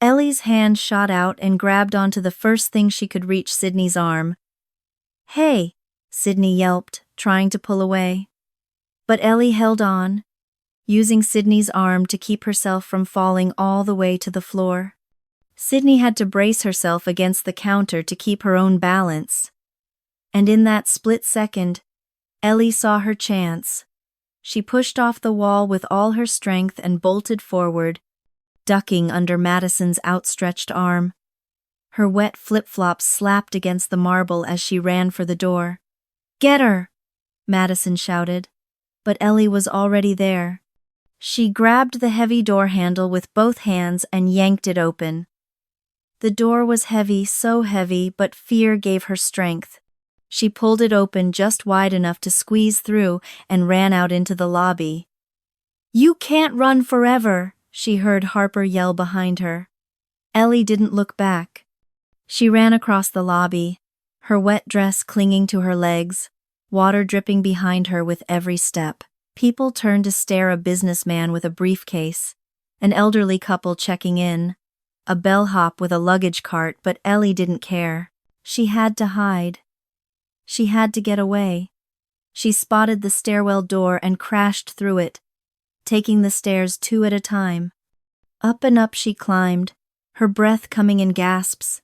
Elly's hand shot out and grabbed onto the first thing she could reach, Sydney's arm. Hey, Sydney yelped, trying to pull away. But Elly held on, using Sydney's arm to keep herself from falling all the way to the floor. Sydney had to brace herself against the counter to keep her own balance. And in that split second, Elly saw her chance. She pushed off the wall with all her strength and bolted forward, ducking under Madison's outstretched arm. Her wet flip-flops slapped against the marble as she ran for the door. "Get her!" Madison shouted. But Elly was already there. She grabbed the heavy door handle with both hands and yanked it open. The door was heavy, so heavy, but fear gave her strength. She pulled it open just wide enough to squeeze through and ran out into the lobby. "You can't run forever," she heard Harper yell behind her. Elly didn't look back. She ran across the lobby, her wet dress clinging to her legs, water dripping behind her with every step. People turned to stare, a businessman with a briefcase, an elderly couple checking in, a bellhop with a luggage cart, but Elly didn't care. She had to hide. She had to get away. She spotted the stairwell door and crashed through it, taking the stairs 2 at a time. Up and up she climbed, her breath coming in gasps,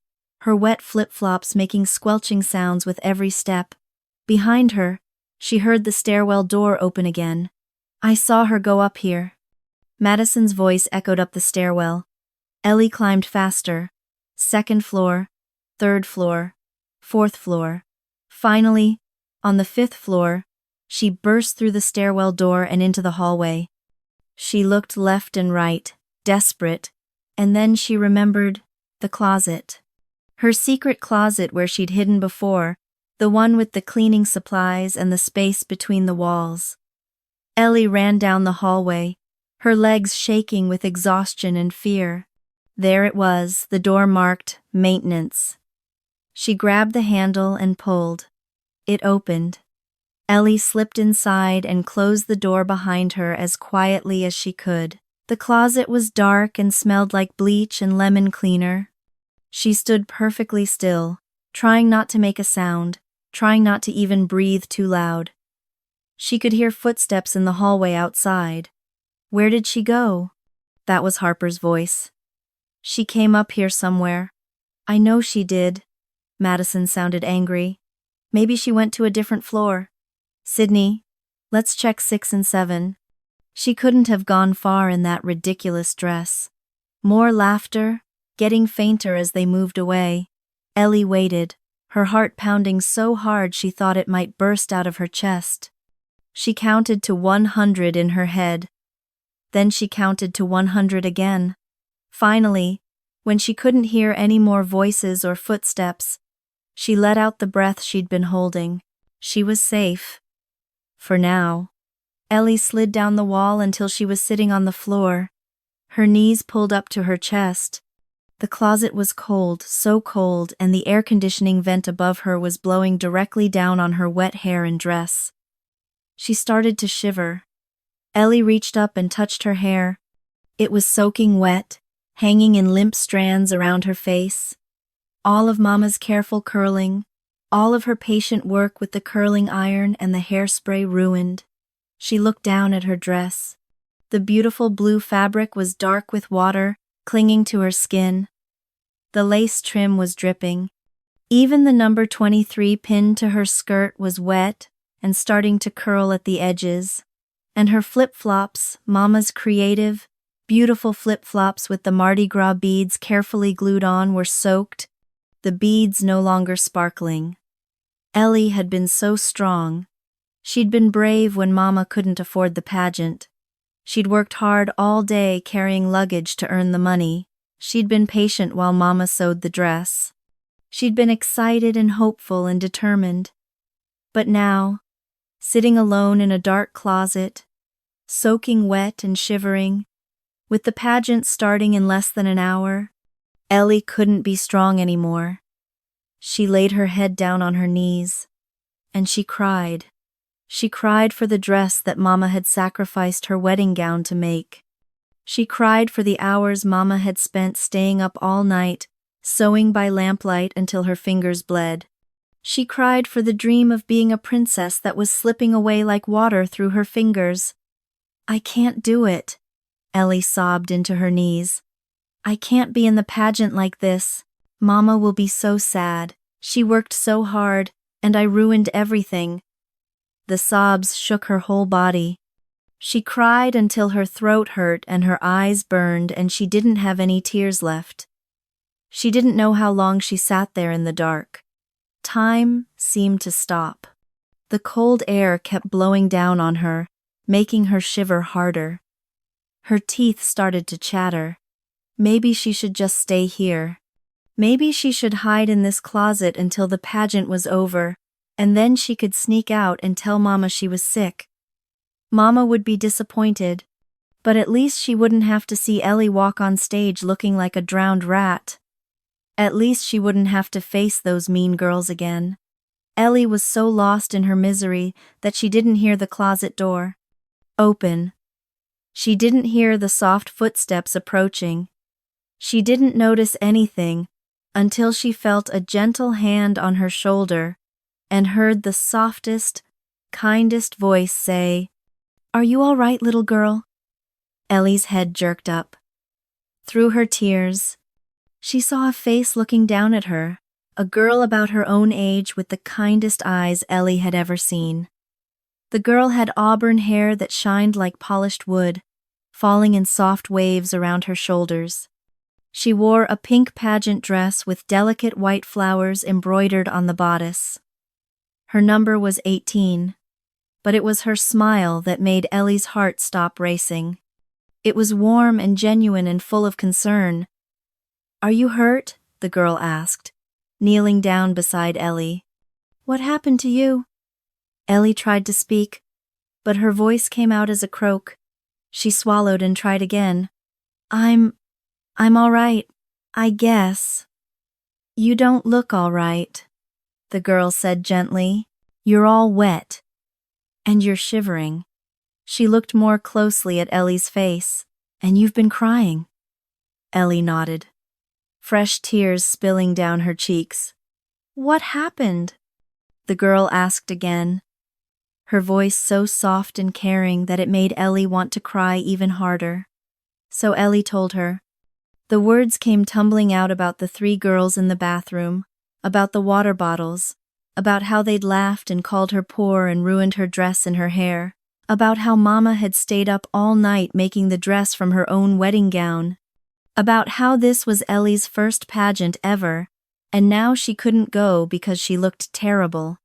her wet flip-flops making squelching sounds with every step. Behind her, she heard the stairwell door open again. "I saw her go up here." Madison's voice echoed up the stairwell. Elly climbed faster. 2nd floor, 3rd floor, 4th floor. Finally, on the 5th floor, she burst through the stairwell door and into the hallway. She looked left and right, desperate, and then she remembered the closet. Her secret closet where she'd hidden before, the one with the cleaning supplies and the space between the walls. Elly ran down the hallway, her legs shaking with exhaustion and fear. There it was, the door marked "Maintenance." She grabbed the handle and pulled. It opened. Elly slipped inside and closed the door behind her as quietly as she could. The closet was dark and smelled like bleach and lemon cleaner. She stood perfectly still, trying not to make a sound, trying not to even breathe too loud. She could hear footsteps in the hallway outside. Where did she go? That was Harper's voice. "She came up here somewhere." "I know she did." Madison sounded angry. "Maybe she went to a different floor." "Sydney, let's check 6 and 7. She couldn't have gone far in that ridiculous dress." More laughter, getting fainter as they moved away. Elly waited, her heart pounding so hard she thought it might burst out of her chest. She counted to 100 in her head. Then she counted to 100 again. Finally, when she couldn't hear any more voices or footsteps, she let out the breath she'd been holding. She was safe. For now. Elly slid down the wall until she was sitting on the floor, her knees pulled up to her chest. The closet was cold, so cold, and the air conditioning vent above her was blowing directly down on her wet hair and dress. She started to shiver. Elly reached up and touched her hair. It was soaking wet, hanging in limp strands around her face. All of Mama's careful curling, all of her patient work with the curling iron and the hairspray ruined. She looked down at her dress. The beautiful blue fabric was dark with water, clinging to her skin. The lace trim was dripping. Even the number 23 pinned to her skirt was wet and starting to curl at the edges. And her flip-flops, Mama's creative, beautiful flip-flops with the Mardi Gras beads carefully glued on, were soaked, the beads no longer sparkling. Elly had been so strong. She'd been brave when Mama couldn't afford the pageant. She'd worked hard all day carrying luggage to earn the money. She'd been patient while Mama sewed the dress. She'd been excited and hopeful and determined. But now, sitting alone in a dark closet, soaking wet and shivering, with the pageant starting in less than an hour, Elly couldn't be strong anymore. She laid her head down on her knees, and she cried. She cried for the dress that Mama had sacrificed her wedding gown to make. She cried for the hours Mama had spent staying up all night, sewing by lamplight until her fingers bled. She cried for the dream of being a princess that was slipping away like water through her fingers. "I can't do it," Elly sobbed into her knees. "I can't be in the pageant like this. Mama will be so sad. She worked so hard, and I ruined everything." The sobs shook her whole body. She cried until her throat hurt and her eyes burned and she didn't have any tears left. She didn't know how long she sat there in the dark. Time seemed to stop. The cold air kept blowing down on her, making her shiver harder. Her teeth started to chatter. Maybe she should just stay here. Maybe she should hide in this closet until the pageant was over, and then she could sneak out and tell Mama she was sick. Mama would be disappointed, but at least she wouldn't have to see Elly walk on stage looking like a drowned rat. At least she wouldn't have to face those mean girls again. Elly was so lost in her misery that she didn't hear the closet door open. She didn't hear the soft footsteps approaching. She didn't notice anything until she felt a gentle hand on her shoulder and heard the softest, kindest voice say, "Are you all right, little girl?" Elly's head jerked up. Through her tears, she saw a face looking down at her, a girl about her own age with the kindest eyes Elly had ever seen. The girl had auburn hair that shined like polished wood, falling in soft waves around her shoulders. She wore a pink pageant dress with delicate white flowers embroidered on the bodice. Her number was 18, but it was her smile that made Elly's heart stop racing. It was warm and genuine and full of concern. "Are you hurt?" the girl asked, kneeling down beside Elly. "What happened to you?" Elly tried to speak, but her voice came out as a croak. She swallowed and tried again. I'm all right, I guess." "You don't look all right," the girl said gently. "You're all wet. And you're shivering." She looked more closely at Elly's face. "And you've been crying." Elly nodded, fresh tears spilling down her cheeks. "What happened?" the girl asked again, her voice so soft and caring that it made Elly want to cry even harder. So Elly told her. The words came tumbling out about the 3 girls in the bathroom, about the water bottles, about how they'd laughed and called her poor and ruined her dress and her hair, about how Mama had stayed up all night making the dress from her own wedding gown, about how this was Elly's first pageant ever, and now she couldn't go because she looked terrible.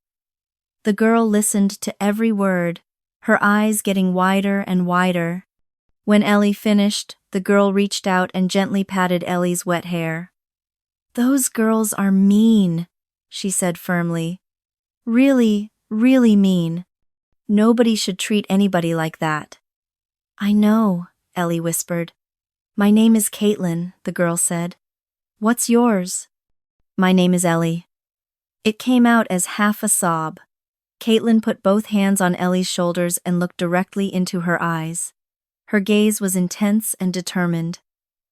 The girl listened to every word, her eyes getting wider and wider. When Elly finished, the girl reached out and gently patted Elly's wet hair. "Those girls are mean," she said firmly. "Really, really mean. Nobody should treat anybody like that." "I know," Elly whispered. "My name is Caitlin," the girl said. "What's yours?" "My name is Elly." It came out as half a sob. Caitlin put both hands on Elly's shoulders and looked directly into her eyes. Her gaze was intense and determined.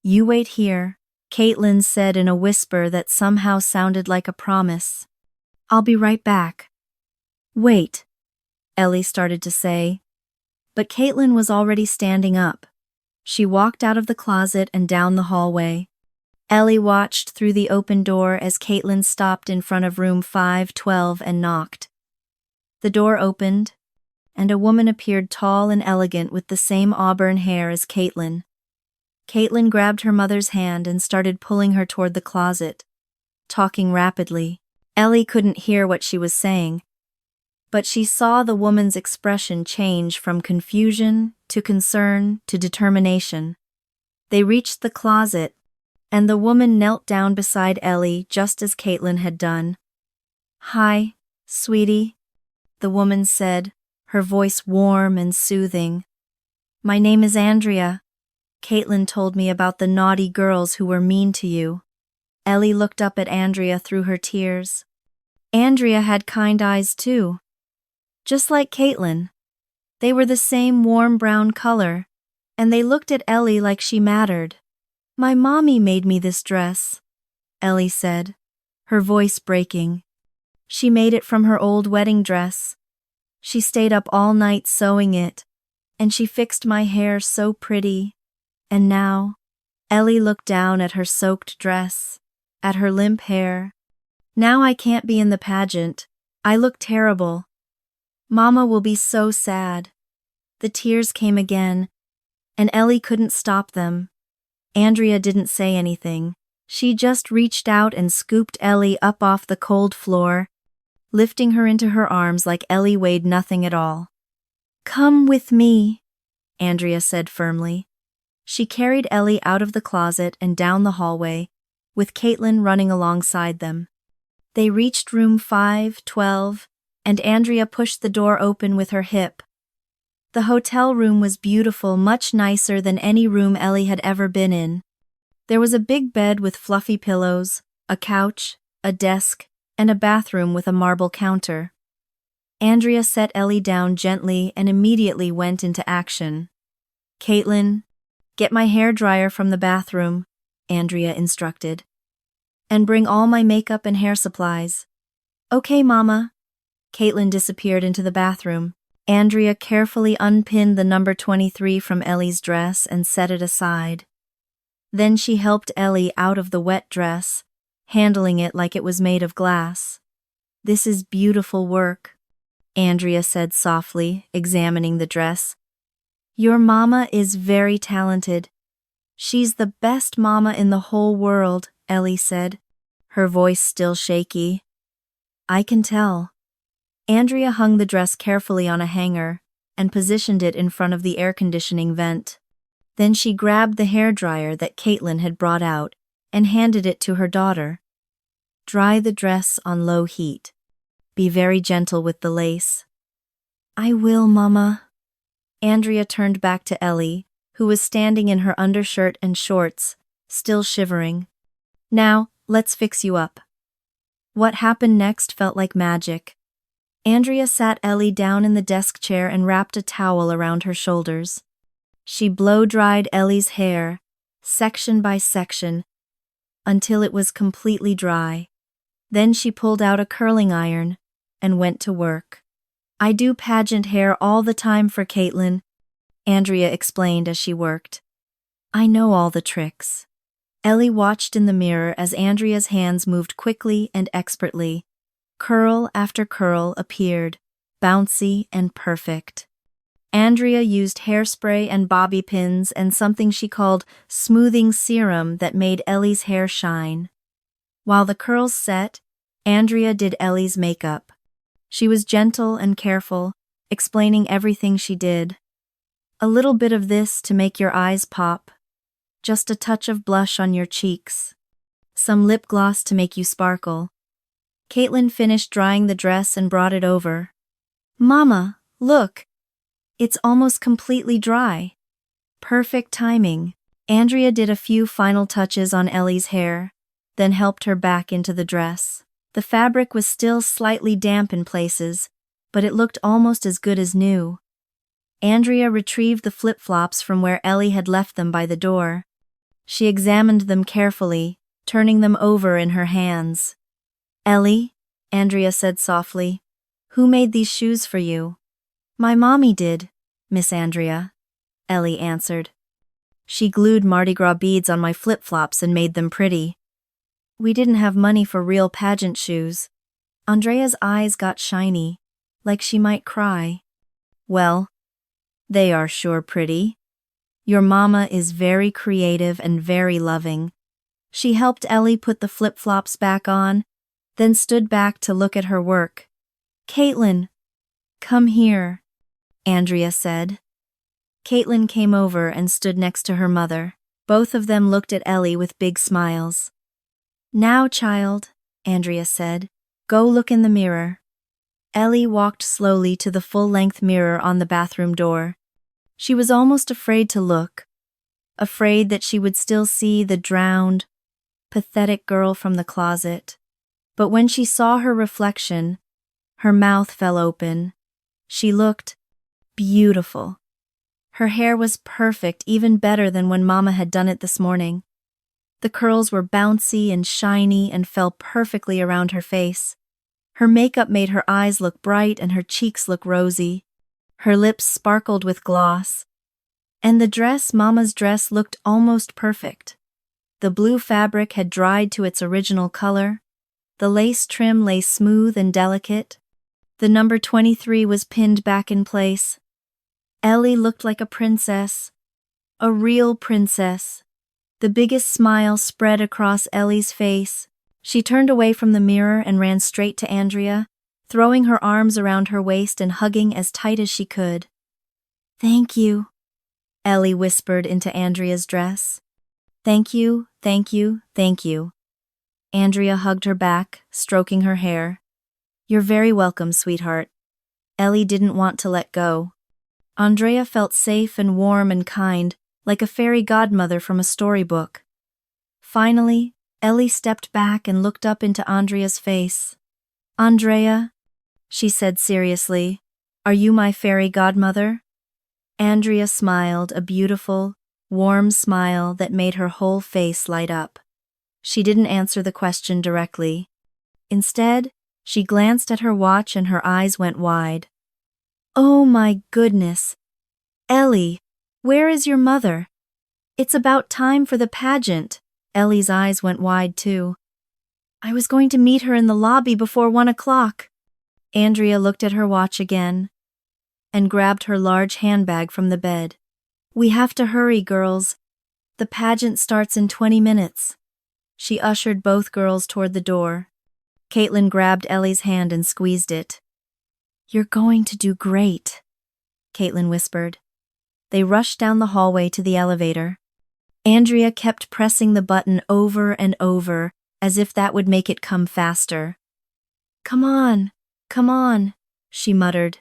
"You wait here," Caitlin said in a whisper that somehow sounded like a promise. "I'll be right back." "Wait," Elly started to say. But Caitlin was already standing up. She walked out of the closet and down the hallway. Elly watched through the open door as Caitlin stopped in front of room 512 and knocked. The door opened, and a woman appeared tall and elegant with the same auburn hair as Caitlin. Caitlin grabbed her mother's hand and started pulling her toward the closet, talking rapidly. Elly couldn't hear what she was saying, but she saw the woman's expression change from confusion to concern to determination. They reached the closet, and the woman knelt down beside Elly just as Caitlin had done. "Hi, sweetie," the woman said, her voice warm and soothing. "My name is Andrea. Caitlin told me about the naughty girls who were mean to you." Elly looked up at Andrea through her tears. Andrea had kind eyes too. Just like Caitlin. They were the same warm brown color, and they looked at Elly like she mattered. "My mommy made me this dress," Elly said, her voice breaking. "She made it from her old wedding dress. She stayed up all night sewing it, and she fixed my hair so pretty. And now," Elly looked down at her soaked dress, at her limp hair. "Now I can't be in the pageant. I look terrible. Mama will be so sad." The tears came again, and Elly couldn't stop them. Andrea didn't say anything. She just reached out and scooped Elly up off the cold floor, lifting her into her arms like Elly weighed nothing at all. "Come with me," Andrea said firmly. She carried Elly out of the closet and down the hallway, with Caitlin running alongside them. They reached room 512, and Andrea pushed the door open with her hip. The hotel room was beautiful, much nicer than any room Elly had ever been in. There was a big bed with fluffy pillows, a couch, a desk, and a bathroom with a marble counter. Andrea set Elly down gently and immediately went into action. "Caitlin, get my hairdryer from the bathroom," Andrea instructed. "And bring all my makeup and hair supplies." "Okay, Mama." Caitlin disappeared into the bathroom. Andrea carefully unpinned the number 23 from Elly's dress and set it aside. Then she helped Elly out of the wet dress, handling it like it was made of glass. "This is beautiful work," Andrea said softly, examining the dress. "Your mama is very talented. She's the best mama in the whole world," Elly said, her voice still shaky. "I can tell." Andrea hung the dress carefully on a hanger and positioned it in front of the air conditioning vent. Then she grabbed the hairdryer that Caitlin had brought out and handed it to her daughter. "Dry the dress on low heat. Be very gentle with the lace." "I will, Mama." Andrea turned back to Elly, who was standing in her undershirt and shorts, still shivering. "Now, let's fix you up." What happened next felt like magic. Andrea sat Elly down in the desk chair and wrapped a towel around her shoulders. She blow-dried Elly's hair, section by section, until it was completely dry. Then she pulled out a curling iron and went to work. "I do pageant hair all the time for Caitlin," Andrea explained as she worked. "I know all the tricks." Elly watched in the mirror as Andrea's hands moved quickly and expertly. Curl after curl appeared, bouncy and perfect. Andrea used hairspray and bobby pins and something she called smoothing serum that made Elly's hair shine. While the curls set, Andrea did Elly's makeup. She was gentle and careful, explaining everything she did. "A little bit of this to make your eyes pop. Just a touch of blush on your cheeks. Some lip gloss to make you sparkle." Caitlin finished drying the dress and brought it over. "Mama, look! It's almost completely dry." Perfect timing. Andrea did a few final touches on Elly's hair, then helped her back into the dress. The fabric was still slightly damp in places, but it looked almost as good as new. Andrea retrieved the flip-flops from where Elly had left them by the door. She examined them carefully, turning them over in her hands. "Elly," Andrea said softly, "who made these shoes for you?" "My mommy did, Miss Andrea," Elly answered. "She glued Mardi Gras beads on my flip-flops and made them pretty." "We didn't have money for real pageant shoes." Andrea's eyes got shiny, like she might cry. "Well, they are sure pretty. Your mama is very creative and very loving." She helped Elly put the flip-flops back on, then stood back to look at her work. "Caitlin, come here," Andrea said. Caitlin came over and stood next to her mother. Both of them looked at Elly with big smiles. "Now, child," Andrea said, "go look in the mirror." Elly walked slowly to the full-length mirror on the bathroom door. She was almost afraid to look, afraid that she would still see the drowned, pathetic girl from the closet. But when she saw her reflection, her mouth fell open. She looked beautiful. Her hair was perfect, even better than when Mama had done it this morning. The curls were bouncy and shiny and fell perfectly around her face. Her makeup made her eyes look bright and her cheeks look rosy. Her lips sparkled with gloss. And the dress, Mama's dress, looked almost perfect. The blue fabric had dried to its original color. The lace trim lay smooth and delicate. The number 23 was pinned back in place. Elly looked like a princess. A real princess. The biggest smile spread across Elly's face. She turned away from the mirror and ran straight to Andrea, throwing her arms around her waist and hugging as tight as she could. "Thank you," Elly whispered into Andrea's dress. "Thank you, thank you, thank you." Andrea hugged her back, stroking her hair. "You're very welcome, sweetheart." Elly didn't want to let go. Andrea felt safe and warm and kind, like a fairy godmother from a storybook. Finally, Elly stepped back and looked up into Andrea's face. "Andrea," she said seriously, "are you my fairy godmother?" Andrea smiled, a beautiful, warm smile that made her whole face light up. She didn't answer the question directly. Instead, she glanced at her watch and her eyes went wide. "Oh my goodness! Elly, where is your mother? It's about time for the pageant." Elly's eyes went wide too. "I was going to meet her in the lobby before 1 o'clock. Andrea looked at her watch again and grabbed her large handbag from the bed. "We have to hurry, girls. The pageant starts in 20 minutes. She ushered both girls toward the door. Caitlin grabbed Elly's hand and squeezed it. "You're going to do great," Caitlin whispered. They rushed down the hallway to the elevator. Andrea kept pressing the button over and over, as if that would make it come faster. Come on, she muttered.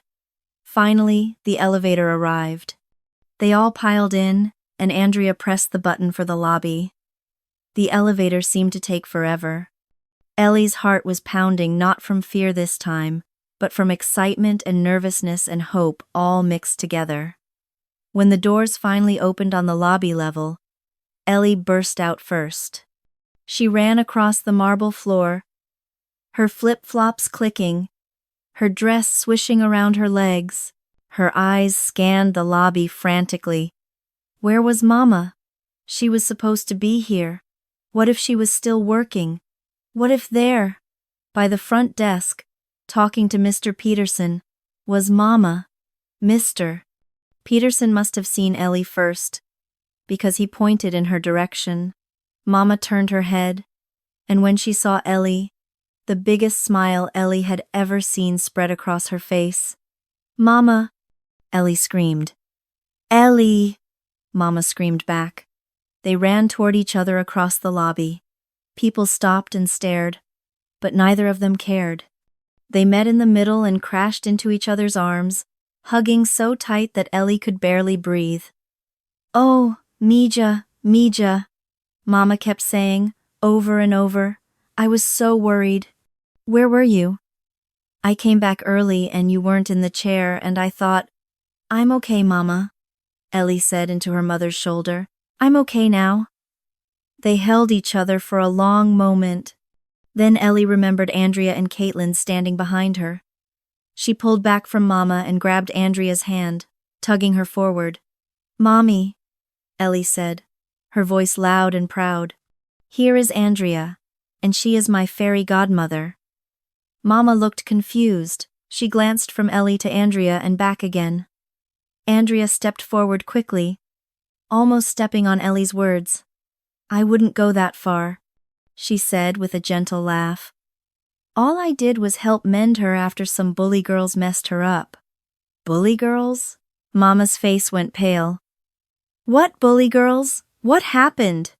Finally, the elevator arrived. They all piled in, and Andrea pressed the button for the lobby. The elevator seemed to take forever. Elly's heart was pounding, not from fear this time, but from excitement and nervousness and hope all mixed together. When the doors finally opened on the lobby level, Elly burst out first. She ran across the marble floor, her flip-flops clicking, her dress swishing around her legs. Her eyes scanned the lobby frantically. Where was Mama? She was supposed to be here. What if she was still working? What if there, by the front desk, talking to Mr. Peterson, was Mama? Mr. Peterson must have seen Elly first, because he pointed in her direction. Mama turned her head, and when she saw Elly, the biggest smile Elly had ever seen spread across her face. "Mama!" Elly screamed. "Elly!" Mama screamed back. They ran toward each other across the lobby. People stopped and stared, but neither of them cared. They met in the middle and crashed into each other's arms, hugging so tight that Elly could barely breathe. "Oh, Mija, Mija," Mama kept saying, over and over. "I was so worried." "Where were you?" "I came back early and you weren't in the chair and I thought, I'm okay, Mama," Elly said into her mother's shoulder. "I'm okay now." They held each other for a long moment. Then Elly remembered Andrea and Caitlin standing behind her. She pulled back from Mama and grabbed Andrea's hand, tugging her forward. "Mommy," Elly said, her voice loud and proud. "Here is Andrea, and she is my fairy godmother." Mama looked confused. She glanced from Elly to Andrea and back again. Andrea stepped forward quickly, almost stepping on Elly's words. "I wouldn't go that far," she said with a gentle laugh. "All I did was help mend her after some bully girls messed her up." "Bully girls?" Mama's face went pale. "What bully girls? What happened?"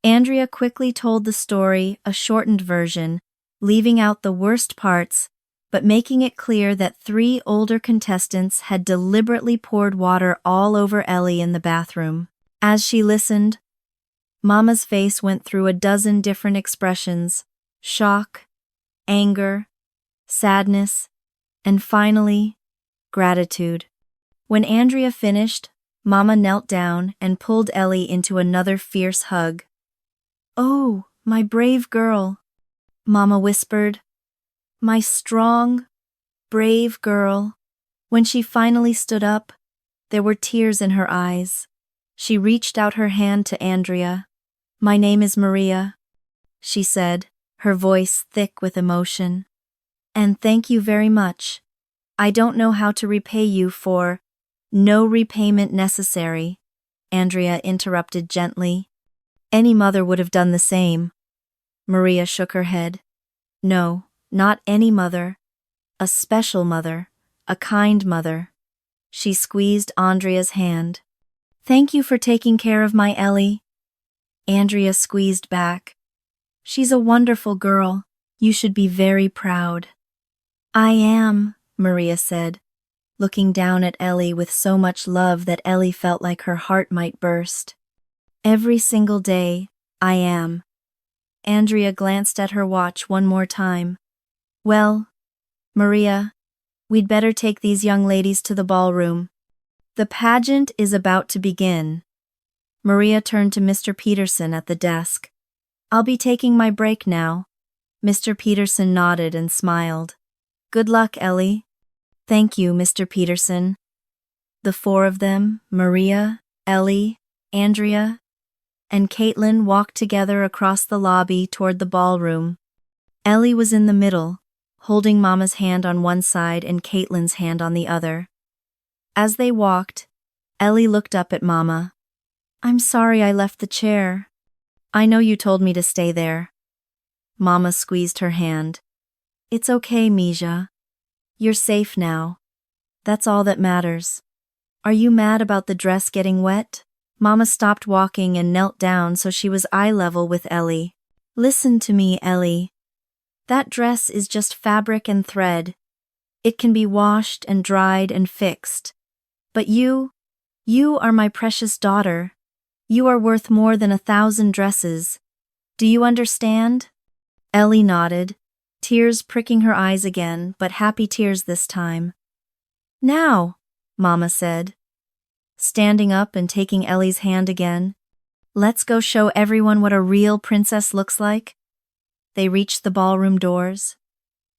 Andrea quickly told the story, a shortened version, leaving out the worst parts, but making it clear that 3 older contestants had deliberately poured water all over Elly in the bathroom. As she listened, Mama's face went through a dozen different expressions: shock, anger, sadness, and finally, gratitude. When Andrea finished, Mama knelt down and pulled Elly into another fierce hug. "Oh, my brave girl," Mama whispered. "My strong, brave girl." When she finally stood up, there were tears in her eyes. She reached out her hand to Andrea. "My name is Maria," she said, her voice thick with emotion. "And thank you very much. I don't know how to repay you for..." No repayment necessary, Andrea interrupted gently. Any mother would have done the same. Maria shook her head. No, not any mother. A special mother. A kind mother. She squeezed Andrea's hand. Thank you for taking care of my Elly. Andrea squeezed back. She's a wonderful girl. You should be very proud. I am, Maria said, looking down at Elly with so much love that Elly felt like her heart might burst. Every single day, I am. Andrea glanced at her watch one more time. Well, Maria, we'd better take these young ladies to the ballroom. The pageant is about to begin. Maria turned to Mr. Peterson at the desk. I'll be taking my break now. Mr. Peterson nodded and smiled. Good luck, Elly. Thank you, Mr. Peterson. The four of them, Maria, Elly, Andrea, and Caitlin walked together across the lobby toward the ballroom. Elly was in the middle, holding Mama's hand on one side and Caitlin's hand on the other. As they walked, Elly looked up at Mama. I'm sorry I left the chair. I know you told me to stay there. Mama squeezed her hand. It's okay, Misha. You're safe now. That's all that matters. Are you mad about the dress getting wet? Mama stopped walking and knelt down so she was eye level with Elly. Listen to me, Elly. That dress is just fabric and thread. It can be washed and dried and fixed. But you are my precious daughter. You are worth more than 1,000 dresses. Do you understand? Elly nodded, tears pricking her eyes again, but happy tears this time. Now, Mama said, standing up and taking Elly's hand again. Let's go show everyone what a real princess looks like. They reached the ballroom doors.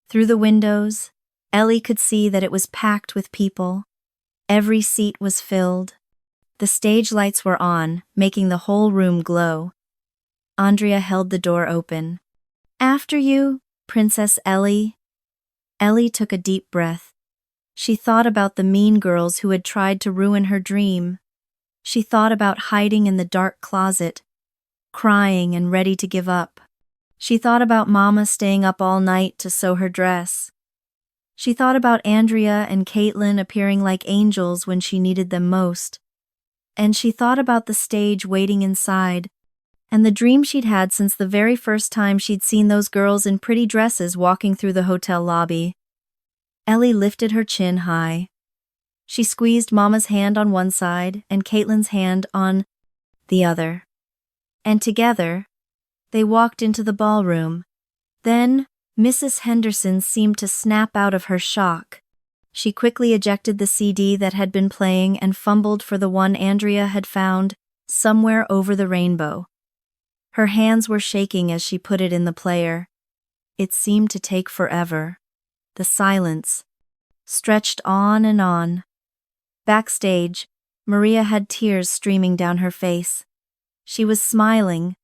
Through the windows, Elly could see that it was packed with people. Every seat was filled. The stage lights were on, making the whole room glow. Andrea held the door open. After you, Princess Elly. Elly took a deep breath. She thought about the mean girls who had tried to ruin her dream. She thought about hiding in the dark closet, crying and ready to give up. She thought about Mama staying up all night to sew her dress. She thought about Andrea and Caitlin appearing like angels when she needed them most. And she thought about the stage waiting inside, and the dream she'd had since the very first time she'd seen those girls in pretty dresses walking through the hotel lobby. Elly lifted her chin high. She squeezed Mama's hand on one side and Caitlin's hand on the other. And together, they walked into the ballroom. Then, Mrs. Henderson seemed to snap out of her shock. She quickly ejected the CD that had been playing and fumbled for the one Andrea had found, Somewhere Over the Rainbow. Her hands were shaking as she put it in the player. It seemed to take forever. The silence stretched on and on. Backstage, Maria had tears streaming down her face. She was smiling,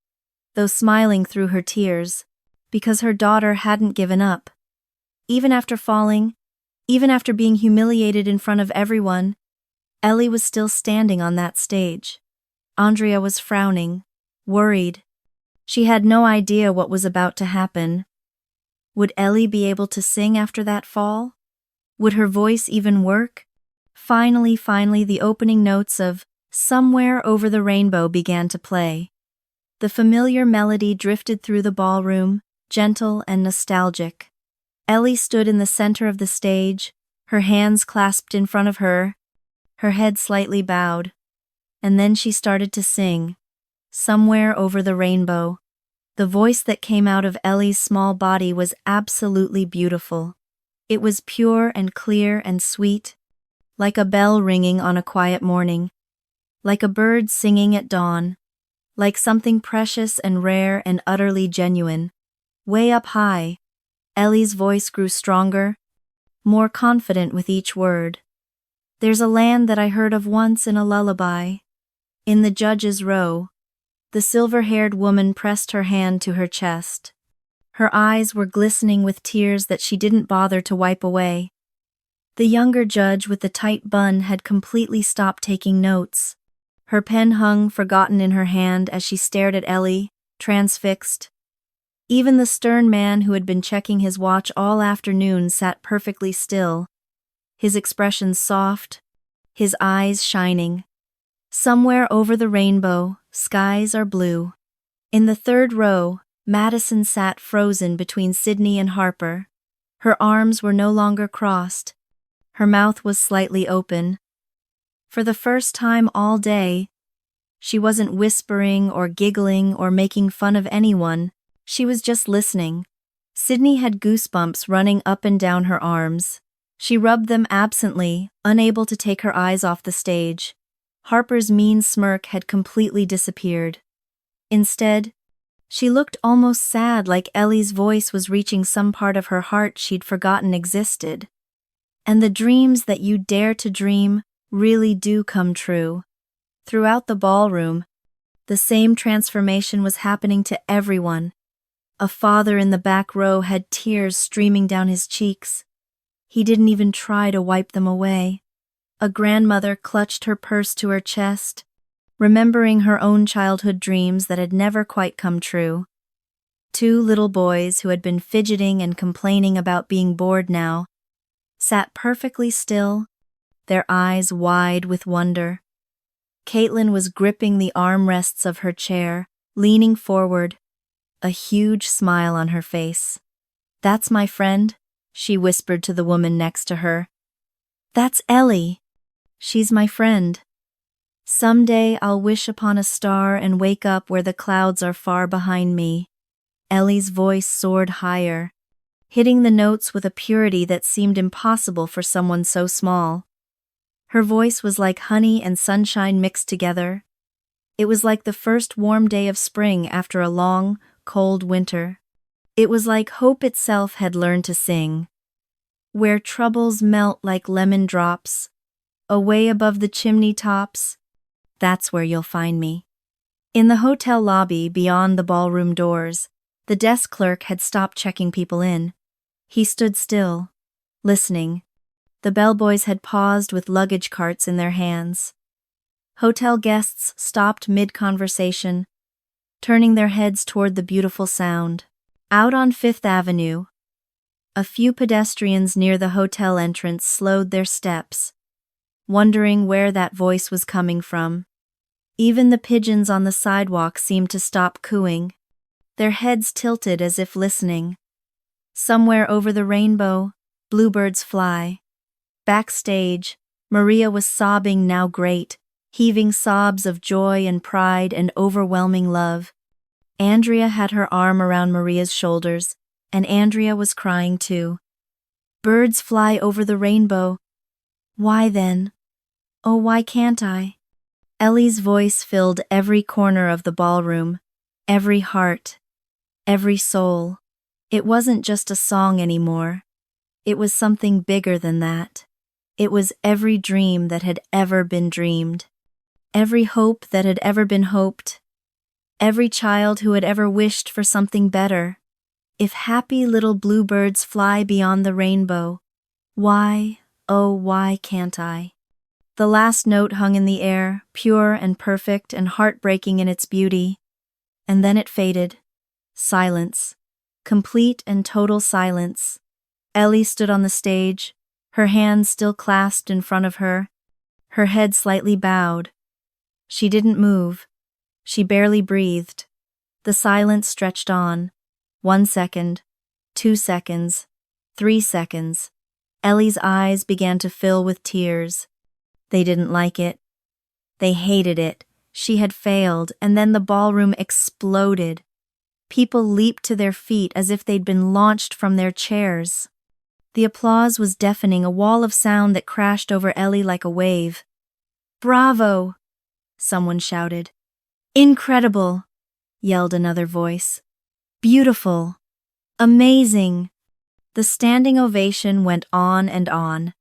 though smiling through her tears, because her daughter hadn't given up. Even after falling, even after being humiliated in front of everyone, Elly was still standing on that stage. Andrea was frowning, worried. She had no idea what was about to happen. Would Elly be able to sing after that fall? Would her voice even work? Finally, the opening notes of Somewhere Over the Rainbow began to play. The familiar melody drifted through the ballroom, gentle and nostalgic. Elly stood in the center of the stage, her hands clasped in front of her head slightly bowed. And then she started to sing, Somewhere Over the Rainbow. The voice that came out of Elly's small body was absolutely beautiful. It was pure and clear and sweet, like a bell ringing on a quiet morning, like a bird singing at dawn, like something precious and rare and utterly genuine. Way up high, Elly's voice grew stronger, more confident with each word. There's a land that I heard of once in a lullaby. In the judge's row, the silver-haired woman pressed her hand to her chest. Her eyes were glistening with tears that she didn't bother to wipe away. The younger judge with the tight bun had completely stopped taking notes. Her pen hung forgotten in her hand as she stared at Elly, transfixed. Even the stern man who had been checking his watch all afternoon sat perfectly still, his expression soft, his eyes shining. Somewhere over the rainbow, skies are blue. In the third row, Madison sat frozen between Sydney and Harper. Her arms were no longer crossed. Her mouth was slightly open. For the first time all day, she wasn't whispering or giggling or making fun of anyone. She was just listening. Sydney had goosebumps running up and down her arms. She rubbed them absently, unable to take her eyes off the stage. Harper's mean smirk had completely disappeared. Instead, she looked almost sad, like Elly's voice was reaching some part of her heart she'd forgotten existed. And the dreams that you dare to dream really do come true. Throughout the ballroom, the same transformation was happening to everyone. A father in the back row had tears streaming down his cheeks. He didn't even try to wipe them away. A grandmother clutched her purse to her chest, remembering her own childhood dreams that had never quite come true. Two little boys who had been fidgeting and complaining about being bored now sat perfectly still, their eyes wide with wonder. Caitlin was gripping the armrests of her chair, leaning forward, a huge smile on her face. "That's my friend," she whispered to the woman next to her. "That's Elly. She's my friend. Someday I'll wish upon a star and wake up where the clouds are far behind me." Elly's voice soared higher, hitting the notes with a purity that seemed impossible for someone so small. Her voice was like honey and sunshine mixed together. It was like the first warm day of spring after a long, cold winter. It was like hope itself had learned to sing. "Where troubles melt like lemon drops, away above the chimney tops, that's where you'll find me." In the hotel lobby beyond the ballroom doors, the desk clerk had stopped checking people in. He stood still, listening. The bellboys had paused with luggage carts in their hands. Hotel guests stopped mid-conversation, turning their heads toward the beautiful sound. Out on Fifth Avenue, a few pedestrians near the hotel entrance slowed their steps, wondering where that voice was coming from. Even the pigeons on the sidewalk seemed to stop cooing, their heads tilted as if listening. Somewhere over the rainbow, bluebirds fly. Backstage, Maria was sobbing now great, heaving sobs of joy and pride and overwhelming love. Andrea had her arm around Maria's shoulders, and Andrea was crying too. "Birds fly over the rainbow. Why then? Oh, why can't I?" Elly's voice filled every corner of the ballroom, every heart, every soul. It wasn't just a song anymore. It was something bigger than that. It was every dream that had ever been dreamed, every hope that had ever been hoped, every child who had ever wished for something better. If happy little bluebirds fly beyond the rainbow, why, oh, why can't I? The last note hung in the air, pure and perfect and heartbreaking in its beauty. And then it faded. Silence. Complete and total silence. Elly stood on the stage, her hands still clasped in front of her, her head slightly bowed. She didn't move. She barely breathed. The silence stretched on. 1 second, 2 seconds, 3 seconds. Elly's eyes began to fill with tears. They didn't like it. They hated it. She had failed, and then the ballroom exploded. People leaped to their feet as if they'd been launched from their chairs. The applause was deafening, a wall of sound that crashed over Elly like a wave. "Bravo!" someone shouted. "Incredible!" yelled another voice. "Beautiful! Amazing!" The standing ovation went on and on.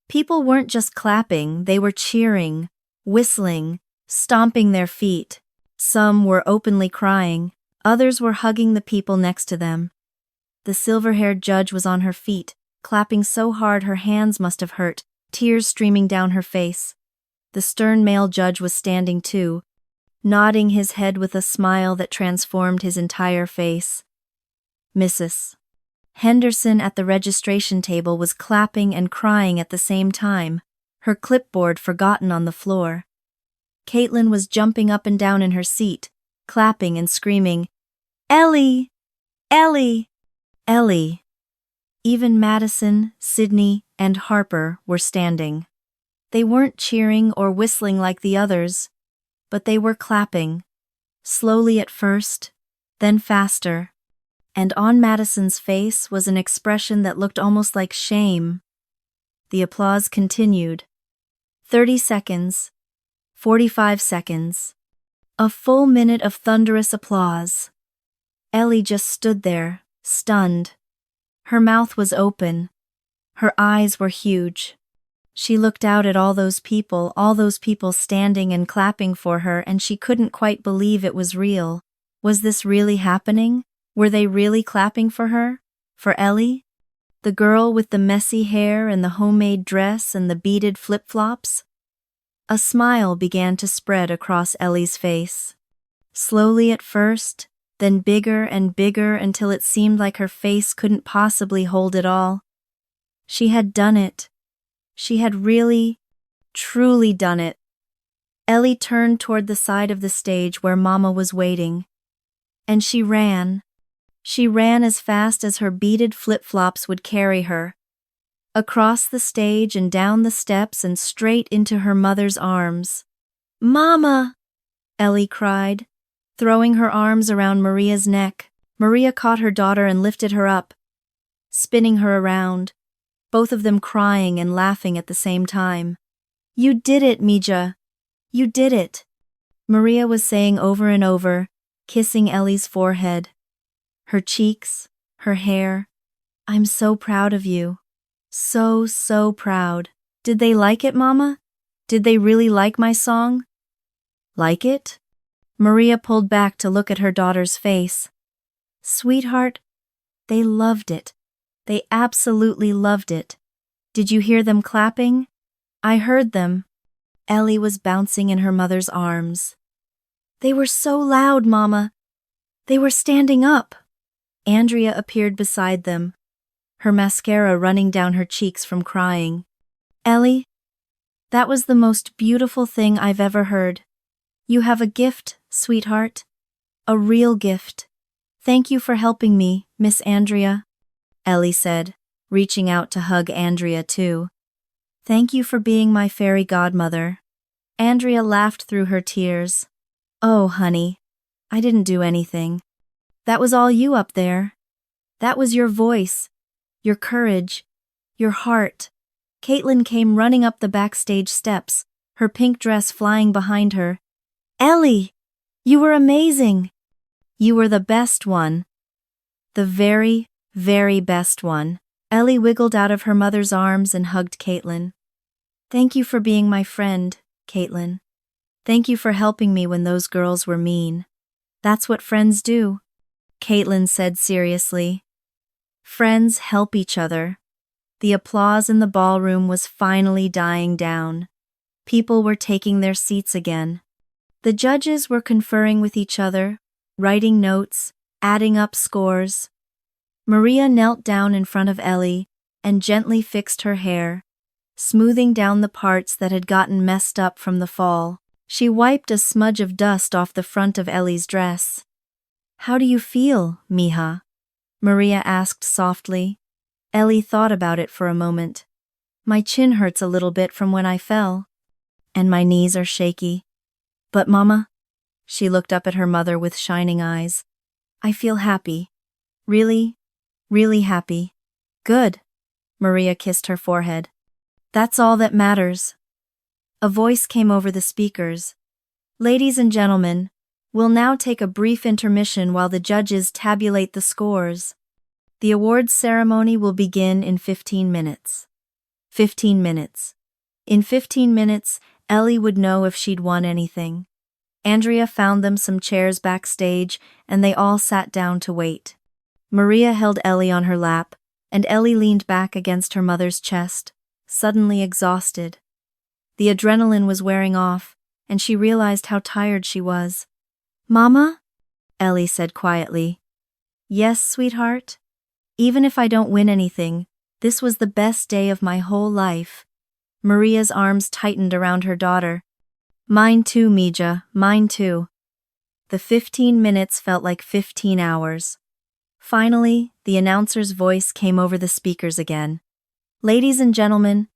People weren't just clapping, they were cheering, whistling, stomping their feet. Some were openly crying, others were hugging the people next to them. The silver-haired judge was on her feet, clapping so hard her hands must have hurt, tears streaming down her face. The stern male judge was standing too, nodding his head with a smile that transformed his entire face. Mrs. Henderson at the registration table was clapping and crying at the same time, her clipboard forgotten on the floor. Caitlin was jumping up and down in her seat, clapping and screaming, "Elly! Elly! Elly!" Even Madison, Sydney, and Harper were standing. They weren't cheering or whistling like the others, but they were clapping, slowly at first, then faster. And on Madison's face was an expression that looked almost like shame. The applause continued. 30 seconds. 45 seconds. A full minute of thunderous applause. Elly just stood there, stunned. Her mouth was open. Her eyes were huge. She looked out at all those people standing and clapping for her, and she couldn't quite believe it was real. Was this really happening? Were they really clapping for her? For Elly? The girl with the messy hair and the homemade dress and the beaded flip-flops? A smile began to spread across Elly's face. Slowly at first, then bigger and bigger until it seemed like her face couldn't possibly hold it all. She had done it. She had really, truly done it. Elly turned toward the side of the stage where Mama was waiting. And she ran. She ran as fast as her beaded flip-flops would carry her. Across the stage and down the steps and straight into her mother's arms. "Mama!" Elly cried, throwing her arms around Maria's neck. Maria caught her daughter and lifted her up, spinning her around, both of them crying and laughing at the same time. "You did it, Mija! You did it!" Maria was saying over and over, kissing Elly's forehead, her cheeks, her hair. "I'm so proud of you. So proud. Did they like it, Mama? Did they really like my song?" "Like it?" Maria pulled back to look at her daughter's face. "Sweetheart, they loved it. They absolutely loved it. Did you hear them clapping?" "I heard them." Elly was bouncing in her mother's arms. "They were so loud, Mama. They were standing up." Andrea appeared beside them, her mascara running down her cheeks from crying. "Elly, that was the most beautiful thing I've ever heard. You have a gift, sweetheart. A real gift. Thank you for helping me, Miss Andrea," Elly said, reaching out to hug Andrea too. "Thank you for being my fairy godmother." Andrea laughed through her tears. "Oh, honey, I didn't do anything. That was all you up there. That was your voice, your courage, your heart." Caitlin came running up the backstage steps, her pink dress flying behind her. "Elly, you were amazing. You were the best one. The very, very best one." Elly wiggled out of her mother's arms and hugged Caitlin. "Thank you for being my friend, Caitlin. Thank you for helping me when those girls were mean. That's what friends do," Caitlin said seriously. Friends help each other. The applause in the ballroom was finally dying down. People were taking their seats again. The judges were conferring with each other, writing notes, adding up scores. Maria knelt down in front of Elly and gently fixed her hair, smoothing down the parts that had gotten messed up from the fall. She wiped a smudge of dust off the front of Elly's dress. "How do you feel, Mija?" Maria asked softly. Elly thought about it for a moment. "My chin hurts a little bit from when I fell, and my knees are shaky. But Mama," she looked up at her mother with shining eyes, "I feel happy. Really, really happy." "Good." Maria kissed her forehead. "That's all that matters." A voice came over the speakers. "Ladies and gentlemen, we'll now take a brief intermission while the judges tabulate the scores. The awards ceremony will begin in 15 minutes. 15 minutes. In 15 minutes, Elly would know if she'd won anything. Andrea found them some chairs backstage, and they all sat down to wait. Maria held Elly on her lap, and Elly leaned back against her mother's chest, suddenly exhausted. The adrenaline was wearing off, and she realized how tired she was. "Mama?" Elly said quietly. "Yes, sweetheart? Even if I don't win anything, this was the best day of my whole life." Maria's arms tightened around her daughter. "Mine too, Mija, mine too." The 15 minutes felt like 15 hours. Finally, the announcer's voice came over the speakers again. "Ladies and gentlemen,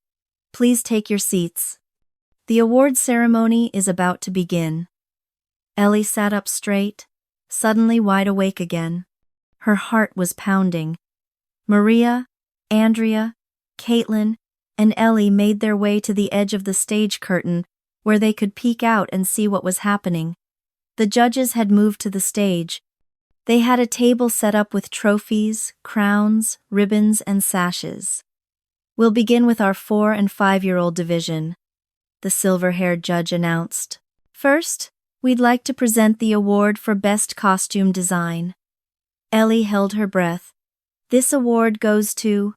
please take your seats. The award ceremony is about to begin." Elly sat up straight, suddenly wide awake again. Her heart was pounding. Maria, Andrea, Caitlin, and Elly made their way to the edge of the stage curtain where they could peek out and see what was happening. The judges had moved to the stage. They had a table set up with trophies, crowns, ribbons, and sashes. "We'll begin with our 4- and 5-year-old division," the silver-haired judge announced. "First, we'd like to present the award for Best Costume Design." Elly held her breath. "This award goes to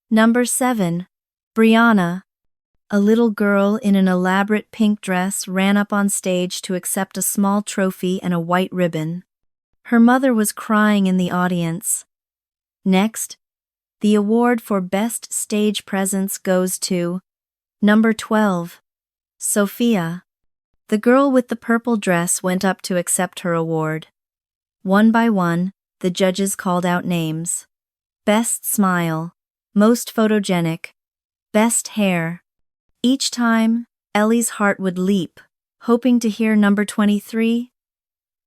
number 7, Brianna." A little girl in an elaborate pink dress ran up on stage to accept a small trophy and a white ribbon. Her mother was crying in the audience. Next, the award for Best Stage Presence goes to number 12, Sophia. The girl with the purple dress went up to accept her award. One by one, the judges called out names. Best Smile, Most Photogenic, Best Hair. Each time, Elly's heart would leap, hoping to hear number 23,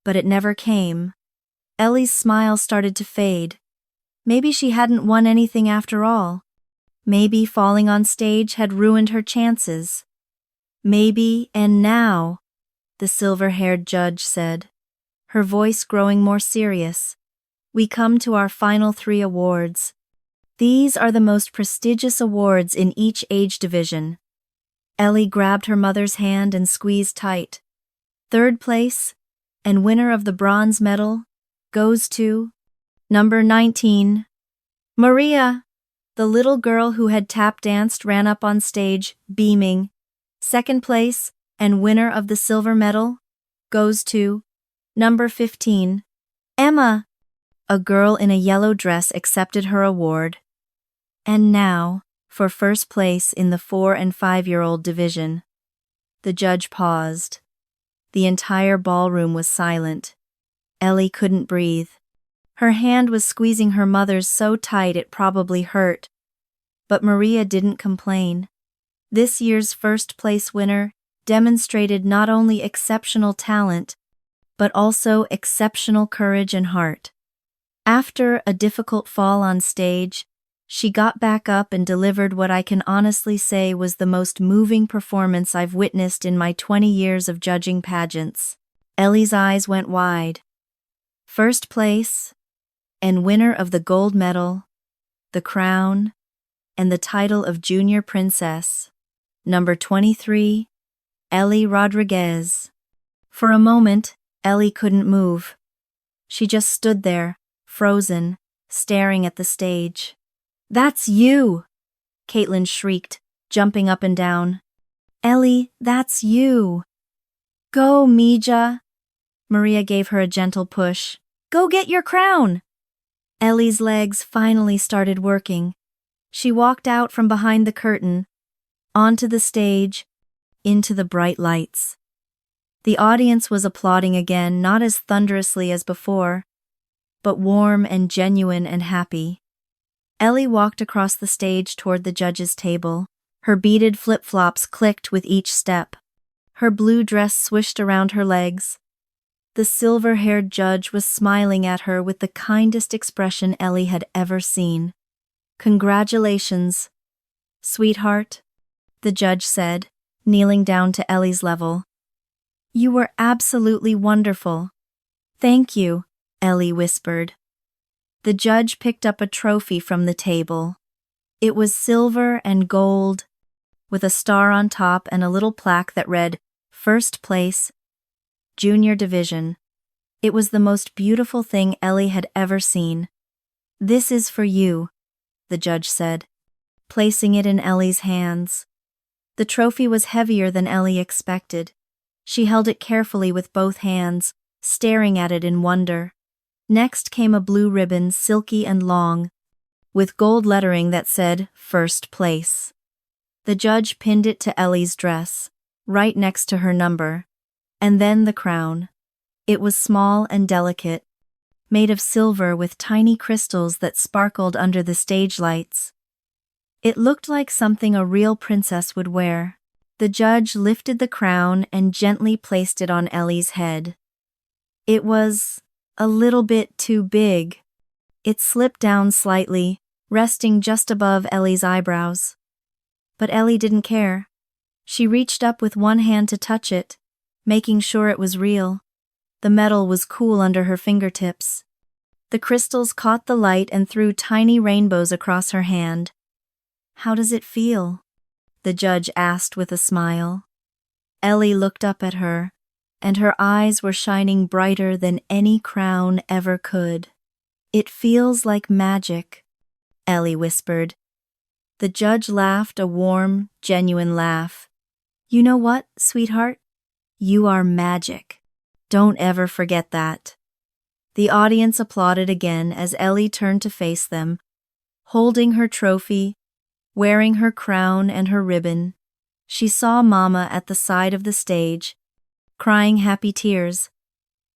but it never came. Elly's smile started to fade. Maybe she hadn't won anything after all. Maybe falling on stage had ruined her chances. Maybe, and now, the silver-haired judge said, her voice growing more serious, "We come to our final 3 awards. These are the most prestigious awards in each age division." Elly grabbed her mother's hand and squeezed tight. "Third place, and winner of the bronze medal, goes to number 19, Maria." The little girl who had tap danced ran up on stage, beaming. "Second place, and winner of the silver medal, goes to number 15, Emma." A girl in a yellow dress accepted her award. And now, for first place in the 4- and 5-year-old division. The judge paused. The entire ballroom was silent. Elly couldn't breathe. Her hand was squeezing her mother's so tight it probably hurt. But Maria didn't complain. This year's first-place winner demonstrated not only exceptional talent, but also exceptional courage and heart. After a difficult fall on stage, she got back up and delivered what I can honestly say was the most moving performance I've witnessed in my 20 years of judging pageants. Elly's eyes went wide. First place, and winner of the gold medal, the crown, and the title of Junior Princess, number 23, Elly Rodriguez. For a moment, Elly couldn't move. She just stood there, frozen, staring at the stage. "That's you!" Caitlin shrieked, jumping up and down. "Elly, that's you!" "Go, Mija!" Maria gave her a gentle push. "Go get your crown!" Elly's legs finally started working. She walked out from behind the curtain, onto the stage, into the bright lights. The audience was applauding again, not as thunderously as before, but warm and genuine and happy. Elly walked across the stage toward the judges' table. Her beaded flip-flops clicked with each step. Her blue dress swished around her legs. The silver-haired judge was smiling at her with the kindest expression Elly had ever seen. "Congratulations, sweetheart," the judge said, kneeling down to Elly's level. "You were absolutely wonderful." "Thank you," Elly whispered. The judge picked up a trophy from the table. It was silver and gold, with a star on top and a little plaque that read, "First place, Junior Division." It was the most beautiful thing Elly had ever seen. "This is for you," the judge said, placing it in Elly's hands. The trophy was heavier than Elly expected. She held it carefully with both hands, staring at it in wonder. Next came a blue ribbon, silky and long, with gold lettering that said, "First Place." The judge pinned it to Elly's dress, right next to her number. And then the crown. It was small and delicate, made of silver with tiny crystals that sparkled under the stage lights. It looked like something a real princess would wear. The judge lifted the crown and gently placed it on Elly's head. It was a little bit too big. It slipped down slightly, resting just above Elly's eyebrows. But Elly didn't care. She reached up with one hand to touch it, making sure it was real. The metal was cool under her fingertips. The crystals caught the light and threw tiny rainbows across her hand. "How does it feel?" the judge asked with a smile. Elly looked up at her, and her eyes were shining brighter than any crown ever could. "It feels like magic," Elly whispered. The judge laughed a warm, genuine laugh. "You know what, sweetheart? You are magic. Don't ever forget that." The audience applauded again as Elly turned to face them, holding her trophy, wearing her crown and her ribbon. She saw Mama at the side of the stage, crying happy tears.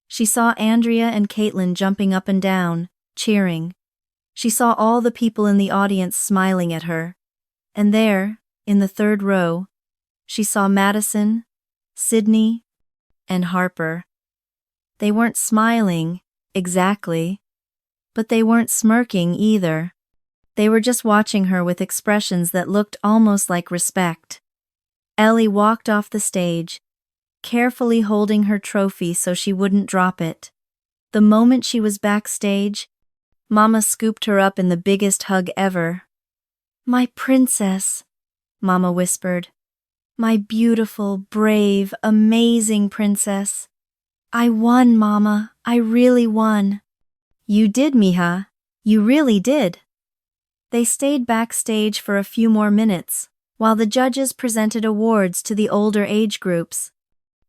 She saw Andrea and Caitlin jumping up and down, cheering. She saw all the people in the audience smiling at her. And there, in the third row, she saw Madison, Sydney, and Harper. They weren't smiling, exactly, but they weren't smirking either. They were just watching her with expressions that looked almost like respect. Elly walked off the stage, carefully holding her trophy so she wouldn't drop it. The moment she was backstage, Mama scooped her up in the biggest hug ever. "My princess," Mama whispered. "My beautiful, brave, amazing princess. I won, Mama. I really won." "You did, mija. You really did." They stayed backstage for a few more minutes, while the judges presented awards to the older age groups.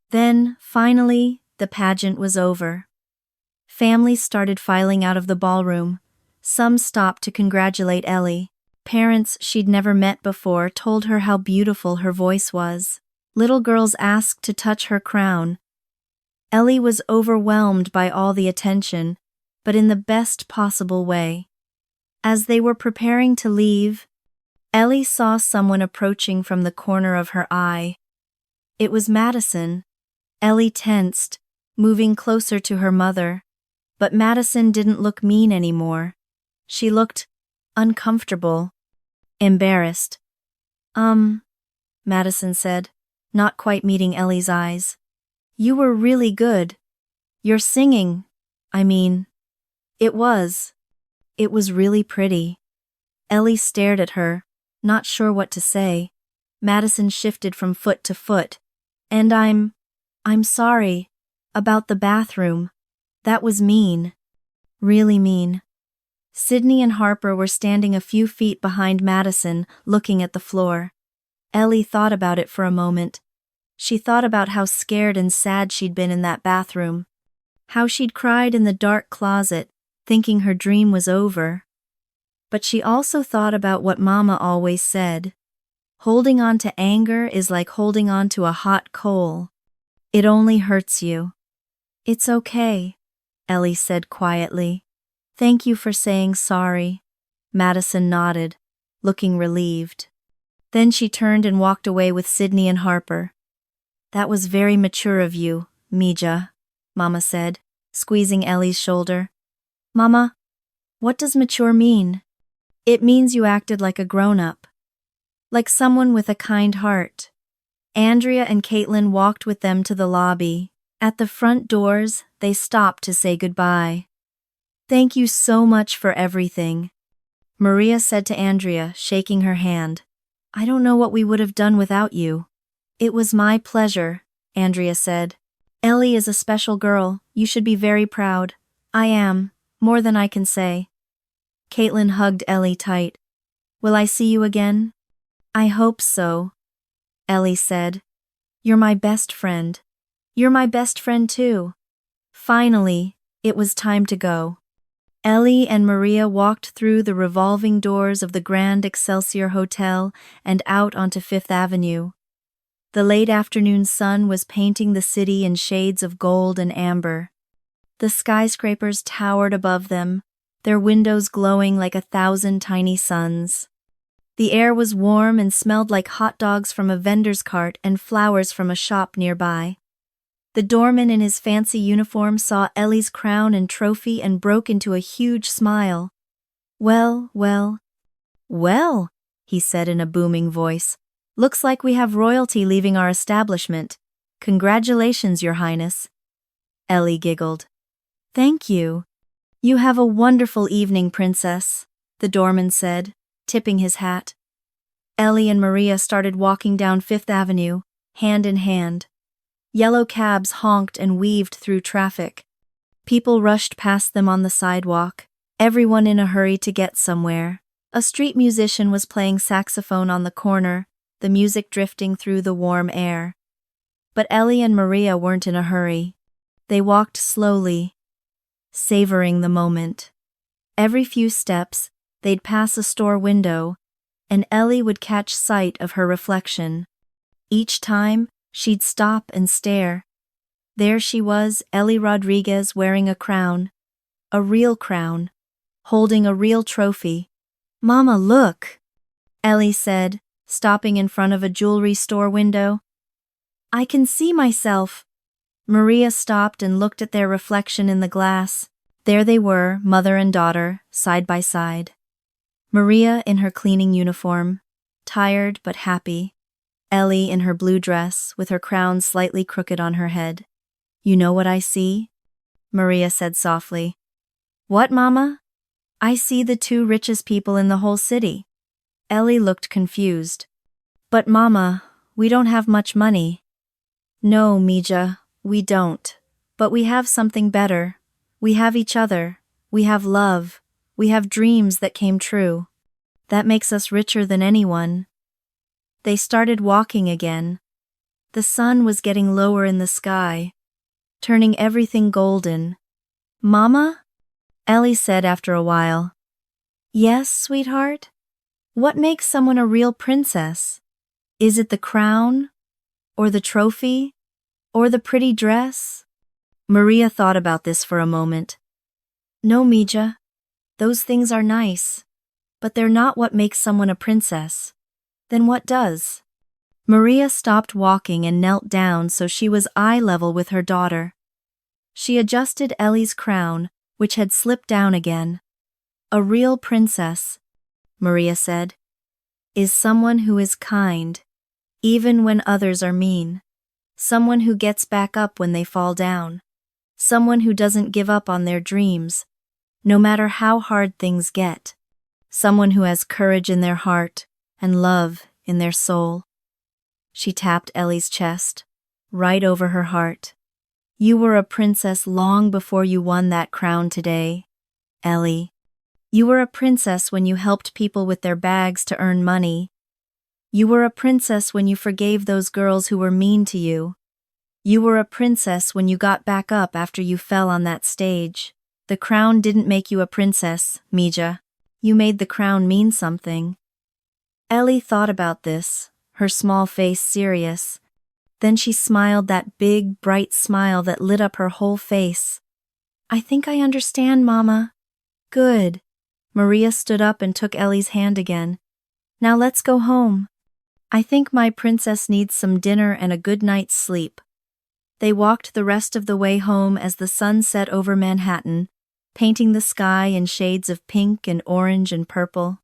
Then, finally, the pageant was over. Families started filing out of the ballroom. Some stopped to congratulate Elly. Parents she'd never met before told her how beautiful her voice was. Little girls asked to touch her crown. Elly was overwhelmed by all the attention, but in the best possible way. As they were preparing to leave, Elly saw someone approaching from the corner of her eye. It was Madison. Elly tensed, moving closer to her mother. But Madison didn't look mean anymore. She looked uncomfortable, embarrassed. Madison said, not quite meeting Elly's eyes. "You were really good. Your singing, it was really pretty." Elly stared at her, not sure what to say. Madison shifted from foot to foot. "And I'm sorry about the bathroom. That was mean. Really mean." Sydney and Harper were standing a few feet behind Madison, looking at the floor. Elly thought about it for a moment. She thought about how scared and sad she'd been in that bathroom. How she'd cried in the dark closet, thinking her dream was over. But she also thought about what Mama always said. Holding on to anger is like holding on to a hot coal. It only hurts you. "It's okay," Elly said quietly. "Thank you for saying sorry." Madison nodded, looking relieved. Then she turned and walked away with Sydney and Harper. "That was very mature of you, Mija," Mama said, squeezing Elly's shoulder. "Mama, what does mature mean?" "It means you acted like a grown-up. Like someone with a kind heart." Andrea and Caitlin walked with them to the lobby. At the front doors, they stopped to say goodbye. "Thank you so much for everything," Maria said to Andrea, shaking her hand. "I don't know what we would have done without you." "It was my pleasure," Andrea said. "Elly is a special girl. You should be very proud." "I am, more than I can say." Caitlin hugged Elly tight. Will I see you again? I hope so, Elly said. You're my best friend. You're my best friend too. Finally, it was time to go. Elly and Maria walked through the revolving doors of the Grand Excelsior Hotel and out onto Fifth Avenue. The late afternoon sun was painting the city in shades of gold and amber. The skyscrapers towered above them, their windows glowing like 1,000 tiny suns. The air was warm and smelled like hot dogs from a vendor's cart and flowers from a shop nearby. The doorman in his fancy uniform saw Elly's crown and trophy and broke into a huge smile. Well, he said in a booming voice. Looks like we have royalty leaving our establishment. Congratulations, Your Highness. Elly giggled. Thank you. You have a wonderful evening, Princess, the doorman said, tipping his hat. Elly and Maria started walking down Fifth Avenue, hand in hand. Yellow cabs honked and weaved through traffic. People rushed past them on the sidewalk, everyone in a hurry to get somewhere. A street musician was playing saxophone on the corner, the music drifting through the warm air. But Elly and Maria weren't in a hurry. They walked slowly, savoring the moment. Every few steps, they'd pass a store window, and Elly would catch sight of her reflection. Each time, she'd stop and stare. There she was, Elly Rodriguez, wearing a crown. A real crown. Holding a real trophy. Mama, look, Elly said, stopping in front of a jewelry store window. I can see myself. Maria stopped and looked at their reflection in the glass. There they were, mother and daughter, side by side. Maria in her cleaning uniform, tired but happy. Elly in her blue dress, with her crown slightly crooked on her head. You know what I see? Maria said softly. What, Mama? I see the two richest people in the whole city. Elly looked confused. But Mama, we don't have much money. No, Mija, we don't. But we have something better. We have each other. We have love. We have dreams that came true. That makes us richer than anyone. They started walking again. The sun was getting lower in the sky, turning everything golden. Mama? Elly said after a while. Yes, sweetheart? What makes someone a real princess? Is it the crown? Or the trophy? Or the pretty dress? Maria thought about this for a moment. No, Mija. Those things are nice. But they're not what makes someone a princess. Then what does? Maria stopped walking and knelt down so she was eye level with her daughter. She adjusted Elly's crown, which had slipped down again. A real princess, Maria said, is someone who is kind, even when others are mean. Someone who gets back up when they fall down. Someone who doesn't give up on their dreams, no matter how hard things get. Someone who has courage in their heart and love in their soul. She tapped Elly's chest, right over her heart. You were a princess long before you won that crown today, Elly. You were a princess when you helped people with their bags to earn money. You were a princess when you forgave those girls who were mean to you. You were a princess when you got back up after you fell on that stage. The crown didn't make you a princess, Mija. You made the crown mean something. Elly thought about this, her small face serious. Then she smiled that big, bright smile that lit up her whole face. I think I understand, Mama. Good. Maria stood up and took Elly's hand again. Now let's go home. I think my princess needs some dinner and a good night's sleep. They walked the rest of the way home as the sun set over Manhattan, painting the sky in shades of pink and orange and purple.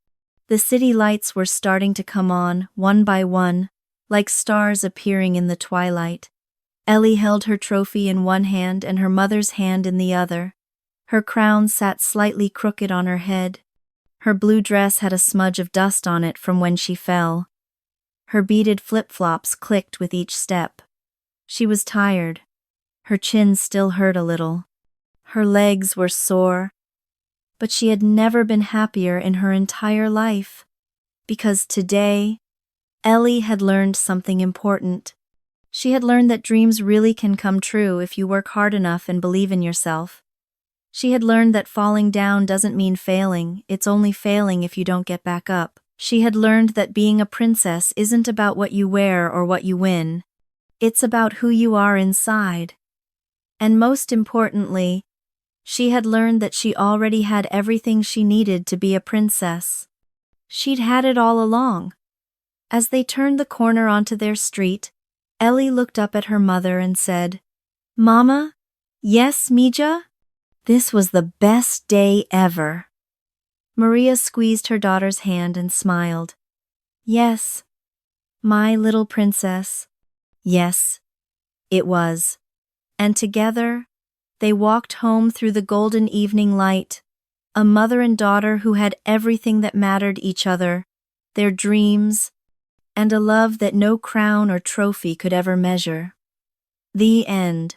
The city lights were starting to come on, one by one, like stars appearing in the twilight. Elly held her trophy in one hand and her mother's hand in the other. Her crown sat slightly crooked on her head. Her blue dress had a smudge of dust on it from when she fell. Her beaded flip-flops clicked with each step. She was tired. Her chin still hurt a little. Her legs were sore. But she had never been happier in her entire life. because today, Elly had learned something important. She had learned that dreams really can come true if you work hard enough and believe in yourself. She had learned that falling down doesn't mean failing, it's only failing if you don't get back up. She had learned that being a princess isn't about what you wear or what you win. It's about who you are inside. And most importantly, she had learned that she already had everything she needed to be a princess. She'd had it all along. As they turned the corner onto their street, Elly looked up at her mother and said, "Mama? Yes, Mija?" This was the best day ever. Maria squeezed her daughter's hand and smiled. "Yes, my little princess." Yes, it was. And together, they walked home through the golden evening light, a mother and daughter who had everything that mattered each other, their dreams, and a love that no crown or trophy could ever measure. The end.